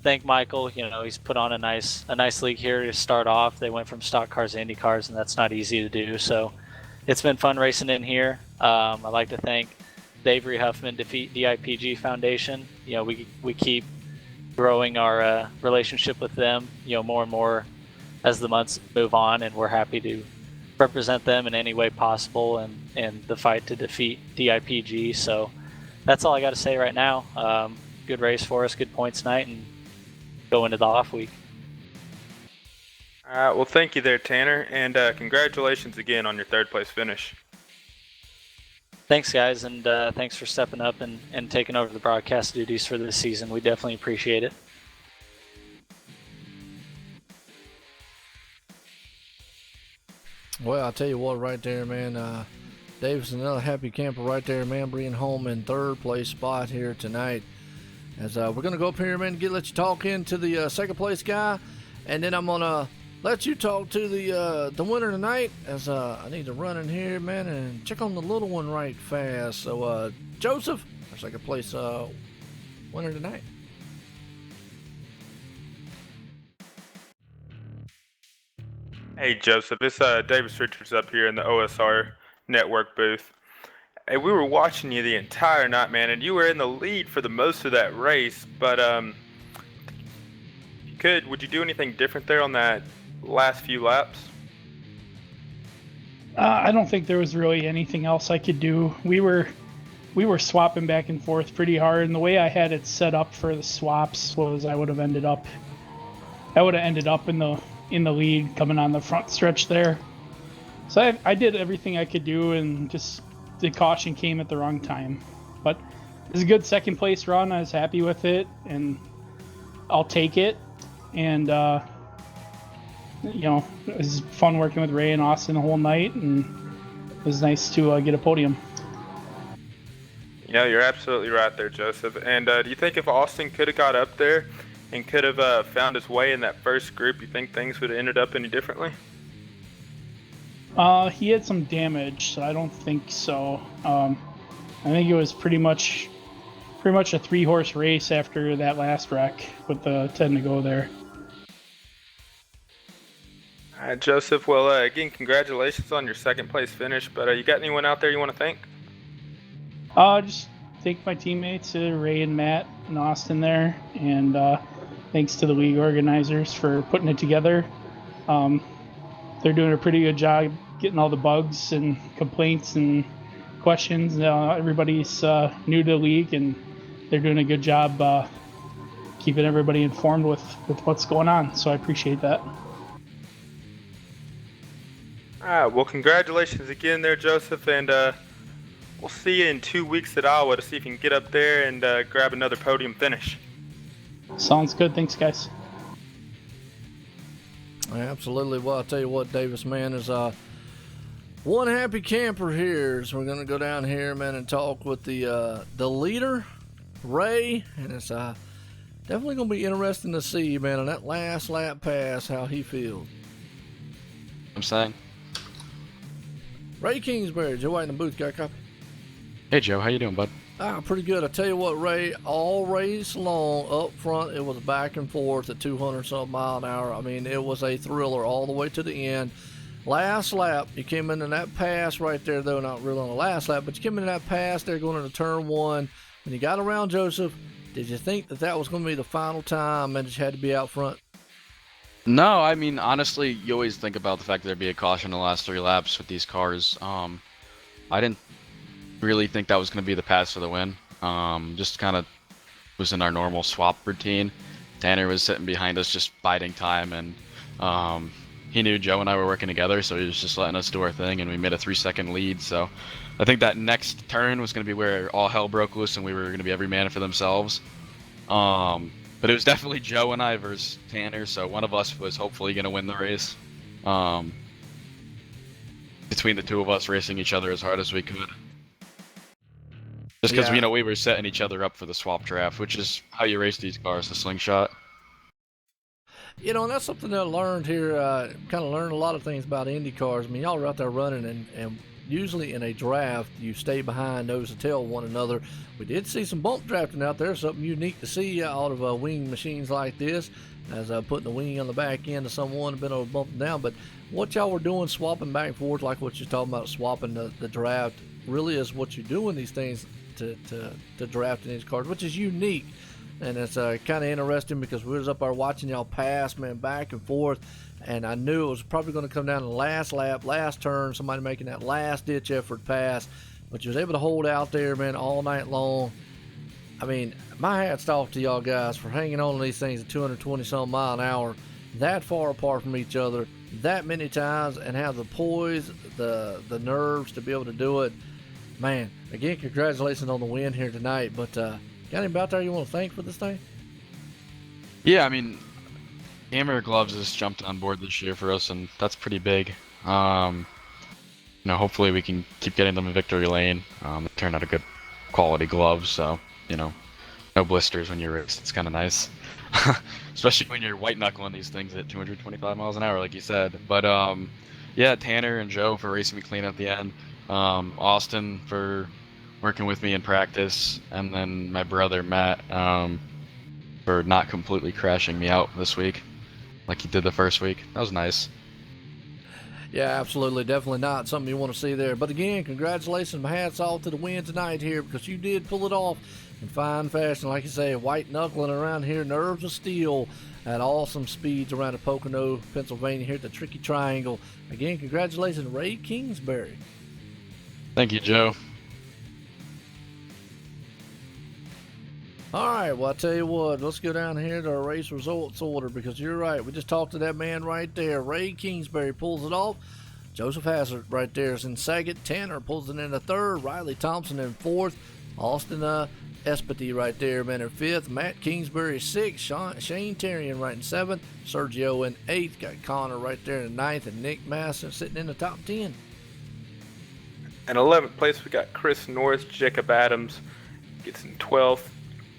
thank Michael. He's put on a nice league here to start off. They went from stock cars to Indy cars, and that's not easy to do. So it's been fun racing in here. I'd like to thank the Avery Huffman Defeat DIPG Foundation. We keep growing our relationship with them, more and more as the months move on, and we're happy to represent them in any way possible and the fight to defeat DIPG. So that's all I got to say right now. Good race for us, good points night, and go into the off week. All right, well, thank you there, Tanner, and congratulations again on your third place finish. Thanks, guys, and thanks for stepping up and taking over the broadcast duties for this season. We definitely appreciate it. Well, I'll tell you what, right there, man. Davis, another happy camper right there, man, bringing home in third place spot here tonight. As we're going to go up here, man, let you talk into the second place guy, and then I'm going to let you talk to the winner tonight, as I need to run in here, man, and check on the little one right fast. So, Joseph, our second place winner tonight. Hey, Joseph, it's Davis Richards up here in the OSR network booth. Hey, we were watching you the entire night, man, and you were in the lead for the most of that race, but would you do anything different there on that last few laps? I don't think there was really anything else I could do. We were swapping back and forth pretty hard, and the way I had it set up for the swaps was I would have ended up in the lead coming on the front stretch there. So I did everything I could do, and just the caution came at the wrong time. But it was a good second place run. I was happy with it, and I'll take it. And it was fun working with Ray and Austin the whole night, and it was nice to get a podium. Yeah, you're absolutely right there, Joseph. And do you think if Austin could have got up there and could have found his way in that first group, you think things would have ended up any differently? He had some damage, so I don't think so. I think it was pretty much a 3-horse race after that last wreck with the 10 to go there. All right, Joseph. Well, again, congratulations on your second place finish. But you got anyone out there you want to thank? Just thank my teammates, Ray and Matt and Austin there, and thanks to the league organizers for putting it together. They're doing a pretty good job getting all the bugs and complaints and questions. Everybody's new to the league, and they're doing a good job keeping everybody informed with what's going on. So I appreciate that. All right. Well, congratulations again there, Joseph, and we'll see you in 2 weeks at Iowa to see if you can get up there and grab another podium finish. Sounds good. Thanks, guys. Absolutely. Well, I'll tell you what, Davis, man, is one happy camper here. So we're going to go down here, man, and talk with the leader, Ray, and it's definitely going to be interesting to see, man, on that last lap pass, how he feels. I'm saying. Ray Kingsbury, Joe White in the booth, got a copy? Hey, Joe, how you doing, bud? Pretty good. I tell you what, Ray, all race long up front, it was back and forth at 200-something mile an hour. I mean, it was a thriller all the way to the end. Last lap, you came into that pass right there, though, not really on the last lap, but you came into that pass there going into turn one. When you got around Joseph, did you think that was going to be the final time and just had to be out front? No, I mean, honestly, you always think about the fact that there'd be a caution in the last 3 laps with these cars. I didn't really think that was going to be the pass for the win. Just kind of was in our normal swap routine. Tanner was sitting behind us just biding time, and he knew Joe and I were working together, so he was just letting us do our thing, and we made a 3-second lead. So I think that next turn was going to be where all hell broke loose and we were going to be every man for themselves. But it was definitely Joe and I versus Tanner, so one of us was hopefully going to win the race. Between the two of us racing each other as hard as we could. Just because, Yeah. we were setting each other up for the swap draft, which is how you race these cars, the slingshot. And that's something that I learned here. Kind of learned a lot of things about Indy cars. I mean, y'all are out there running, and usually in a draft, you stay behind, nose to tail one another. We did see some bump drafting out there, something unique to see out of wing machines like this, as putting the wing on the back end of someone, been able to bump them down. But what y'all were doing, swapping back and forth, like what you're talking about, swapping the draft, really is what you're doing these things to draft in these cars, which is unique. And it's kind of interesting because we was up there watching y'all pass, man, back and forth, and I knew it was probably going to come down to the last lap, last turn, somebody making that last ditch effort pass, but you was able to hold out there, man, all night long. I mean, my hat's off to y'all guys for hanging on to these things at 220 some mile an hour, that far apart from each other, that many times, and have the poise, the nerves to be able to do it. Man, again, congratulations on the win here tonight, but got anybody out there you want to thank for this thing? Yeah, I mean, Hammer Gloves has jumped on board this year for us, and that's pretty big. Hopefully we can keep getting them in victory lane. It turned out a good quality glove, so, no blisters when you race. It's kind of nice. Especially when you're white knuckling these things at 225 miles an hour, like you said. But, yeah, Tanner and Joe for racing me clean at the end. Austin for working with me in practice, and then my brother Matt for not completely crashing me out this week like he did the first week. That was nice. Yeah, absolutely. Definitely not something you want to see there. But again, congratulations. My hat's off to the win tonight here, because you did pull it off in fine fashion. Like you say, white knuckling around here, nerves of steel at awesome speeds around the Pocono, Pennsylvania here at the Tricky Triangle. Again, congratulations, Ray Kingsbury. Thank you, Joe. All right, well, I tell you what, let's go down here to our race results order, because you're right. We just talked to that man right there. Ray Kingsbury pulls it off. Joseph Hassert right there is in second. Tanner pulls it into third. Riley Thompson in fourth. Austin Espity right there, man, in fifth. Matt Kingsbury sixth. Shane Terrian right in seventh. Sergio in eighth. Got Connor right there in ninth. And Nick Masson sitting in the top 10. In 11th place, we got Chris Norris. Jacob Adams gets in 12th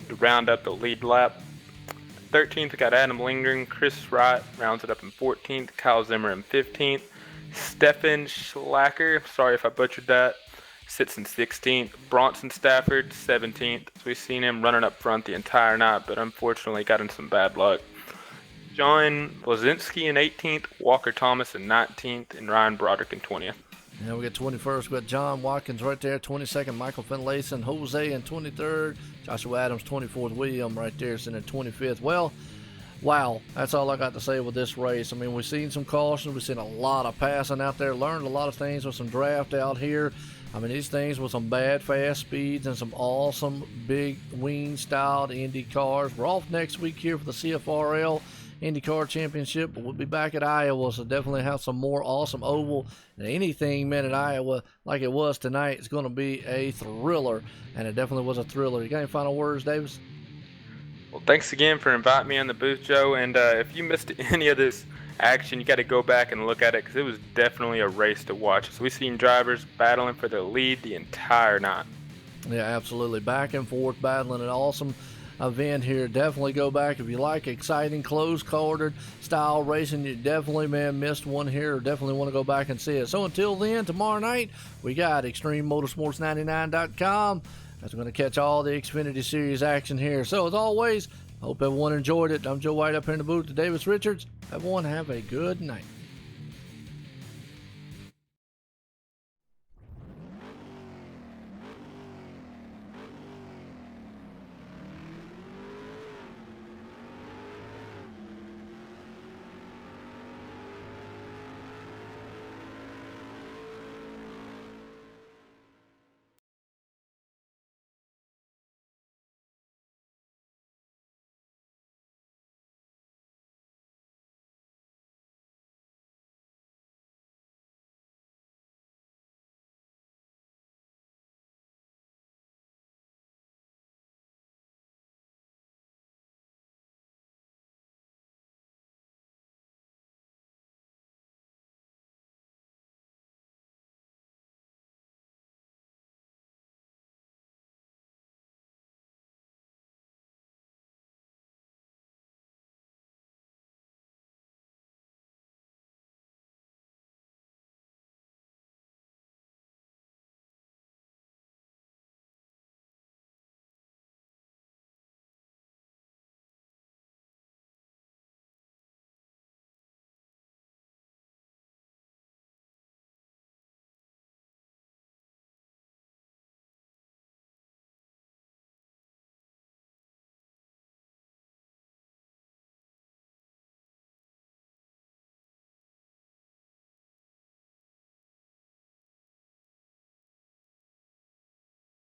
to round up the lead lap. 13th, we got Adam Lindgren. Chris Wright rounds it up in 14th. Kyle Zimmer in 15th. Stefan Schlacker, sorry if I butchered that, sits in 16th. Bronson Stafford, 17th. So we've seen him running up front the entire night, but unfortunately got in some bad luck. John Lozinski in 18th. Walker Thomas in 19th. And Ryan Broderick in 20th. And we got 21st. We got John Watkins right there, 22nd. Michael Finlayson, Jose in 23rd. Joshua Adams, 24th. William right there is in the 25th. Well, wow, that's all I got to say with this race. I mean, we've seen some cautions. We've seen a lot of passing out there. Learned a lot of things with some draft out here. I mean, these things with some bad fast speeds and some awesome big wing-styled Indy cars. We're off next week here for the CFRL IndyCar Championship, but we'll be back at Iowa, so definitely have some more awesome oval. And anything, man, at Iowa like it was tonight is going to be a thriller, and it definitely was a thriller. You got any final words, Davis? Well, thanks again for inviting me on the booth, Joe. And if you missed any of this action, you got to go back and look at it, because it was definitely a race to watch. So we've seen drivers battling for the lead the entire night. Yeah, absolutely. Back and forth battling, an awesome event here. Definitely go back if you like exciting close-quartered style racing. You definitely, man, missed one here, or definitely want to go back and see it. So until then, tomorrow night we got ExtremeMotorsports99.com. That's going to catch all the Xfinity Series action here. So as always, hope everyone enjoyed it. I'm Joe White up here in the booth with Davis Richards. Everyone have a good night.